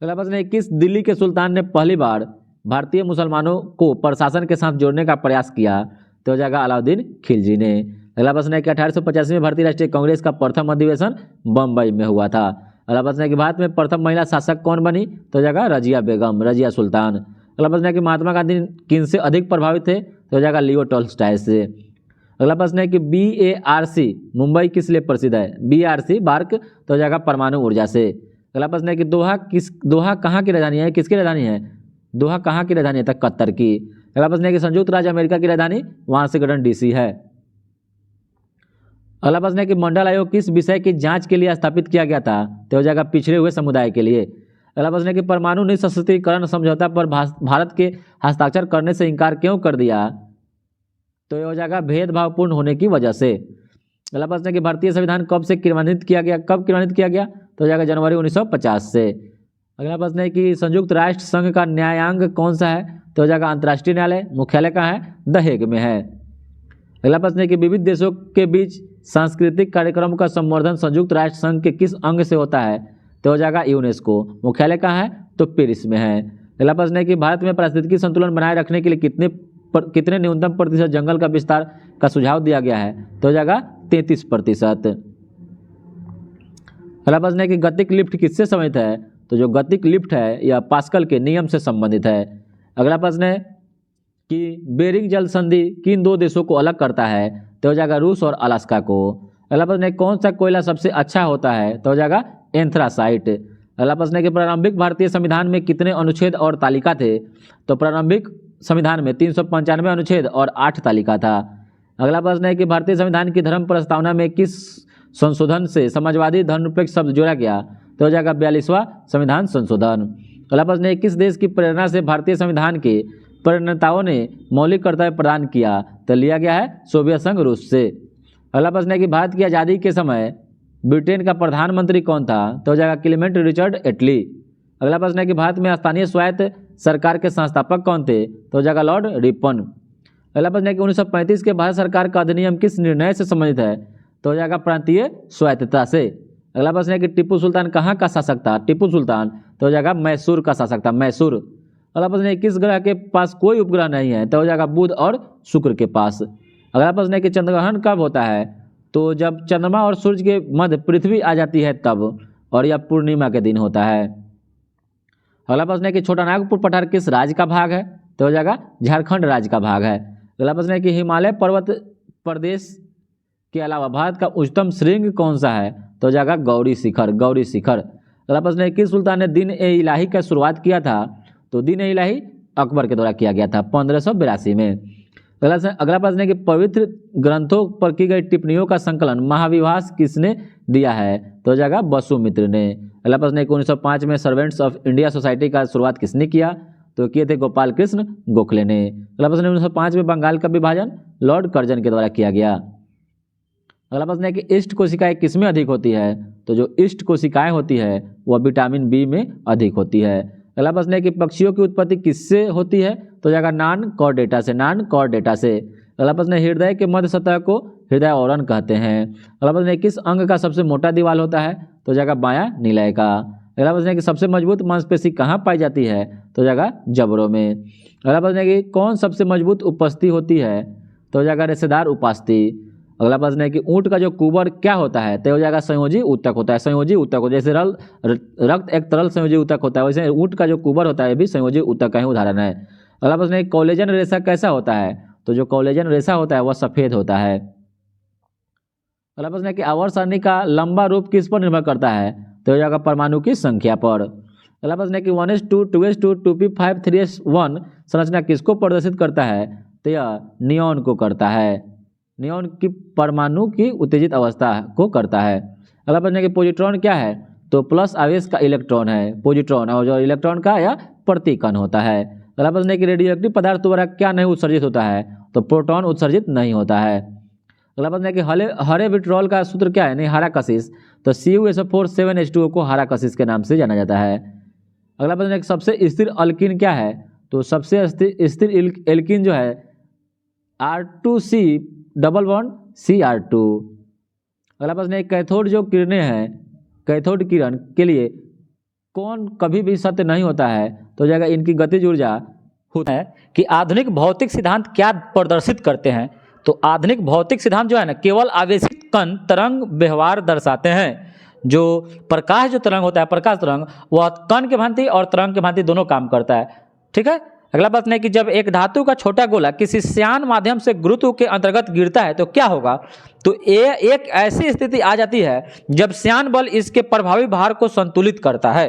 अगला प्रश्न है किस दिल्ली के सुल्तान ने पहली बार भारतीय मुसलमानों को प्रशासन के साथ जोड़ने का प्रयास किया, तो हो जाएगा अलाउद्दीन खिलजी ने। अगला प्रश्न है कि 1885 में भारतीय राष्ट्रीय कांग्रेस का प्रथम अधिवेशन बम्बई में हुआ था। अगला प्रश्न है कि भारत में प्रथम महिला शासक कौन बनी, तो हो जाएगा रजिया बेगम, रजिया सुल्तान। अगला प्रश्न है कि महात्मा गांधी किनसे अधिक प्रभावित थे, तो हो जाएगा लियो टॉल्स्टॉय से। अगला प्रश्न है कि BARC मुंबई किस लिए प्रसिद्ध है, BARC बार्क तो हो जाएगा परमाणु ऊर्जा से। अगला प्रश्न है कि दोहा कहाँ की राजधानी है, किसकी राजधानी है, दोहा कहाँ की राजधानी है, तक कतर की। अगला प्रश्न है कि संयुक्त राज्य अमेरिका की राजधानी वाशिंगटन DC है। अगला प्रश्न है कि मंडल आयोग किस विषय की जांच के लिए स्थापित किया गया था, तो हो जाएगा पिछड़े हुए समुदाय के लिए। अगला प्रश्न है कि परमाणु निःशस्त्रीकरण समझौता पर भारत के हस्ताक्षर करने से इनकार क्यों कर दिया, तो ये हो जाएगा भेदभावपूर्ण होने की वजह से। अगला प्रश्न है कि भारतीय संविधान कब क्रियान्वित किया गया, तो हो जाएगा जनवरी 1950 से। अगला प्रश्न है कि संयुक्त राष्ट्र संघ का न्यायांग कौन सा है, तो हो जाएगा अंतर्राष्ट्रीय न्यायालय, मुख्यालय कहाँ है, द हेग में है। अगला प्रश्न है कि विविध देशों के बीच सांस्कृतिक कार्यक्रम का संवर्धन संयुक्त राष्ट्र संघ के किस अंग से होता है, तो हो जाएगा यूनेस्को, मुख्यालय कहाँ है, तो पेरिस में है। अगला प्रश्न है कि भारत में पारिस्थितिकी संतुलन बनाए रखने के लिए कितने न्यूनतम प्रतिशत जंगल का विस्तार का सुझाव दिया गया है, तो हो जाएगा 33%। अगला प्रश्न है कि गतिक लिफ्ट किससे संबंधित है, तो जो गतिक लिफ्ट है यह पास्कल के नियम से संबंधित है। अगला प्रश्न है कि बेरिंग जल संधि किन दो देशों को अलग करता है, तो हो जाएगा रूस और अलास्का को। अगला प्रश्न है कौन सा कोयला सबसे अच्छा होता है, तो हो जाएगा एंथ्रासाइट। अगला प्रश्न है कि प्रारंभिक भारतीय संविधान में कितने अनुच्छेद और तालिका थे, तो प्रारंभिक संविधान में 395 अनुच्छेद और 8 तालिका था। अगला प्रश्न है कि भारतीय संविधान की धर्म प्रस्तावना में किस संशोधन से समाजवादी धर्मनिरपेक्ष शब्द जोड़ा गया, तो हो जाएगा 42वां संविधान संशोधन। अगला प्रश्न है किस देश की प्रेरणा से भारतीय संविधान के प्रणेताओं ने मौलिक कर्तव्य प्रदान किया, तो लिया गया है सोवियत संघ रूस से। अगला प्रश्न है कि भारत की आज़ादी के समय ब्रिटेन का प्रधानमंत्री कौन था, तो हो जाएगा क्लेमेंट रिचर्ड एटली। अगला प्रश्न है कि भारत में स्थानीय स्वायत्त सरकार के संस्थापक कौन थे, तो हो जाएगा लॉर्ड रिपन। अगला प्रश्न है कि 1935 के भारत सरकार का अधिनियम किस निर्णय से संबंधित है, तो हो जाएगा प्रांतीय स्वायत्तता से। अगला प्रश्न है कि टीपू सुल्तान कहाँ का शासक था, टीपू सुल्तान तो हो जाएगा मैसूर का शासक था, मैसूर। अगला प्रश्न है किस ग्रह के पास कोई उपग्रह नहीं है, तो हो जाएगा बुध और शुक्र के पास। अगला प्रश्न है कि चंद्रग्रहण कब होता है, तो जब चंद्रमा और सूर्य के मध्य पृथ्वी आ जाती है तब, और यह पूर्णिमा के दिन होता है। अगला प्रश्न है कि छोटा नागपुर पठार किस राज्य का भाग है, तो हो जाएगा झारखंड राज्य का भाग है। अगला प्रश्न है कि हिमालय पर्वत प्रदेश के अलावा भारत का उच्चतम श्रृंग कौन सा है, तो हो जाएगा गौरी शिखर, गौरी शिखर। अगला प्रश्न है किस सुल्तान ने दिन ए इलाही का शुरुआत किया था, तो दिन ए इलाही अकबर के द्वारा किया गया था 1582 में। अगला प्रश्न है कि पवित्र ग्रंथों पर की गई टिप्पणियों का संकलन महाविभास किसने दिया है, तो हो जाएगा वसुमित्र ने। अगला प्रश्न है कि 1905 में सर्वेंट्स ऑफ इंडिया सोसाइटी का शुरुआत किसने किया, तो किए थे गोपाल कृष्ण गोखले ने। अगला प्रश्न है 1905 में बंगाल का विभाजन लॉर्ड कर्जन के द्वारा किया गया। अगला प्रश्न है कि ईस्ट कोशिकाएं किसमें अधिक होती है, तो जो ईस्ट कोशिकाएं होती है वह विटामिन बी में अधिक होती है। अगला प्रश्न है कि पक्षियों की उत्पत्ति किससे होती है, तो हो जाएगा नॉन कॉर्डेटा से, नॉन कॉर्डेटा से। अगला प्रश्न है हृदय के मध्य सतह को हृदय आवरण कहते हैं। अगला प्रश्न है किस अंग का सबसे मोटा दीवाल होता है, तो हो जाएगा बायां निलय का। अगला प्रश्न है कि सबसे मजबूत मांसपेशी कहाँ पाई जाती है, तो हो जाएगा जबड़ों में। अगला प्रश्न है कि कौन सबसे मजबूत उपस्थि होती है, तो हो जाएगा रेशेदार उपास्थि। अगला प्रश्न है कि ऊंट का जो कुबर क्या होता है, तो हो जाएगा संयोजी ऊतक होता है। संयोजी ऊतक होता है, जैसे रक्त एक तरल संयोजी ऊतक होता है, वैसे ऊंट का जो कुबर होता है भी संयोजी ऊतक का ही उदाहरण है। अगला प्रश्न है कोलेजन रेशा कैसा होता है, तो जो कोलेजन रेशा होता है वह सफेद होता है। अगला प्रश्न है कि आवर्त सारणी का लंबा रूप किस पर निर्भर करता है, तो हो जाएगा परमाणु की संख्या पर। अगला प्रश्न है कि 1:2, 2:2, 2p5, 3:1 संरचना किसको प्रदर्शित करता है, तो यह नियॉन को करता है। नियॉन की परमाणु की उत्तेजित अवस्था को करता है। अगला प्रश्न है कि पॉजिट्रॉन क्या है, तो प्लस आवेश का इलेक्ट्रॉन है पॉजिट्रॉन, और जो इलेक्ट्रॉन का या प्रतिकण होता है। अगला प्रश्न है कि रेडियोएक्टिव पदार्थ द्वारा क्या नहीं उत्सर्जित होता है, तो प्रोटॉन उत्सर्जित नहीं होता है। अगला प्रश्न है कि हरे विट्रॉल का सूत्र क्या है, नहीं हारा कशिश, तो CuSO4 7H2O को हारा कशिश के नाम से जाना जाता है। अगला प्रश्न है कि सबसे स्थिर अल्किन क्या है, तो सबसे स्थिर एल्किन जो है R2C डबल बॉन्ड Cr2। अगला प्रश्न है कैथोड जो किरणें हैं, कैथोड किरण के लिए कौन कभी भी सत्य नहीं होता है, तो हो जाएगा इनकी गतिज ऊर्जा होता है। कि आधुनिक भौतिक सिद्धांत क्या प्रदर्शित करते हैं, तो आधुनिक भौतिक सिद्धांत जो है ना केवल आवेशित कण तरंग व्यवहार दर्शाते हैं। जो प्रकाश जो तरंग होता है, प्रकाश तरंग, वह कण के भांति और तरंग के भांति दोनों काम करता है। ठीक है। अगला प्रश्न है कि जब एक धातु का छोटा गोला किसी श्यान माध्यम से गुरुत्व के अंतर्गत गिरता है तो क्या होगा, तो ये एक ऐसी स्थिति आ जाती है जब श्यान बल इसके प्रभावी भार को संतुलित करता है।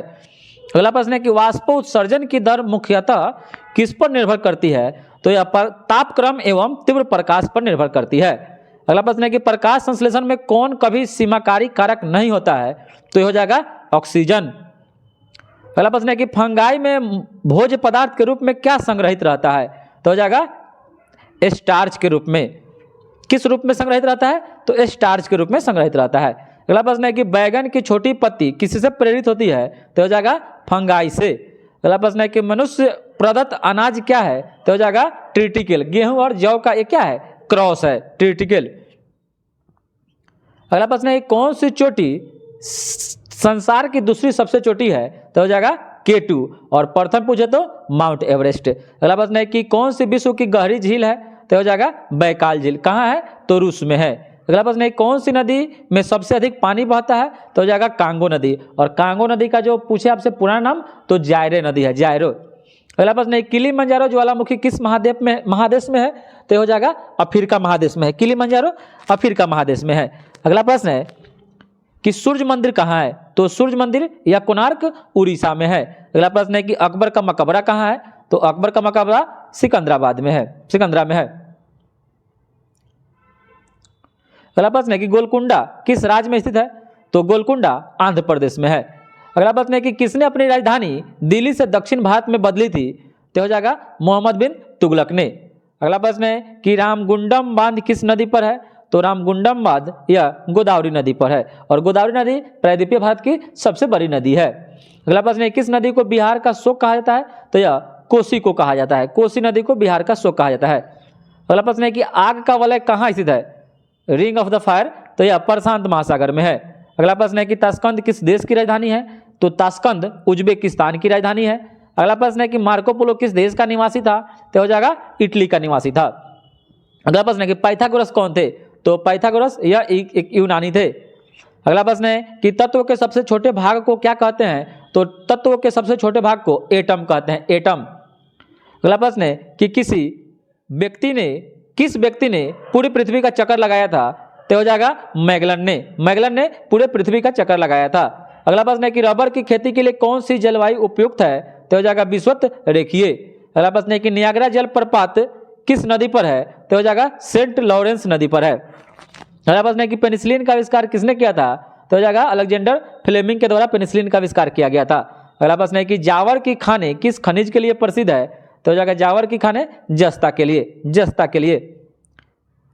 अगला प्रश्न है कि वाष्पोत्सर्जन की दर मुख्यतः किस पर निर्भर करती है, तो यह तापक्रम एवं तीव्र प्रकाश पर निर्भर करती है। अगला प्रश्न है कि प्रकाश संश्लेषण में कौन कभी सीमाकारी कारक नहीं होता है, तो यह हो जाएगा ऑक्सीजन। अगला प्रश्न है कि फंगाई में भोज्य पदार्थ के रूप में क्या संग्रहित रहता है, तो हो जाएगा स्टार्च के रूप में। किस रूप में संग्रहित रहता है, तो स्टार्च के रूप में संग्रहित रहता है। अगला प्रश्न है कि बैगन की छोटी पत्ती किससे प्रेरित होती है, तो हो जाएगा फंगाई से। अगला प्रश्न है कि मनुष्य प्रदत्त अनाज क्या है, तो हो जाएगा ट्रिटिकल। गेहूं और जौ का ये क्या है, क्रॉस है, ट्रिटिकल। अगला प्रश्न है कौन सी चोटी संसार की दूसरी सबसे चोटी है, तो हो जाएगा K2, और प्रथम पूछे तो माउंट एवरेस्ट। अगला प्रश्न है कि कौन सी विश्व की गहरी झील है, तो हो जाएगा बैकाल झील। कहाँ है, तो रूस में है। अगला प्रश्न है कौन सी नदी में सबसे अधिक पानी बहता है, तो हो जाएगा कांगो नदी, और कांगो नदी का जो पूछे आपसे पुराना नाम, तो जायरे नदी है, जायरो। अगला प्रश्न है किलिमंजारो ज्वालामुखी किस महादेश में है, तो हो जाएगा अफ्रीका महादेश में है। किलिमंजारो अफ्रीका महादेश में है। अगला प्रश्न है कि सूर्य मंदिर कहाँ है, तो सूर्य मंदिर या कोणार्क उड़ीसा में है। अगला प्रश्न है कि अकबर का मकबरा कहाँ है, तो अकबर का मकबरा सिकंदराबाद में है, सिकंदरा में है। अगला प्रश्न है कि गोलकुंडा किस राज्य में स्थित है, तो गोलकुंडा आंध्र प्रदेश में है। अगला प्रश्न है कि किसने अपनी राजधानी दिल्ली से दक्षिण भारत में बदली थी, तो हो जाएगा मोहम्मद बिन तुगलक ने। अगला प्रश्न है कि रामगुंडम बांध किस नदी पर है, तो रामगुंडम बांध यह गोदावरी नदी पर है, और गोदावरी नदी प्रायद्वीपीय भारत की सबसे बड़ी नदी है। अगला प्रश्न है किस नदी को बिहार का शोक कहा जाता है, तो यह कोसी को कहा जाता है। कोसी नदी को बिहार का शोक कहा जाता है। अगला प्रश्न है कि आग का वलय कहाँ स्थित है, रिंग ऑफ द फायर, तो यह प्रशांत महासागर में है। अगला प्रश्न है कि ताशकंद किस देश की राजधानी है, तो ताशकंद उज्बेकिस्तान की राजधानी है। अगला प्रश्न है कि मार्को पोलो किस देश का निवासी था, तो हो जाएगा इटली का निवासी था। अगला प्रश्न है कि पाइथागोरस कौन थे, तो पाइथागोरस यह एक यूनानी थे। अगला प्रश्न है कि तत्व के सबसे छोटे भाग को क्या कहते हैं, तो तत्व के सबसे छोटे भाग को एटम कहते हैं, एटम। अगला प्रश्न है कि किस व्यक्ति ने पूरी पृथ्वी का चक्कर लगाया था, तो हो जाएगा मैगलन ने पूरे पृथ्वी का चक्कर लगाया था। अगला प्रश्न है कि रबर की खेती के लिए कौन सी जलवायु उपयुक्त है, तो हो जाएगा विषुवत रेखीय। अगला प्रश्न है कि नियाग्रा जलप्रपात किस नदी पर है, तो हो जाएगा सेंट लॉरेंस नदी पर है। अगला प्रश्न है कि पेनिसिलिन का आविष्कार किसने किया था, तो हो जाएगा अलेक्जेंडर फ्लेमिंग के द्वारा पेनिसिलिन का आविष्कार किया गया था। अगला प्रश्न है कि जावर की खाने किस खनिज के लिए प्रसिद्ध है, तो हो जाएगा जावर की खाने जस्ता के लिए।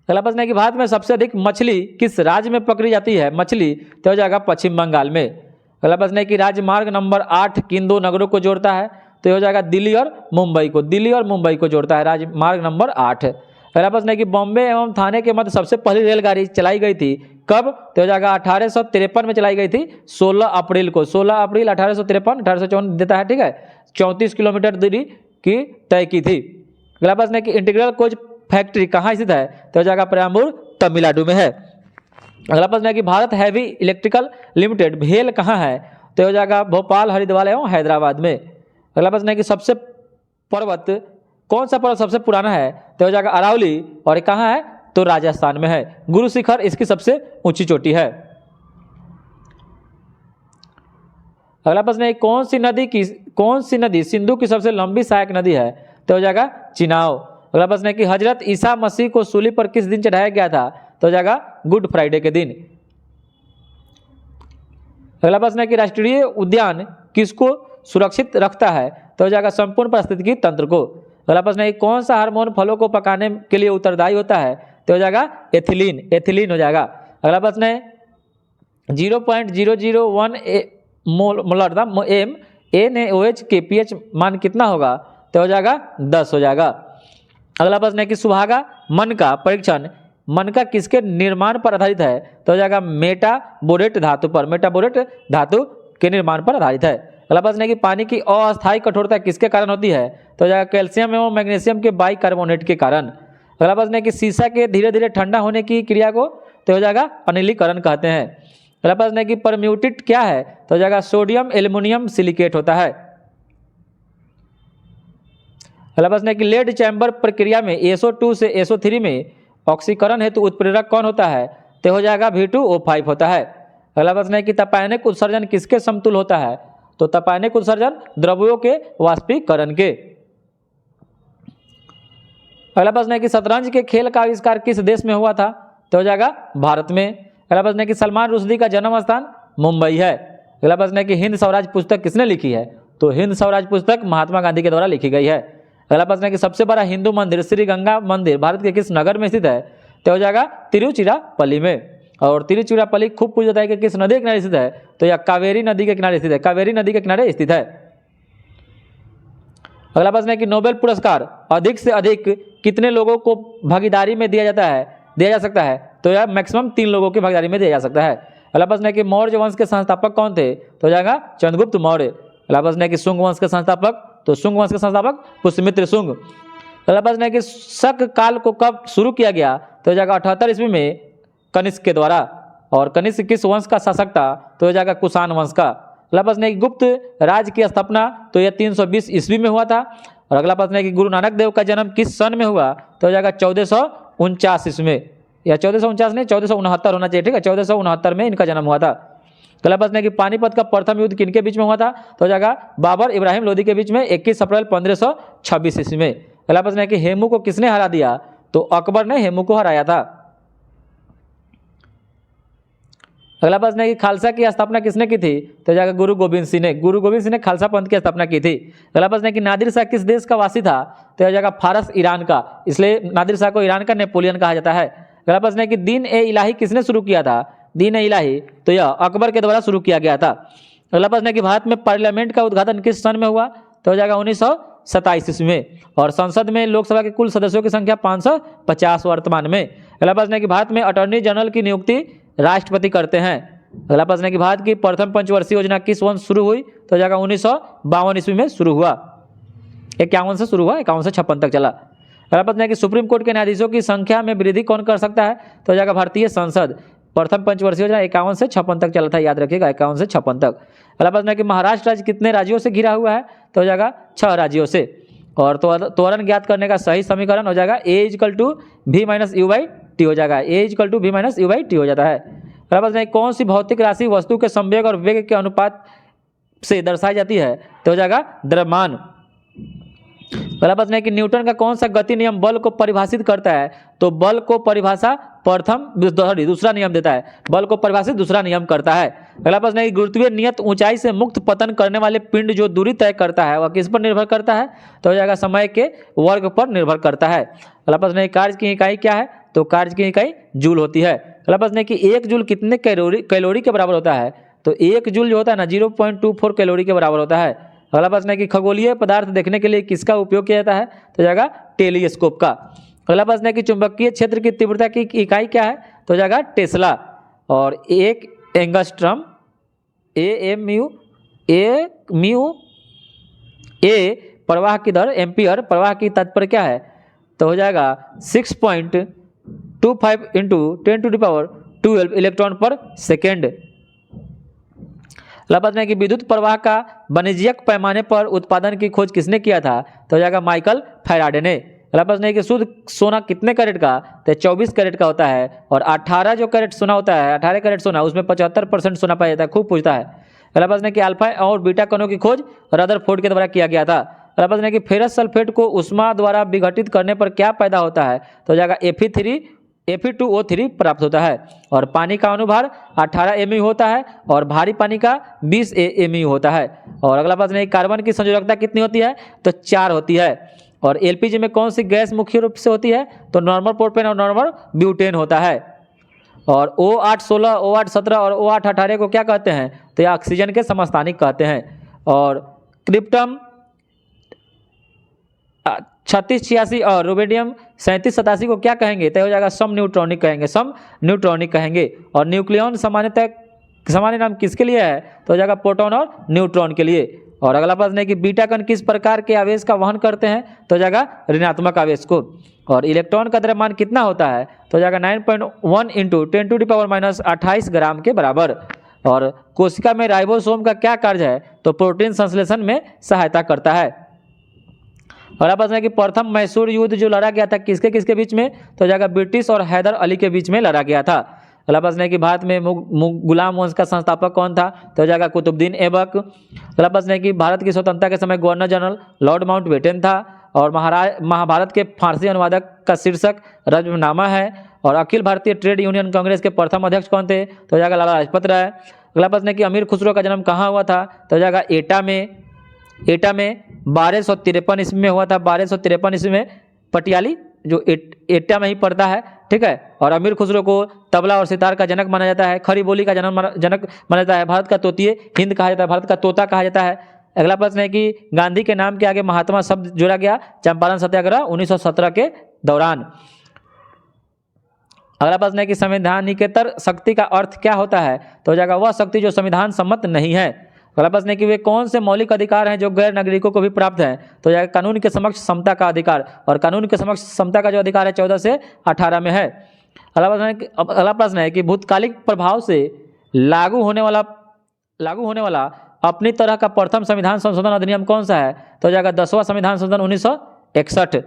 अगला प्रश्न है कि भारत में सबसे अधिक मछली किस राज्य में पकड़ी जाती है, मछली, तो हो जाएगा पश्चिम बंगाल में। अगला प्रश्न है कि राजमार्ग नंबर 8 किन दो नगरों को जोड़ता है, तो हो जाएगा दिल्ली और मुंबई को जोड़ता है राजमार्ग नंबर 8। अगला प्रश्न है कि बॉम्बे एवं थाने के मध्य सबसे पहली रेलगाड़ी चलाई गई थी कब? तो हो जाएगा 1853 में चलाई गई थी, 16 अप्रैल को, 16 अप्रैल 1853, 1854 देता है, ठीक है। 34 किलोमीटर दूरी की तय की थी। अगला प्रश्न है कि इंटीग्रल कोच फैक्ट्री कहाँ स्थित है? तो हो जाएगा पेराम्बूर, तमिलनाडु में है। अगला प्रश्न है कि भारत हैवी इलेक्ट्रिकल लिमिटेड भेल कहाँ है? तो हो जाएगा भोपाल, हरिद्वार एवं हैदराबाद में। अगला प्रश्न है कि सबसे पर्वत, कौन सा पर्वत सबसे पुराना है? तो हो जाएगा अरावली, और कहाँ है? तो राजस्थान में है। गुरु शिखर इसकी सबसे ऊंची चोटी है। अगला प्रश्न है कौन सी नदी सिंधु की सबसे लंबी सहायक नदी है? तो हो जाएगा चिनाव। अगला प्रश्न है कि हजरत ईसा मसीह को सूली पर किस दिन चढ़ाया गया था? तो हो जाएगा गुड फ्राइडे के दिन। अगला प्रश्न है कि राष्ट्रीय उद्यान किसको सुरक्षित रखता है? तो हो जाएगा संपूर्ण पारिस्थितिकी तंत्र को। अगला प्रश्न है कौन सा हार्मोन फलों को पकाने के लिए उत्तरदायी होता है? तो हो जाएगा एथिलीन हो जाएगा। अगला प्रश्न है 0.001 मोलर एम NaOH के pH मान कितना होगा? तो हो जाएगा 10 हो जाएगा। अगला प्रश्न है कि सुहागा मन का परीक्षण मन का किसके निर्माण पर आधारित है? तो हो जाएगा मेटाबोरेट धातु पर, मेटाबोरेट धातु के निर्माण पर आधारित है। अगला प्रश्न है कि पानी की अस्थायी कठोरता किसके कारण होती है? तो हो जाएगा कैल्शियम एवं मैग्नीशियम के बाइकार्बोनेट के कारण। अगला प्रश्न है कि सीसा के धीरे धीरे ठंडा होने की क्रिया को तो हो जाएगा अनिलीकरण कहते हैं। अगला प्रश्न है कि परम्यूटेट क्या है? तो हो जाएगा सोडियम एल्युमिनियम सिलिकेट होता है। अगला प्रश्न है कि लेड चैम्बर प्रक्रिया में SO2 से SO3 में ऑक्सीकरण हेतु उत्प्रेरक कौन होता है? तो हो जाएगा V2O5 होता है। अगला प्रश्न है कि तपायनिक उत्सर्जन किसके समतुल होता है? तो तपायनिक उत्सर्जन द्रव्यों के वाष्पीकरण के। अगला प्रश्न है कि शतरंज के खेल का आविष्कार किस देश में हुआ था? तो हो जाएगा भारत में। अगला प्रश्न है कि सलमान रुश्दी का जन्म स्थान मुंबई है। अगला प्रश्न है कि हिंद स्वराज पुस्तक किसने लिखी है? तो हिंद स्वराज पुस्तक महात्मा गांधी के द्वारा लिखी गई है। अगला प्रश्न है कि सबसे बड़ा हिंदू मंदिर श्री गंगा मंदिर भारत के किस नगर में स्थित है? तो हो जाएगा तिरुचिरापल्ली में। और तिरुचिरापल्ली खूब पूछा जाता है कि किस नदी के किनारे स्थित है? तो यह कावेरी नदी के किनारे स्थित है, कावेरी नदी के किनारे स्थित है। अगला प्रश्न है कि नोबेल पुरस्कार अधिक से अधिक कितने लोगों को भागीदारी में दिया जा सकता है? तो यह मैक्सिमम 3 लोगों की भागीदारी में दिया जा सकता है। अगला प्रश्न है कि मौर्य वंश के संस्थापक कौन थे? तो हो जाएगा चंद्रगुप्त मौर्य। अगला प्रश्न है कि शुंग वंश के संस्थापक, तो शुंग वंश के संस्थापक पुष्यमित्र शुंग। अगला प्रश्न है कि शक काल को कब शुरू किया गया? तो हो जाएगा 78 ईस्वी में कनिष्क के द्वारा। और कनिष्क किस वंश का शासक था? तो हो जाएगा कुषाण वंश का। अगला प्रश्न है कि गुप्त राज की स्थापना तो यह 320 ईस्वी में हुआ था। और अगला प्रश्न है कि गुरु नानक देव का जन्म किस सन में हुआ? तो हो जाएगा 1449 ईस्वी में, या 1449 नहीं 1469 होना चाहिए, ठीक है, 1469 में इनका जन्म हुआ था। अगला प्रश्न है कि पानीपत का प्रथम युद्ध किनके बीच में हुआ था? तो हो जाएगा बाबर इब्राहिम लोदी के बीच में 21 अप्रैल 1526 ईस्वी में। अगला प्रश्न है कि हेमू को किसने हरा दिया? तो अकबर ने हेमू को हराया था। अगला प्रश्न है कि खालसा की स्थापना किसने की थी? तो जाएगा गुरु गोविंद सिंह ने खालसा पंथ की स्थापना की थी। अगला प्रश्न है कि नादिर शाह किस देश का वासी था? तो हो जाएगा फारस ईरान का, इसलिए नादिर शाह को ईरान का नेपोलियन कहा जाता है। अगला प्रश्न है कि दीन ए इलाही किसने शुरू किया था? दीन ए इलाही तो यह अकबर के द्वारा शुरू किया गया था। अगला प्रश्न है कि भारत में पार्लियामेंट का उद्घाटन किस सन में हुआ? तो हो जाएगा 1927 ईस्वी में। और संसद में लोकसभा के कुल सदस्यों की संख्या 550 वर्तमान में। अगला प्रश्न है कि भारत में अटॉर्नी जनरल की नियुक्ति राष्ट्रपति करते हैं। अगला प्रश्न है कि भारत की प्रथम पंचवर्षीय योजना किस वर्ष शुरू हुई? तो हो जाएगा 1952 ईस्वी में शुरू हुआ। 51 से शुरू हुआ, 51 से 56 तक चला। अगला प्रश्न है कि सुप्रीम कोर्ट के न्यायाधीशों की संख्या में वृद्धि कौन कर सकता है? तो हो जाएगा भारतीय संसद। प्रथम पंचवर्षीय योजना 51 से 56 तक चला था, याद रखिएगा 51 से 56 तक। अगला प्रश्न है कि महाराष्ट्र राज्य कितने राज्यों से घिरा हुआ है? तो हो जाएगा 6 राज्यों से। और त्वरण ज्ञात करने का सही समीकरण हो जाएगा A=V-U/T हो जाएगा, A=V-U/T हो जाता है। अगला प्रश्न है कौन सी भौतिक राशि वस्तु के संवेग और वेग के अनुपात से दर्शाई जाती है? तो हो जाएगा द्रव्यमान। अगला प्रश्न है कि न्यूटन का कौन सा गति नियम बल को परिभाषित करता है? तो बल को परिभाषा दूसरा नियम देता है, बल को परिभाषित दूसरा नियम करता है। अगला प्रश्न है कि गुरुत्वीय नियत ऊंचाई से मुक्त पतन करने वाले पिंड जो दूरी तय करता है वह किस पर निर्भर करता है? तो हो जाएगा समय के वर्ग पर निर्भर करता है। अगला प्रश्न है कार्य की इकाई क्या है? तो कार्य की इकाई जूल होती है। अगला प्रश्न है कि 1 जूल कितने कैलोरी के बराबर होता है? तो 1 जूल जो होता है ना 0.24 कैलोरी के बराबर होता है। अगला प्रश्न है कि खगोलीय पदार्थ देखने के लिए किसका उपयोग किया जाता है? तो जाएगा टेलीस्कोप का। अगला प्रश्न है कि चुंबकीय क्षेत्र की तीव्रता की इकाई क्या है? तो जाएगा टेस्ला। और 1 एंगस्ट्रम AMU प्रवाह की दर, एम्पियर प्रवाह की तात्पर्य क्या है, तो हो जाएगा 6.25 इंटू 10⁻12 इलेक्ट्रॉन पर सेकेंड। अगला प्रश्न है कि विद्युत प्रवाह का वाणिज्यिक पैमाने पर उत्पादन की खोज किसने किया था, तो हो जाएगा माइकल फैराडे ने। अगला प्रश्न है कि शुद्ध सोना कितने कैरेट का, तो 24 कैरेट का होता है। और 18 जो कैरेट सोना होता है, 18 कैरेट सोना, उसमें 75% सोना पाया जाता है, खूब पूछता है। अगला प्रश्न है कि अल्फा और बीटा कणों की खोज रदरफोर्ड के द्वारा किया गया था। अगला प्रश्न है कि फेरस सल्फेट को उष्मा द्वारा विघटित करने पर क्या पैदा होता है, तो हो जाएगा Fe2O3 प्राप्त होता है। और पानी का अनुभार 18 mu होता है और भारी पानी का 20 mu होता है। और अगला प्रश्न है कार्बन की संयोजकता कितनी होती है, तो 4 होती है। और एलपीजी में कौन सी गैस मुख्य रूप से होती है, तो नॉर्मल प्रोपेन और नॉर्मल ब्यूटेन होता है। और O8-16, O8-17 और O8-18 को क्या कहते हैं, तो ये ऑक्सीजन के समस्थानिक कहते हैं। और क्रिप्टम 3686 और रुबिडियम 3787 को क्या कहेंगे, तो हो जाएगा सम न्यूट्रॉनिक कहेंगे, सम न्यूट्रॉनिक कहेंगे। और न्यूक्लियन सामान्य नाम किसके लिए है, तो हो जाएगा प्रोटॉन और न्यूट्रॉन के लिए। और अगला प्रश्न है कि बीटा कण किस प्रकार के आवेश का वहन करते हैं, तो हो जाएगा ऋणात्मक आवेश को। और इलेक्ट्रॉन का द्रव्यमान कितना होता है, तो हो जाएगा 9.1 इंटू 10⁻28 ग्राम के बराबर। और कोशिका में राइबोसोम का क्या कार्य है, तो प्रोटीन संश्लेषण में सहायता करता है। अगला प्रश्न है कि प्रथम मैसूर युद्ध जो लड़ा गया था किसके किसके बीच में, तो हो जाएगा ब्रिटिश और हैदर अली के बीच में लड़ा गया था। अगला प्रश्न है कि भारत में गुलाम वंश का संस्थापक कौन था, तो हो जाएगा कुतुबुद्दीन ऐबक। अगला प्रश्न है कि भारत की स्वतंत्रता के समय गवर्नर जनरल लॉर्ड माउंटबेटन था। और महाभारत के फारसी अनुवादक का शीर्षक रजमनामा है। और अखिल भारतीय ट्रेड यूनियन कांग्रेस के प्रथम अध्यक्ष कौन थे, तो हो जाएगा लाला लाजपत राय। अगला प्रश्न है कि अमीर खुसरो का जन्म कहाँ हुआ था, तो हो जाएगा एटा में 1253 ईस्वी में हुआ था। 1253 ईस्वी में पटियाली जो एटा में ही पड़ता है, ठीक है। और अमीर खुसरो को तबला और सितार का जनक माना जाता है, खड़ी बोली का जनक माना जाता है, भारत का तोतिए हिंद कहा जाता है, भारत का तोता कहा जाता है। अगला प्रश्न है कि गांधी के नाम के आगे महात्मा शब्द जोड़ा गया चंपारण सत्याग्रह 1917 के दौरान। अगला प्रश्न है कि संवैधानिकेतर शक्ति का अर्थ क्या होता है, तो हो जाएगा वह शक्ति जो संविधान सम्मत नहीं है। अगला प्रश्न है कि वे कौन से मौलिक अधिकार हैं जो गैर नागरिकों को भी प्राप्त हैं, तो जाएगा कानून के समक्ष समता का अधिकार। और कानून के समक्ष समता का जो अधिकार है 14 से 18 में है। अगला प्रश्न है कि भूतकालिक प्रभाव से लागू होने वाला अपनी तरह का प्रथम संविधान संशोधन अधिनियम कौन सा है, तो जाएगा 10वां संविधान संशोधन 1961।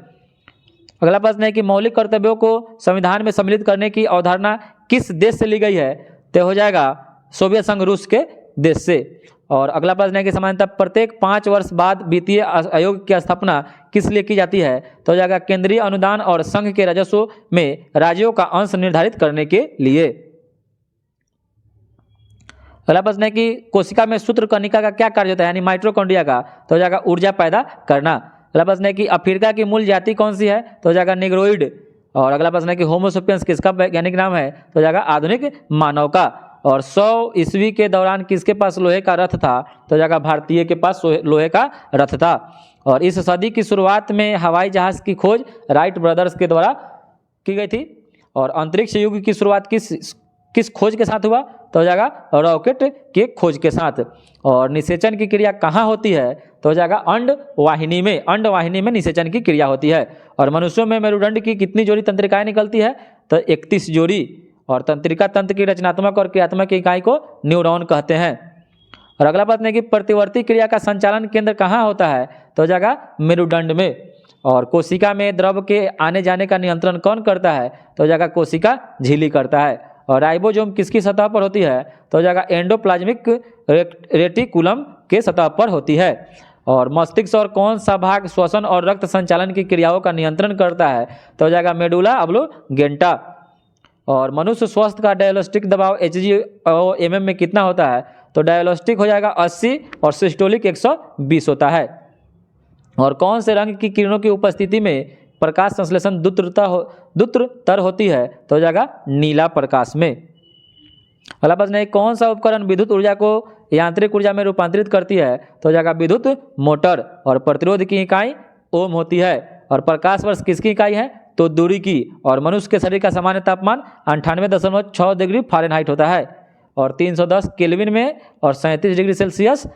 अगला प्रश्न है कि मौलिक कर्तव्यों को संविधान में सम्मिलित करने की अवधारणा किस देश से ली गई है, तो हो जाएगा सोवियत संघ रूस के देश से। और अगला प्रश्न है कि सामान्यतः प्रत्येक 5 वर्ष बाद वित्तीय आयोग की स्थापना किस लिए की जाती है, तो हो जाएगा केंद्रीय अनुदान और संघ के राजस्व में राज्यों का अंश निर्धारित करने के लिए। अगला प्रश्न है कि कोशिका में सूत्रकणिका का क्या कार्य होता है, यानी माइटोकॉन्ड्रिया का, तो हो जाएगा ऊर्जा पैदा करना। अगला प्रश्न है कि अफ्रीका की मूल जाति कौन सी है, तो हो जाएगा निग्रोइड। और अगला प्रश्न है कि होमो सेपियंस किसका वैज्ञानिक नाम है, तो हो जाएगा आधुनिक मानव का। और 100 ईस्वी के दौरान किसके पास लोहे का रथ था, तो हो जाएगा भारतीय के पास लोहे का रथ था। और इस सदी की शुरुआत में हवाई जहाज की खोज राइट ब्रदर्स के द्वारा की गई थी। और अंतरिक्ष युग की शुरुआत किस खोज के साथ हुआ, तो हो जाएगा रॉकेट के खोज के साथ। और निषेचन की क्रिया कहाँ होती है, तो हो जाएगा अंडवाहिनी में निषेचन की क्रिया होती है। और मनुष्यों में मेरुदंड की कितनी जोड़ी तंत्रिकाएं निकलती है, तो 31 जोड़ी। और तंत्रिका तंत्र की रचनात्मक और क्रियात्मक इकाई को न्यूरॉन कहते हैं। और अगला प्रश्न है कि प्रतिवर्ती क्रिया का संचालन केंद्र कहाँ होता है, तो हो जाएगा मेरुदंड में। और कोशिका में द्रव के आने जाने का नियंत्रण कौन करता है, तो हो जाएगा कोशिका झिल्ली करता है। और राइबोसोम किसकी सतह पर होती है, तो हो जाएगा एंडोप्लाज्मिक रेटिकुलम के सतह पर होती है। और मस्तिष्क और कौन सा भाग श्वसन और रक्त संचालन की क्रियाओं का नियंत्रण करता है, तो हो जाएगा मेडुला ऑब्लोंगेटा। और मनुष्य स्वास्थ्य का डायलिस्टिक दबाव HgO/mm में कितना होता है, तो डायलिस्टिक हो जाएगा 80 और सिस्टोलिक 120 होता है। और कौन से रंग की किरणों की उपस्थिति में प्रकाश संश्लेषण द्रुततर होती है, तो हो जाएगा नीला प्रकाश में। अगला प्रश्न है कौन सा उपकरण विद्युत ऊर्जा को यांत्रिक ऊर्जा में रूपांतरित करती है, तो हो जाएगा विद्युत मोटर। और प्रतिरोध की इकाई ओम होती है। और प्रकाश वर्ष किसकी इकाई है, तो दूरी की। और मनुष्य के शरीर का सामान्य तापमान 98.6 डिग्री फ़ारेनहाइट होता है और 310 केल्विन में और 37 डिग्री सेल्सियस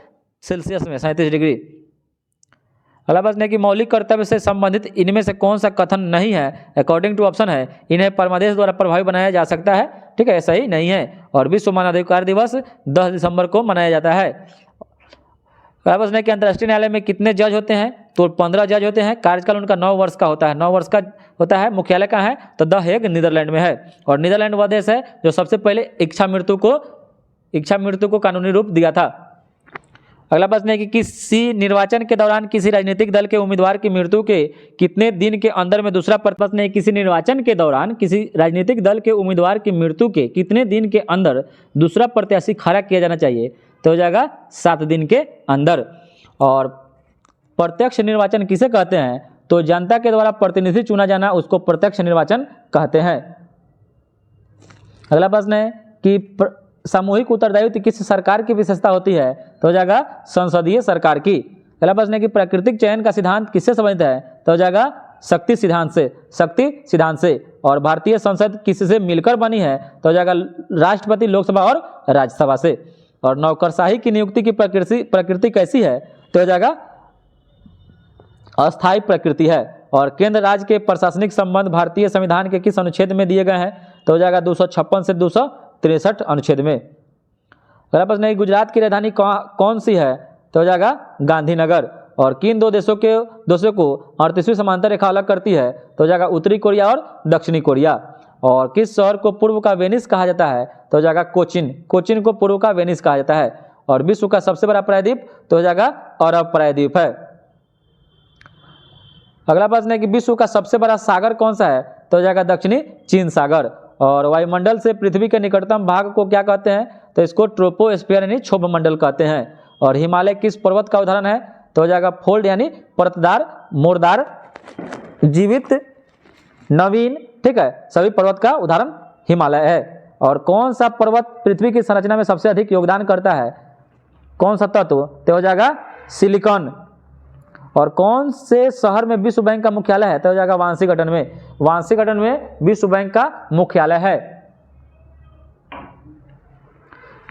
में 37 डिग्री। अगला प्रश्न है कि मौलिक कर्तव्य से संबंधित इनमें से कौन सा कथन नहीं है? अकॉर्डिंग टू ऑप्शन है, इन्हें परमादेश द्वारा प्रभावी बनाया जा सकता है, ठीक है, ऐसा ही नहीं है। और विश्व मानवाधिकार दिवस 10 दिसंबर को मनाया जाता है। अगला प्रश्न है कि अंतर्राष्ट्रीय न्यायालय में कितने जज होते हैं? तो 15 जज होते हैं। कार्यकाल उनका 9 वर्ष का होता है, 9 वर्ष का होता है। मुख्यालय कहाँ है? तो द हेग नीदरलैंड में है। और नीदरलैंड वह देश है जो सबसे पहले इच्छा मृत्यु को कानूनी रूप दिया था। अगला प्रश्न है कि किसी निर्वाचन के दौरान किसी राजनीतिक दल के उम्मीदवार की मृत्यु के कितने दिन के अंदर में दूसरा प्रश्न है, किसी निर्वाचन के दौरान किसी राजनीतिक दल के उम्मीदवार की मृत्यु के कितने दिन के अंदर दूसरा प्रत्याशी खड़ा किया जाना चाहिए? तो हो जाएगा 7 दिन के अंदर। और प्रत्यक्ष निर्वाचन किसे कहते हैं? तो जनता के द्वारा प्रतिनिधि चुना जाना उसको प्रत्यक्ष निर्वाचन कहते हैं। अगला प्रश्न है कि सामूहिक उत्तरदायित्व किस सरकार की विशेषता होती है? तो हो जाएगा संसदीय सरकार की। अगला प्रश्न है कि प्राकृतिक चयन का सिद्धांत किससे संबंधित है? तो हो जाएगा शक्ति सिद्धांत से। और भारतीय संसद किससे मिलकर बनी है? तो हो जाएगा राष्ट्रपति, लोकसभा और राज्यसभा से। और नौकरशाही की नियुक्ति की प्रकृति कैसी है? तो हो जाएगा अस्थायी प्रकृति है। और केंद्र राज्य के प्रशासनिक संबंध भारतीय संविधान के किस अनुच्छेद में दिए गए हैं? तो हो जाएगा 256 से 263 अनुच्छेद में। अगला प्रश्न है गुजरात की राजधानी कौन सी है? तो हो जाएगा गांधीनगर। और किन दो देशों को 38वीं समांतर रेखा अलग करती है? तो हो जाएगा उत्तरी कोरिया और दक्षिणी कोरिया। और किस शहर को पूर्व का वेनिस कहा जाता है? तो हो जाएगा कोचिन को पूर्व का वेनिस कहा जाता है। और विश्व का सबसे बड़ा प्रायद्वीप तो हो जाएगा अरब प्रायद्वीप है। अगला प्रश्न है कि विश्व का सबसे बड़ा सागर कौन सा है? तो हो जाएगा दक्षिणी चीन सागर। और वायुमंडल से पृथ्वी के निकटतम भाग को क्या कहते हैं? तो इसको ट्रोपोस्फीयर यानी क्षोभ मंडल कहते हैं। और हिमालय किस पर्वत का उदाहरण है? तो हो जाएगा फोल्ड यानी परतदार, मोरदार, जीवित, नवीन, ठीक है, सभी पर्वत का उदाहरण हिमालय है। और कौन सा पर्वत पृथ्वी की संरचना में सबसे अधिक योगदान करता है? कौन सा तत्व? तो हो जाएगा सिलिकॉन। और कौन से शहर में विश्व बैंक का मुख्यालय है? तो हो जाएगा वांशीगटन में विश्व बैंक का मुख्यालय है।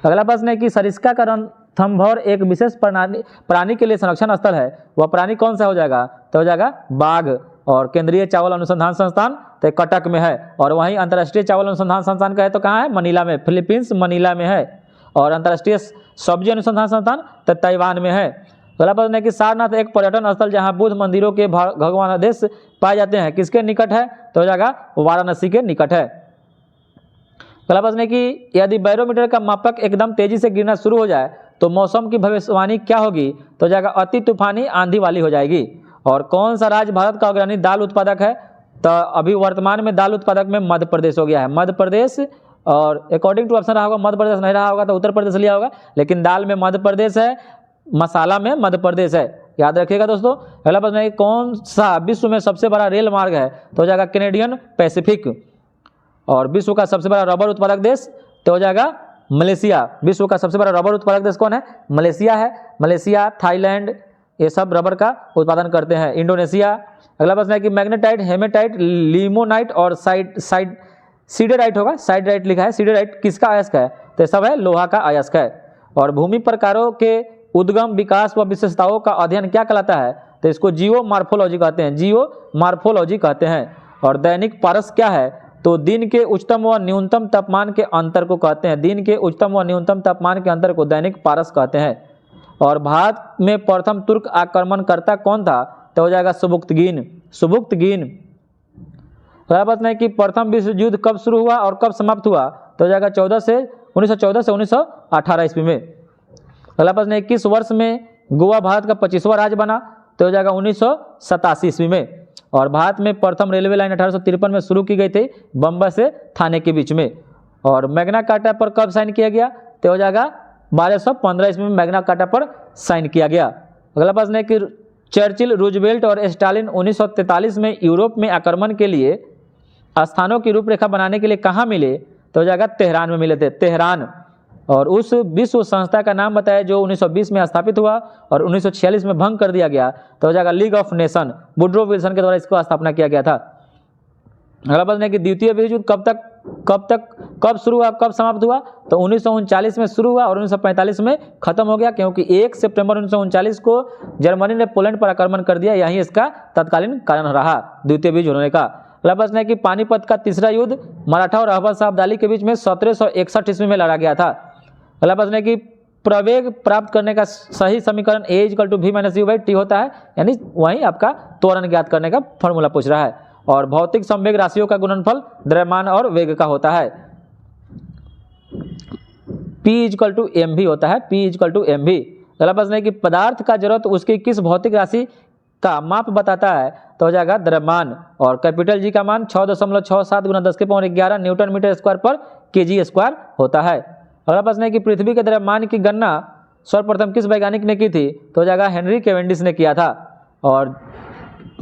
अगला प्रश्न है कि सरिस्का का रणथंभौर एक विशेष प्राणी के लिए संरक्षण स्थल है, वह प्राणी कौन सा हो जाएगा? तो हो जाएगा बाघ। और केंद्रीय चावल अनुसंधान संस्थान तो कटक में है। और वहीं अंतर्राष्ट्रीय चावल अनुसंधान संस्थान का है तो कहाँ है? मनीला में, फिलीपींस मनीला में है। और अंतर्राष्ट्रीय सब्जी अनुसंधान संस्थान तो ताइवान में है। अगला प्रश्न है कि सारनाथ एक पर्यटन स्थल जहां बुद्ध मंदिरों के भगवानादेश पाए जाते हैं, किसके निकट है? तो हो जाएगा वाराणसी के निकट है। अगला प्रश्न है कि यदि बैरोमीटर का मापक एकदम तेजी से गिरना शुरू हो जाए तो मौसम की भविष्यवाणी क्या होगी? तो हो जाएगा अति तूफानी आंधी वाली हो जाएगी। और कौन सा राज्य भारत का अग्रणी दाल उत्पादक है? तो अभी वर्तमान में दाल उत्पादक में मध्य प्रदेश हो गया है, मध्य प्रदेश। और अकॉर्डिंग टू ऑप्शन रहा होगा मध्य प्रदेश, नहीं रहा होगा तो उत्तर प्रदेश लिया होगा, लेकिन दाल में मध्य प्रदेश है, मसाला में मध्य प्रदेश है, याद रखिएगा दोस्तों। अगला प्रश्न है कौन सा विश्व में सबसे बड़ा रेल मार्ग है? तो हो जाएगा कैनेडियन पैसिफिक। और विश्व का सबसे बड़ा रबर उत्पादक देश तो हो जाएगा मलेशिया। विश्व का सबसे बड़ा रबर उत्पादक देश कौन है? मलेशिया है। मलेशिया, थाईलैंड, ये सब रबर का उत्पादन करते हैं। इंडोनेशिया। अगला प्रश्न है कि मैग्नेटाइट, हेमेटाइट, लिमोनाइट और सीडेराइट होगा, साइडराइट लिखा है, सीडेराइट किसका अयस्क है? तो सब है लोहा का अयस्क है। और भूमि प्रकारों के उद्गम, विकास व विशेषताओं का अध्ययन क्या कहलाता है? तो इसको जियोमॉर्फोलॉजी कहते हैं। और दैनिक पारस क्या है? तो दिन के उच्चतम व न्यूनतम तापमान के अंतर को कहते हैं। दिन के उच्चतम व न्यूनतम तापमान के अंतर को दैनिक पारस कहते हैं। और भारत में प्रथम तुर्क आक्रमणकर्ता कौन था? तो हो जाएगा सुबुक्तगीन। अगला प्रश्न है कि प्रथम विश्व युद्ध कब शुरू हुआ और कब समाप्त हुआ? तो हो जाएगा 1914 से 1918 ईस्वी में। अगला प्रश्न है किस वर्ष में गोवा भारत का 25वां राज्य बना? तो हो जाएगा 1987 ईस्वी में। और भारत में प्रथम रेलवे लाइन 1853 में शुरू की गई थी, बम्बई से थाने के बीच में। और मैग्ना कार्टा पर कब साइन किया गया? तो हो जाएगा 1215 ईस्वी में मैग्ना कार्टा पर साइन किया गया। अगला प्रश्न है कि चर्चिल, रूजवेल्ट और स्टालिन 1943 में यूरोप में आक्रमण के लिए स्थानों की रूपरेखा बनाने के लिए कहाँ मिले? तो हो जाएगा तेहरान में मिले थे, तेहरान। और उस विश्व संस्था का नाम बताया जो 1920 में स्थापित हुआ और 1946 में भंग कर दिया गया? तो हो जाएगा league of nation. Woodrow Wilson के द्वारा इसको स्थापना किया गया था। अगला प्रश्न है कि द्वितीय विश्व युद्ध कब शुरू हुआ, कब समाप्त हुआ? तो 1939 में शुरू हुआ और 1945 में खत्म हो गया, क्योंकि 1 सितंबर 1939 को जर्मनी ने पोलैंड पर आक्रमण कर दिया। यही इसका तत्कालीन कारण रहा द्वितीय विश्व युद्ध होने का। अगला प्रश्न है कि पानीपत का तीसरा युद्ध मराठा और अहमद शाह अब्दाली के बीच में 1761 ईस्वी में लड़ा गया था। अगला प्रश्न है कि प्रवेग प्राप्त करने का सही समीकरण A = V-U/T होता है, यानी वहीं आपका त्वरण ज्ञात करने का फॉर्मूला पूछ रहा है। और भौतिक संवेग राशियों का गुणनफल द्रव्यमान और वेग का होता है, P = mv होता है, P = mv। अगला प्रश्न है कि पदार्थ का जड़त्व उसकी किस भौतिक राशि का माप बताता है? तो हो जाएगा द्रव्यमान। और कैपिटल G का मान 6.67 × 10⁻11 न्यूटन मीटर स्क्वायर पर kg स्क्वायर होता है। अगला प्रश्न है कि पृथ्वी के द्रव्यमान की गणना सर्वप्रथम किस वैज्ञानिक ने की थी? तो हो जाएगा हेनरी कैवेंडिश ने किया था। और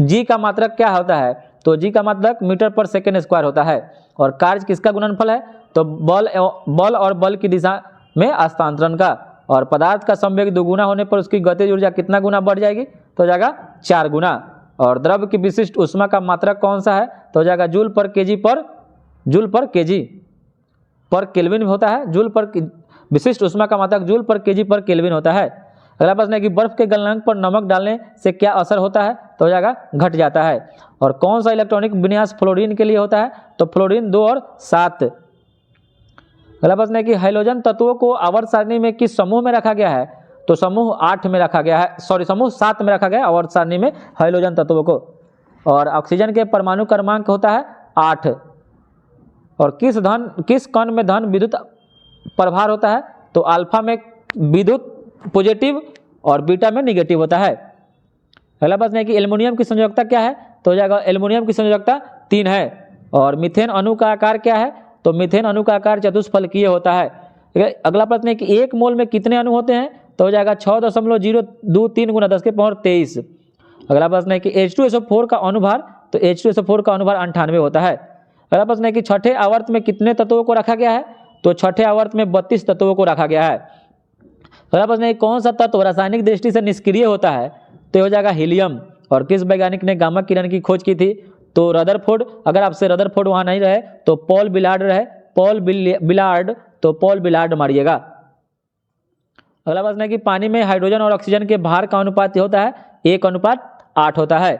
G का मात्रक क्या होता है? तो G का मात्रक मीटर पर सेकेंड स्क्वायर होता है। और कार्य किसका गुणनफल है? तो बल और बल की दिशा में हस्तांतरण का। और पदार्थ का संवेग दुगुना होने पर उसकी गतिज ऊर्जा कितना गुना बढ़ जाएगी? तो हो जाएगा 4 गुना। और द्रव की विशिष्ट ऊष्मा का मात्रक कौन सा है? तो हो जाएगा जूल पर केजी पर केल्विन होता है। विशिष्ट ऊष्मा का मात्रक जूल पर केजी पर केल्विन होता है। अगला प्रश्न है कि बर्फ के गलनांक पर नमक डालने से क्या असर होता है? तो हो जाएगा घट जाता है। और कौन सा इलेक्ट्रॉनिक विन्यास फ्लोरीन के लिए होता है? तो फ्लोरीन 2 और 7। अगला प्रश्न है कि हाइड्रोजन तत्वों को आवर्त सारणी में किस समूह में रखा गया है? तो समूह 8 में रखा गया है, समूह 7 में रखा गया है आवर्त सारणी में हाइड्रोजन तत्वों को। और ऑक्सीजन के परमाणु क्रमांक होता है 8। और किस कण में धन विद्युत प्रभार होता है? तो अल्फा में विद्युत पॉजिटिव और बीटा में निगेटिव होता है। अगला प्रश्न है कि एल्युमिनियम की संयोजकता क्या है? तो हो जाएगा एल्युमिनियम की संयोजकता 3 है। और मीथेन अणु का आकार क्या है? तो मीथेन अणु का आकार चतुष्फलकीय होता है। अगला प्रश्न है कि 1 मोल में कितने अणु होते हैं? तो हो जाएगा 6.023 × 10⁻23। अगला प्रश्न है कि H2SO4 का अनुभार? तो H2SO4 का अनुभार 98 होता है। अगला प्रश्न है कि छठे आवर्त में कितने तत्वों को रखा गया है? तो छठे आवर्त में 32 तत्वों को रखा गया है। अगला प्रश्न है कौन सा तत्व रासायनिक दृष्टि से निष्क्रिय होता है? तो हो जाएगा हीलियम। और किस वैज्ञानिक ने गामा किरण की खोज की थी? तो रदरफोर्ड। अगर आपसे रदरफोर्ड वहां नहीं रहे तो पॉल बिलार्ड रहे, पॉल बिलार्ड मारिएगा। अगला प्रश्न है कि पानी में हाइड्रोजन और ऑक्सीजन के भार का अनुपात होता है 1:8 होता है।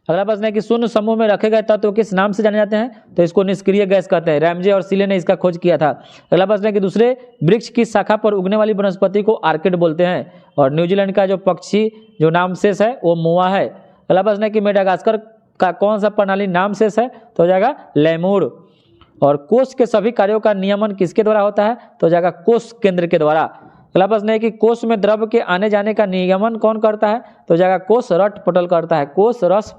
अगला प्रश्न है कि शून्य समूह में रखे गए तत्व किस नाम से जाने जाते हैं? तो इसको निष्क्रिय गैस कहते हैं। रैमजे और सीले ने इसका खोज किया था। अगला प्रश्न है कि दूसरे वृक्ष की शाखा पर उगने वाली वनस्पति को आर्किड बोलते हैं। और न्यूजीलैंड का जो पक्षी जो नामशेष है वो मोआ है। अगला प्रश्न है कि मेडागास्कर का कौन सा प्रणाली नामशेष है? तो हो जाएगा लेमूर। और कोष के सभी कार्यों का नियमन किसके द्वारा होता है? तो हो जाएगा कोष केंद्र के द्वारा। अगला प्रश्न है कि कोष में द्रव के आने जाने का नियमन कौन करता है? तो हो जाएगा कोष रस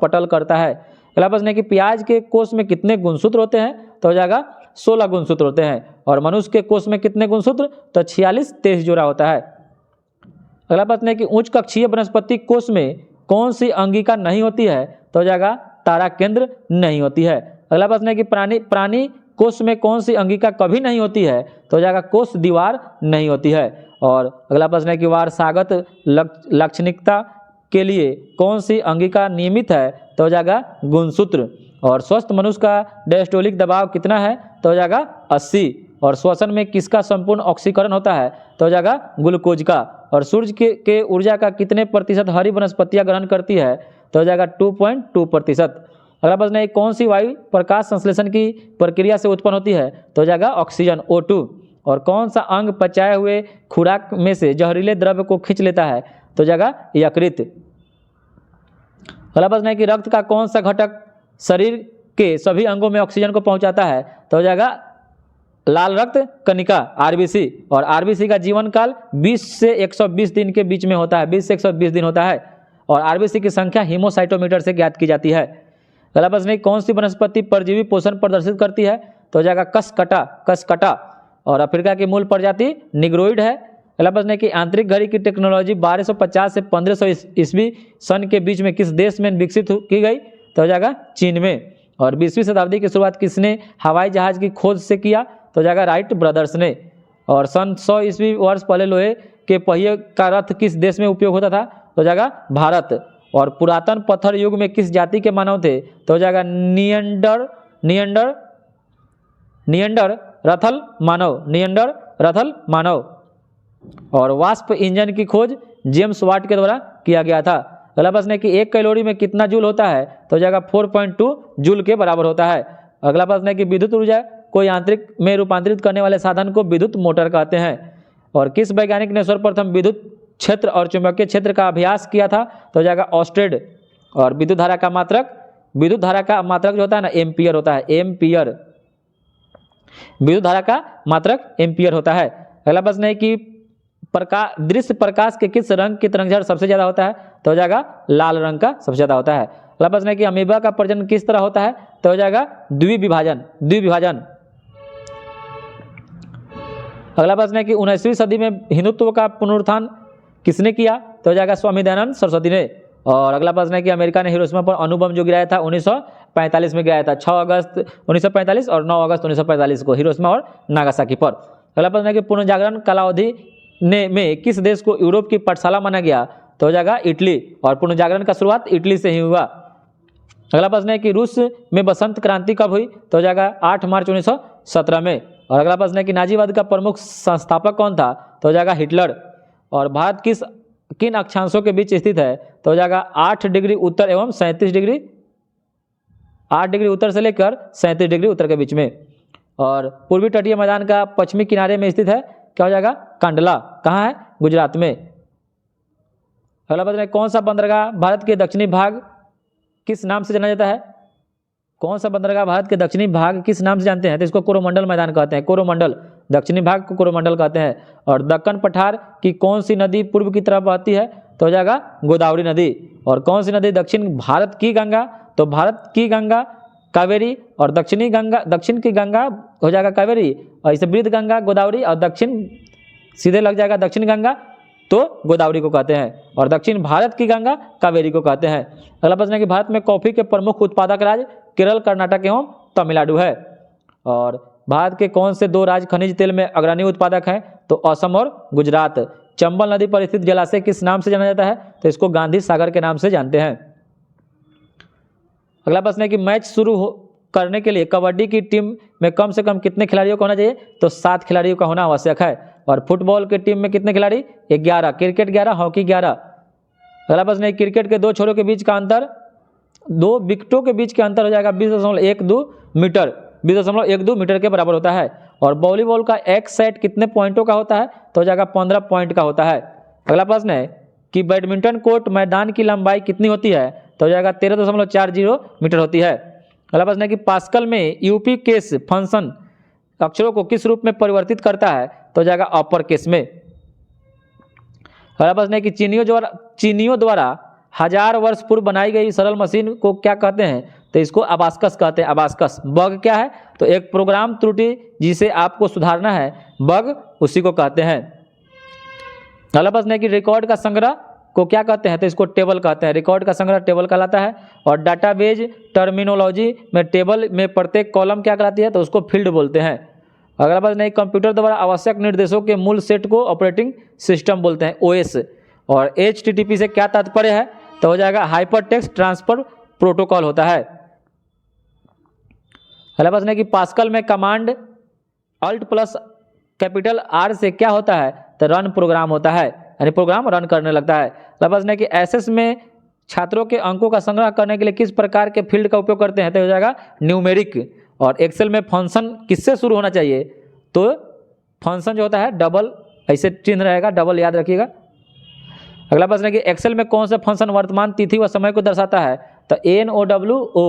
पटल करता है। अगला प्रश्न है कि प्याज के कोष में कितने गुणसूत्र होते हैं? तो हो जाएगा 16 गुणसूत्र होते हैं। और मनुष्य के कोष में कितने गुणसूत्र? तो 46 23 जोड़ा होता है। अगला प्रश्न है कि उच्च कक्षीय वनस्पति कोष में कौन सी अंगिका नहीं होती है? तो हो जाएगा तारा केंद्र नहीं होती है। अगला प्रश्न है कि प्राणी कोष में कौन सी अंगिका कभी नहीं होती है? तो हो जाएगा कोष दीवार नहीं होती है। और अगला प्रश्न है कि वारसागत लाक्षणिकता के लिए कौन सी अंगिका नियमित है? तो हो जाएगा गुणसूत्र। और स्वस्थ मनुष्य का डायस्टोलिक दबाव कितना है? तो हो जाएगा 80। और श्वसन में किसका संपूर्ण ऑक्सीकरण होता है? तो हो जाएगा ग्लूकोज का। और सूर्य के ऊर्जा का कितने प्रतिशत हरी वनस्पतियां ग्रहण करती है? तो हो जाएगा 2.2%। अगला प्रश्न है कौन सी वायु प्रकाश संश्लेषण की प्रक्रिया से उत्पन्न होती है? तो हो जाएगा ऑक्सीजन O2। और कौन सा अंग पचाए हुए खुराक में से जहरीले द्रव्य को खींच लेता है? तो हो जाएगा यकृत। अगला प्रश्न है कि रक्त का कौन सा घटक शरीर के सभी अंगों में ऑक्सीजन को पहुंचाता है? तो हो जाएगा लाल रक्त कणिका RBC। और RBC का जीवन काल 20 से 120 दिन के बीच में होता है, 20 से 120 दिन होता है। और RBC की संख्या हीमोसाइटोमीटर से ज्ञात की जाती है। अगला प्रश्न है कौन सी वनस्पति परजीवी पोषण प्रदर्शित करती है? तो हो जाएगा कसकटा। और अफ्रीका की मूल प्रजाति निग्रोइड है। अगला प्रश्न है कि आंतरिक घड़ी की टेक्नोलॉजी 1250 से 1500 ईस्वी सन के बीच में किस देश में विकसित की गई? तो हो जाएगा चीन में। और 20वीं शताब्दी की शुरुआत किसने हवाई जहाज की खोज से किया? तो हो जाएगा राइट ब्रदर्स ने। और सन 100 ईस्वी वर्ष पहले लोहे के पहिए का रथ किस देश में उपयोग होता था? तो हो जाएगा भारत। और पुरातन पत्थर युग में किस जाति के मानव थे? तो हो जाएगा निएंडरथल मानव। और वाष्प इंजन की खोज जेम्स वाट के द्वारा किया गया था। अगला प्रश्न है कि 1 कैलोरी में कितना जूल होता है, तो हो जाएगा 4.2 जूल के बराबर होता है। अगला प्रश्न है कि विद्युत ऊर्जा को यांत्रिक में रूपांतरित करने वाले साधन को विद्युत मोटर कहते हैं। और किस वैज्ञानिक ने सर्वप्रथम विद्युत क्षेत्र और चुंबकीय क्षेत्र का अभ्यास किया था, तो हो जाएगा ऑस्टेड। और विद्युत धारा का मात्रक जो होता है ना, एम्पियर होता है, एम्पियर। विद्युत धारा का मात्रक एम्पियर होता है। अगला प्रश्न है कि दृश्य प्रकाश के किस रंग की तरंगदैर्घ्य सबसे ज्यादा होता है, तो हो जाएगा लाल रंग का सबसे ज्यादा होता है। अगला प्रश्न है कि अमीबा का प्रजनन किस तरह होता है, तो हो जाएगा द्विविभाजन। अगला प्रश्न है कि 19वीं सदी में हिंदुत्व का पुनरुत्थान किसने किया, तो हो जाएगा स्वामी दयानंद सरस्वती ने। और अगला प्रश्न है कि अमेरिका ने हिरोशिमा पर अणु बम जो गिराया था 1945 में गिराया था, 6 अगस्त 1945 और 9 अगस्त 1945 को हिरोशिमा और नागासाकी पर। अगला प्रश्न है कि पुनर्जागरण कालावधि में किस देश को यूरोप की पाठशाला माना गया, तो हो जाएगा इटली। और पुनर्जागरण का शुरुआत इटली से ही हुआ। अगला प्रश्न है कि रूस में बसंत क्रांति कब हुई, तो हो जाएगा 8 मार्च 1917 में। और अगला प्रश्न है कि नाजीवाद का प्रमुख संस्थापक कौन था, तो हो जाएगा हिटलर। और भारत किन अक्षांशों के बीच स्थित है, तो हो जाएगा 8 डिग्री उत्तर एवं 37 डिग्री 8 डिग्री उत्तर से लेकर 37 डिग्री उत्तर के बीच में। और पूर्वी तटीय मैदान का पश्चिमी किनारे में स्थित है, क्या हो जाएगा, कांडला। कहाँ है, गुजरात में। अगला प्रश्न है कौन सा बंदरगाह भारत के दक्षिणी भाग किस नाम से जाना जाता है, कौन सा बंदरगाह भारत के दक्षिणी भाग किस नाम से जानते हैं, तो इसको कोरोमंडल मैदान कहते हैं, कोरोमंडल। दक्षिणी भाग को कोरोमंडल कहते हैं। और दक्कन पठार की कौन सी नदी पूर्व की तरफ बहती है, तो हो जाएगा गोदावरी नदी। और कौन सी नदी दक्षिण भारत की गंगा, तो भारत की गंगा कावेरी। और दक्षिण की गंगा हो जाएगा कावेरी। और इसे वृद्ध गंगा गोदावरी, और दक्षिण सीधे लग जाएगा दक्षिण गंगा तो गोदावरी को कहते हैं। और दक्षिण भारत की गंगा कावेरी को कहते हैं। अगला प्रश्न है कि भारत में कॉफी के प्रमुख उत्पादक राज्य केरल, कर्नाटक एवं तमिलनाडु है। और भारत के कौन से 2 राज्य खनिज तेल में अग्रणी उत्पादक हैं, तो असम और गुजरात। चंबल नदी पर स्थित जलाशय किस नाम से जाना जाता है, तो इसको गांधी सागर के नाम से जानते हैं। अगला प्रश्न है कि मैच शुरू करने के लिए कबड्डी की टीम में कम से कम कितने खिलाड़ियों का होना चाहिए, तो 7 खिलाड़ियों का होना आवश्यक है। और फुटबॉल की टीम में कितने खिलाड़ी, 11, क्रिकेट 11, हॉकी 11। अगला प्रश्न है क्रिकेट के 2 छोरों के बीच का अंतर, 2 विकेटों के बीच का अंतर हो जाएगा 20.12 मीटर, 20.12 मीटर के बराबर होता है। और वॉलीबॉल का एक सेट कितने पॉइंटों का होता है, तो हो जाएगा 15 पॉइंट का होता है। अगला प्रश्न है कि बैडमिंटन कोर्ट मैदान की लंबाई कितनी होती है, तो हो जाएगा 13.40 मीटर होती है। अगला प्रश्न है कि पास्कल में यूपी केस फंक्शन अक्षरों को किस रूप में परिवर्तित करता है, तो हो जाएगा अपर केस में। अगला प्रश्न है कि चीनियों द्वारा 1000 वर्ष पूर्व बनाई गई सरल मशीन को क्या कहते हैं, तो इसको अबास्कस कहते हैं, अबास्कस। बग क्या है, तो एक प्रोग्राम त्रुटि जिसे आपको सुधारना है, बग उसी को कहते हैं। अगला प्रश्न है कि रिकॉर्ड का संग्रह को क्या कहते हैं, तो इसको टेबल कहते हैं, रिकॉर्ड का संग्रह टेबल कहलाता है। और डाटाबेज टर्मिनोलॉजी में टेबल में प्रत्येक कॉलम क्या कहलाती है, तो उसको फील्ड बोलते हैं। अगला प्रश्न है कंप्यूटर द्वारा आवश्यक निर्देशों के मूल सेट को ऑपरेटिंग सिस्टम बोलते हैं, ओएस। और HTTP से क्या तात्पर्य है, तो हो जाएगा हाइपर टेक्स्ट ट्रांसफर प्रोटोकॉल होता है। अगला प्रश्न है कि पास्कल में command alt plus capital R से क्या होता है, तो रन प्रोग्राम होता है, यानी प्रोग्राम रन करने लगता है। अगला प्रश्न है कि एसएस में छात्रों के अंकों का संग्रह करने के लिए किस प्रकार के फील्ड का उपयोग करते हैं, तो हो जाएगा न्यूमेरिक। और एक्सेल में फंक्शन किससे शुरू होना चाहिए, तो फंक्शन जो होता है डबल, ऐसे चिन्ह रहेगा, डबल याद रखिएगा। अगला प्रश्न है कि एक्सेल में कौन सा फंक्शन वर्तमान तिथि व समय को दर्शाता है, तो NOWO।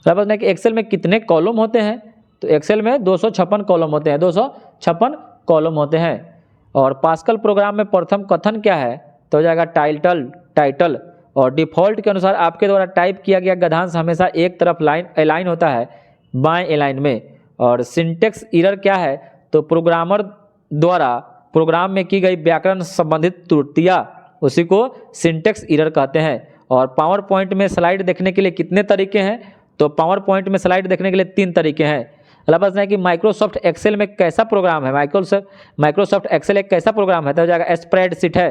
अगला प्रश्न है कि एक्सेल में कितने कॉलम होते हैं, तो एक्सेल में 256 कॉलम होते हैं, 256 कॉलम होते हैं। और पास्कल प्रोग्राम में प्रथम कथन क्या है, तो हो जाएगा टाइटल। और डिफ़ॉल्ट के अनुसार आपके द्वारा टाइप किया गया गद्यांश हमेशा एक तरफ अलाइन होता है, बाएं अलाइन में। और सिंटेक्स एरर क्या है, तो प्रोग्रामर द्वारा प्रोग्राम में की गई व्याकरण संबंधित त्रुटियां, उसी को सिंटेक्स एरर कहते हैं। और पावर पॉइंट में स्लाइड देखने के लिए कितने तरीके हैं, तो पावर पॉइंट में स्लाइड देखने के लिए 3 तरीके हैं। अगला प्रश्न है कि माइक्रोसॉफ्ट एक्सेल में कैसा प्रोग्राम है, माइक्रोसॉफ्ट एक्सेल एक कैसा प्रोग्राम है, तो हो जाएगा स्प्रेडशीट है।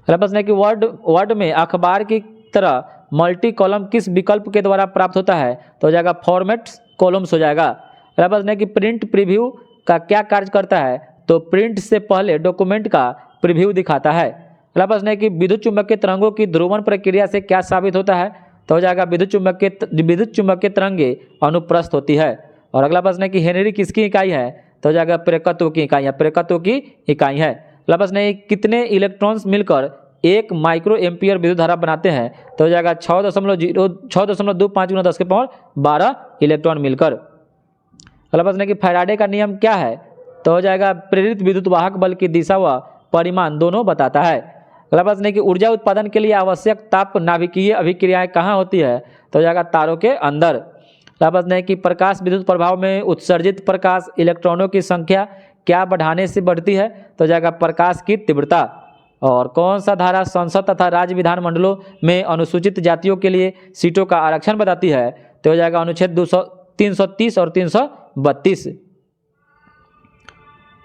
अगला प्रश्न है कि वर्ड में अखबार की तरह मल्टी कॉलम किस विकल्प के द्वारा प्राप्त होता है? तो हो जाएगा फॉर्मेट कॉलम्स हो जाएगा। अगला प्रश्न है कि प्रिंट प्रीव्यू का क्या कार्य करता है? तो प्रिंट से पहले डॉक्यूमेंट का प्रीव्यू दिखाता है। अगला प्रश्न है कि विद्युत चुम्बकीय तरंगों की ध्रुवण प्रक्रिया से क्या साबित होता है? तो हो जाएगा विद्युत चुम्बकीय तरंगे अनुप्रस्थ होती है। और अगला प्रश्न है कि हेनरी किसकी इकाई है? तो हो जाएगा प्रेरकत्व की इकाई है, प्रेरकत्व की इकाई है। अगला प्रश्न है कितने इलेक्ट्रॉन्स मिलकर 1 माइक्रो एम्पियर विद्युत धारा बनाते हैं? तो हो जाएगा 6.25 × 10⁻12 इलेक्ट्रॉन मिलकर। अगला प्रश्न है कि फैराडे का नियम क्या है? तो हो जाएगा प्रेरित विद्युत वाहक बल की दिशा व परिमाण दोनों बताता है। अगला प्रश्न है कि ऊर्जा उत्पादन के लिए आवश्यक ताप नाभिकीय अभिक्रियाएं कहाँ होती है? तो हो जाएगा तारों के अंदर। अगला प्रश्न है कि प्रकाश विद्युत प्रभाव में उत्सर्जित प्रकाश इलेक्ट्रॉनों की संख्या क्या बढ़ाने से बढ़ती है? तो हो जाएगा प्रकाश की तीव्रता। और कौन सा धारा संसद तथा राज्य विधानमंडलों में अनुसूचित जातियों के लिए सीटों का आरक्षण बताती है? तो हो जाएगा अनुच्छेद 330 और 332।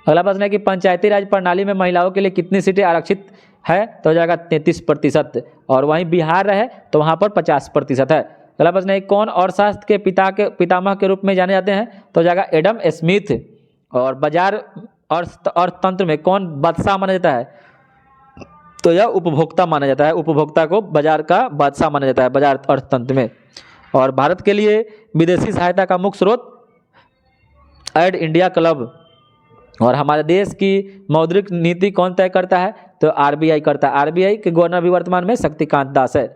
अगला प्रश्न है कि पंचायती राज प्रणाली में महिलाओं के लिए कितनी सीटें आरक्षित है? तो हो जाएगा 33%। और वहीं बिहार रहे तो वहां पर 50% है। अगला प्रश्न है कौन अर्थशास्त्र के पितामह के रूप में जाने जाते हैं? तो हो जाएगा एडम स्मिथ। और बाजार अर्थतंत्र में कौन बादशाह माना जाता है? तो यह उपभोक्ता माना जाता है, उपभोक्ता को बाजार का बादशाह माना जाता है बाजार अर्थतंत्र में। और भारत के लिए विदेशी सहायता का मुख्य स्रोत एड इंडिया क्लब। और हमारे देश की मौद्रिक नीति कौन तय करता है? तो आरबीआई करता है। आरबीआई के गवर्नर भी वर्तमान में शक्तिकांत दास है।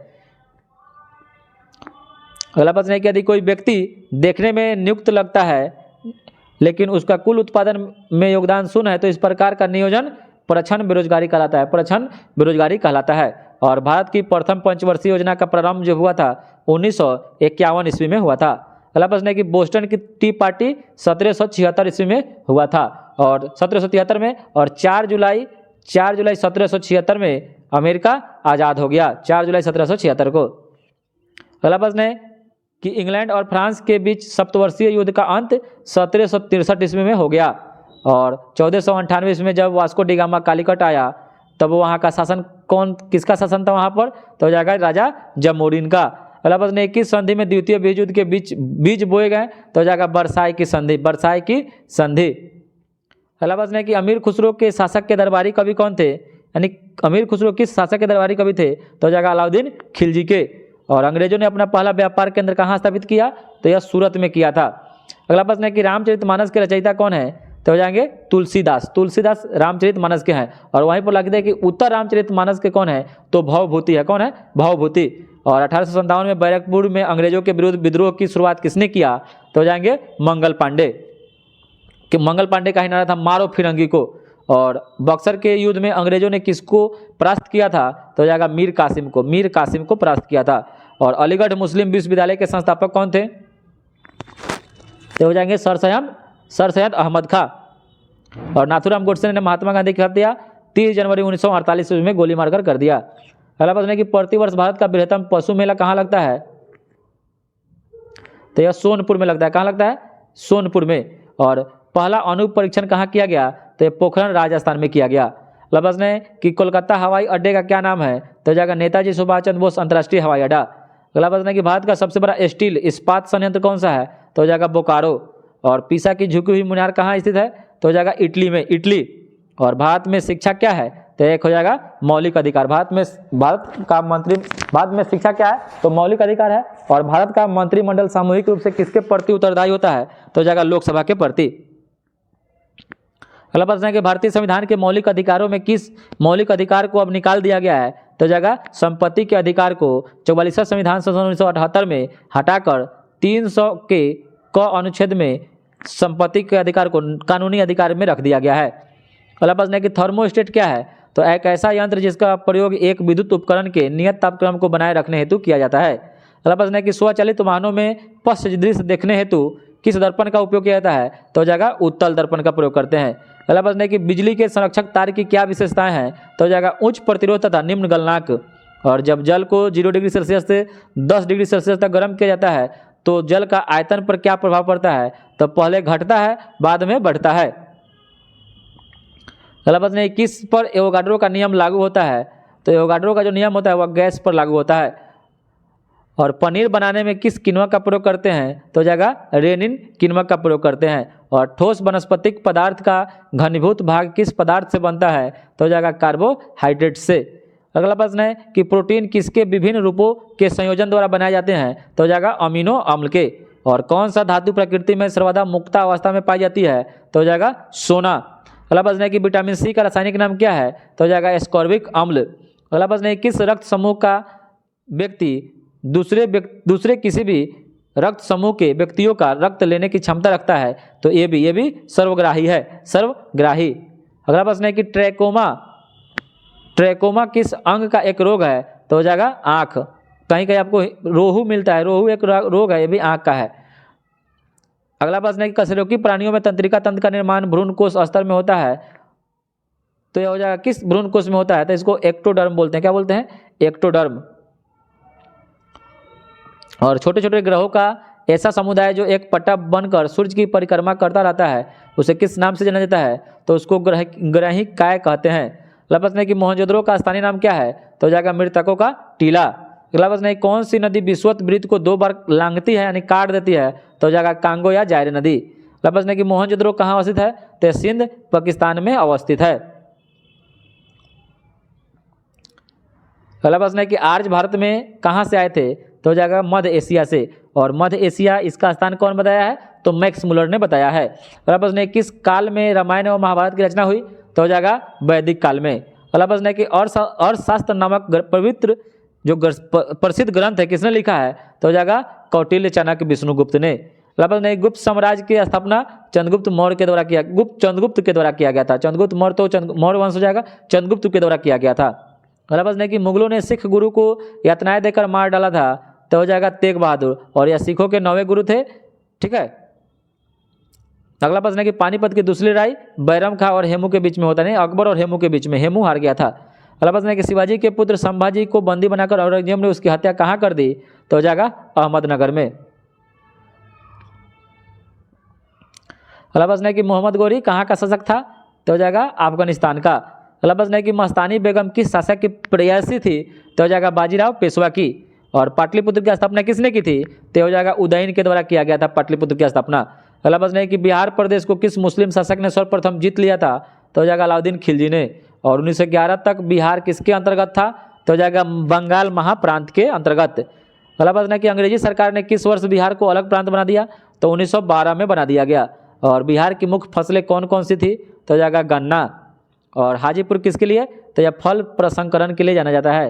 अगला प्रश्न है कि यदि कोई व्यक्ति देखने में नियुक्त लगता है लेकिन उसका कुल उत्पादन में योगदान शून्य है तो इस प्रकार का नियोजन प्रच्छन्न बेरोजगारी कहलाता है, प्रच्छन्न बेरोजगारी कहलाता है। और भारत की प्रथम पंचवर्षीय योजना का प्रारंभ जो हुआ था 1951 ईस्वी में हुआ था। अगला प्रश्न है कि बोस्टन की टी पार्टी 1776 ईस्वी में हुआ था और 1773 में, और 4 जुलाई 1776 में अमेरिका आज़ाद हो गया, 4 जुलाई 1776 को। अगला प्रश्न है कि इंग्लैंड और फ्रांस के बीच सप्तवर्षीय युद्ध का अंत 1763 ईस्वी में हो गया। और 1498 ईस्वी में जब वास्को डी गामा कालीकट आया तब वहाँ का शासन किसका शासन था वहाँ पर? तो हो जाएगा राजा जमोरिन का। अगला प्रश्न है किस संधि में द्वितीय विश्व युद्ध के बीज बोए गए? तो हो जाएगा वर्साई की संधि, वर्साई की संधि। अगला प्रश्न है कि अमीर खुसरो के शासक के दरबारी कवि कौन थे? यानी अमीर खुसरो किस शासक के दरबारी कवि थे? तो हो जाएगा अलाउद्दीन खिलजी के। और अंग्रेजों ने अपना पहला व्यापार केंद्र कहाँ स्थापित किया? तो यह सूरत में किया था। अगला प्रश्न है कि रामचरितमानस के रचयिता कौन है? तो हो जाएंगे तुलसीदास। तुलसीदास रामचरितमानस के हैं। और वहीं पर लिखते हैं कि उत्तर रामचरितमानस के कौन है? तो भवभूति है। कौन है? भवभूति। और 1857 में बैरकपुर में अंग्रेजों के विरुद्ध विद्रोह की शुरुआत किसने किया? तो हो जाएंगे मंगल पांडे। कि मंगल पांडे का ही नारा था मारो फिरंगी को। और बक्सर के युद्ध में अंग्रेजों ने किसको परास्त किया था? तो हो जाएगा मीर कासिम को, मीर कासिम को परास्त किया था। और अलीगढ़ मुस्लिम विश्वविद्यालय के संस्थापक कौन थे? तो हो जाएंगे सर सैयद अहमद खां। और नाथूराम गोडसे ने महात्मा गांधी की हत्या 30 जनवरी 1948 ईस्वी में गोली मारकर कर दिया। अगला प्रश्न है कि प्रतिवर्ष भारत का बृहत्तम पशु मेला कहाँ लगता है? तो यह सोनपुर में लगता है। कहाँ लगता है? सोनपुर में। और पहला अणु परीक्षण कहाँ किया गया? तो यह पोखरण राजस्थान में किया गया। अगला प्रश्न है कि कोलकाता हवाई अड्डे का क्या नाम है? तो हो जाएगा नेताजी सुभाष चंद्र बोस अंतर्राष्ट्रीय हवाई अड्डा। अगला प्रश्न है कि भारत का सबसे बड़ा स्टील इस्पात संयंत्र कौन सा है? तो हो जाएगा बोकारो। और पीसा की झुकी हुई मीनार कहाँ स्थित है? तो हो जाएगा इटली में, इटली। और भारत में शिक्षा क्या है? तो एक हो जाएगा मौलिक अधिकार। भारत में शिक्षा क्या है? तो मौलिक अधिकार है। और भारत का मंत्रिमंडल सामूहिक रूप से किसके प्रति उत्तरदायी होता है? तो हो जाएगा लोकसभा के प्रति। अगला प्रश्न है कि भारतीय संविधान के मौलिक अधिकारों में किस मौलिक अधिकार को अब निकाल दिया गया है? तो जगह संपत्ति के अधिकार को 44वां संविधान संशोधन 1978 में हटाकर 300 के क अनुच्छेद में संपत्ति के अधिकार को कानूनी अधिकार में रख दिया गया है। अगला प्रश्न है कि थर्मोस्टेट क्या है? तो एक ऐसा यंत्र जिसका प्रयोग एक विद्युत उपकरण के नियत तापक्रम को बनाए रखने हेतु किया जाता है। अगला प्रश्न है कि स्वचालित वाहनों में पश्च दृश्य देखने हेतु किस दर्पण का उपयोग किया जाता है? तो जगह उत्तल दर्पण का प्रयोग करते हैं। अगला प्रश्न है कि बिजली के संरक्षक तार की क्या विशेषताएं हैं? तो जगह उच्च प्रतिरोध तथा निम्न गलनांक। और जब जल को 0 डिग्री सेल्सियस से 10 डिग्री सेल्सियस तक गर्म किया जाता है तो जल का आयतन पर क्या प्रभाव पड़ता है? तो पहले घटता है बाद में बढ़ता है। अगला प्रश्न है किस पर एवोगाड्रो का नियम लागू होता है? तो एवोगाड्रो का जो नियम होता है वह गैस पर लागू होता है। और पनीर बनाने में किस किण्वन का प्रयोग करते हैं, तो हो जाएगा रेनिन किण्वन का प्रयोग करते हैं। और ठोस वनस्पतिक पदार्थ का घनीभूत भाग किस पदार्थ से बनता है, तो हो जाएगा कार्बोहाइड्रेट से। अगला प्रश्न है कि प्रोटीन किसके विभिन्न रूपों के संयोजन द्वारा बनाए जाते हैं, तो हो जाएगा अमीनो अम्ल के। और कौन सा धातु प्रकृति में सर्वदा मुक्त अवस्था में पाई जाती है, तो हो जाएगा सोना। अगला प्रश्न है कि विटामिन सी का रासायनिक नाम क्या है, तो हो जाएगा एस्कॉर्बिक अम्ल। अगला प्रश्न है किस रक्त समूह का व्यक्ति दूसरे किसी भी रक्त समूह के व्यक्तियों का रक्त लेने की क्षमता रखता है, तो ये भी सर्वग्राही है, सर्वग्राही। अगला प्रश्न है कि ट्रैकोमा किस अंग का एक रोग है, तो हो जाएगा आँख। कहीं कहीं आपको रोहू मिलता है, रोहू एक रोग है, ये भी आँख का है। अगला प्रश्न है कि कशेरुकी प्राणियों में तंत्रिका तंत्र का निर्माण भ्रूण कोश स्तर में होता है, तो यह हो जाएगा किस भ्रूण कोश में होता है, तो इसको एक्टोडर्म बोलते हैं। क्या बोलते हैं, एक्टोडर्म। और छोटे छोटे ग्रहों का ऐसा समुदाय जो एक पटल बनकर सूर्य की परिक्रमा करता रहता है, उसे किस नाम से जाना जाता है, तो उसको ग्रहिकाय कहते हैं। अगला प्रश्न है कि मोहनजोदड़ो का स्थानीय नाम क्या है, तो हो जाएगा मृतकों का टीला। अगला प्रश्न है कौन सी नदी विषुवत वृत्त को 2 बार लांघती है यानी काट देती है, तो हो जाएगा कांगो या जायरे नदी। अगला प्रश्न है कि मोहनजोदड़ो कहाँ अवस्थित है, तो सिंध पाकिस्तान में अवस्थित है। अगला प्रश्न है कि आर्य भारत में कहाँ से आए थे, तो हो जाएगा मध्य एशिया से। और मध्य एशिया इसका स्थान कौन बताया है, तो मैक्स मुलर ने बताया है। अगला प्रश्न है किस काल में रामायण और महाभारत की रचना हुई, तो हो जाएगा वैदिक काल में। अगला प्रश्न है कि अर्थशास्त्र नामक पवित्र जो प्रसिद्ध ग्रंथ है किसने लिखा है, तो हो जाएगा कौटिल्य, चाणक्य, विष्णुगुप्त ने। अगला प्रश्न है गुप्त साम्राज्य की स्थापना चंद्रगुप्त मौर्य के द्वारा चंद्रगुप्त के द्वारा किया गया था। चंद्रगुप्त मौर्य तो मौर्य वंश हो जाएगा, चंद्रगुप्त के द्वारा किया गया था। अगला प्रश्न है कि मुगलों ने सिख गुरु को यातनाएं देकर मार डाला था, तो हो जाएगा तेग बहादुर, और यह सिखों के 9वें गुरु थे। ठीक है। अगला प्रश्न है कि पानीपत की दूसरी लड़ाई बैरम खां और हेमू के बीच में होता नहीं, अकबर और हेमू के बीच में, हेमू हार गया था। अगला प्रश्न है कि शिवाजी के पुत्र संभाजी को बंदी बनाकर औरंगजेब ने उसकी हत्या कहाँ कर दी, तो हो जाएगा अहमदनगर में। अगला प्रश्न है कि मोहम्मद गौरी कहाँ का शासक था, तो हो जाएगा अफगानिस्तान का। अगला प्रश्न है कि मस्तानी बेगम किस शासक की प्रेयसी थी, तो हो जाएगा बाजीराव पेशवा की। और पाटलिपुत्र की स्थापना किसने की थी, तो हो जाएगा उदयन के द्वारा किया गया था पाटलिपुत्र की स्थापना। अगला प्रश्न है कि बिहार प्रदेश को किस मुस्लिम शासक ने सर्वप्रथम जीत लिया था, तो हो जाएगा अलाउद्दीन खिलजी ने। और 1911 तक बिहार किसके अंतर्गत था, तो हो जाएगा बंगाल महाप्रांत के अंतर्गत। अगला प्रश्न है कि अंग्रेजी सरकार ने किस वर्ष बिहार को अलग प्रांत बना दिया, तो 1912 में बना दिया गया। और बिहार की मुख्य फसलें कौन कौन सी थी, तो हो जाएगा गन्ना। और हाजीपुर किसके लिए, तो यह फल प्रसंस्करण के लिए जाना जाता है।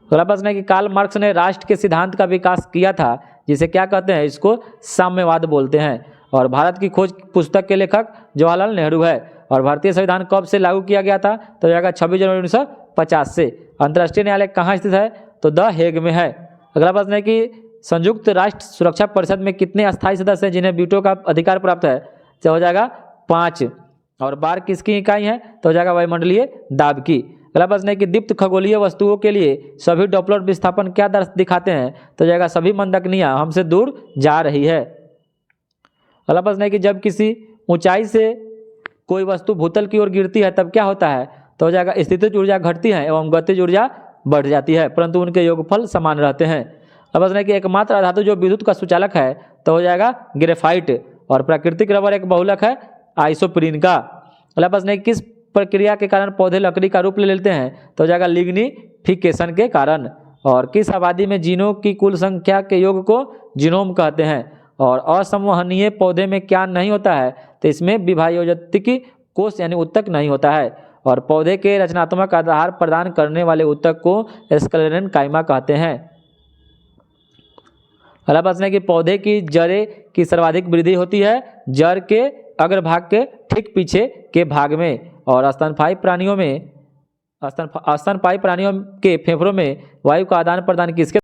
अगला प्रश्न है कि कार्ल मार्क्स ने राष्ट्र के सिद्धांत का विकास किया था, जिसे क्या कहते हैं, इसको साम्यवाद बोलते हैं। और भारत की खोज पुस्तक के लेखक जवाहरलाल नेहरू है। और भारतीय संविधान कब से लागू किया गया था, तो जाएगा 26 जनवरी 1950 से। अंतर्राष्ट्रीय न्यायालय कहाँ स्थित है, तो द हेग में है। अगला प्रश्न है कि संयुक्त राष्ट्र सुरक्षा परिषद में कितने अस्थायी सदस्य हैं जिन्हें वीटो का अधिकार प्राप्त है, तो हो जाएगा 5। और बार किसकी इकाई है, तो हो जाएगा वायुमंडलीय दाब की। अगला प्रश्न है कि दीप्त खगोलीय वस्तुओं के लिए सभी डॉपलर विस्थापन क्या दर्श दिखाते हैं, तो जाएगा सभी मंदकनियाँ हमसे दूर जा रही है। अगला प्रश्न है कि जब किसी ऊंचाई से कोई वस्तु भूतल की ओर गिरती है तब क्या होता है, तो हो जाएगा स्थितिज ऊर्जा घटती है एवं गतिज ऊर्जा बढ़ जाती है, परंतु उनके योगफल समान रहते हैं। अगला प्रश्न है कि एकमात्र धातु जो विद्युत का सुचालक है, तो हो जाएगा ग्रेफाइट। और प्राकृतिक रबर एक बहुलक है आइसोप्रीन का। अगला प्रश्न है किस प्रक्रिया के कारण पौधे लकड़ी का रूप ले लेते हैं, तो हो जाएगा लिग्निफिकेशन के कारण। और किस आबादी में जीनों की कुल संख्या के योग को जीनोम कहते हैं। और असंवहनीय पौधे में क्या नहीं होता है, तो इसमें विभाजोत्तिकी कोष यानी उत्तक नहीं होता है। और पौधे के रचनात्मक आधार प्रदान करने वाले उत्तक को स्क्लेरन काइमा कहते हैं। अगला प्रश्न है कि पौधे की जड़ें की सर्वाधिक वृद्धि होती है जड़ के अग्रभाग के ठीक पीछे के भाग में। और स्तनपायी प्राणियों के फेफड़ों में वायु का आदान प्रदान किसके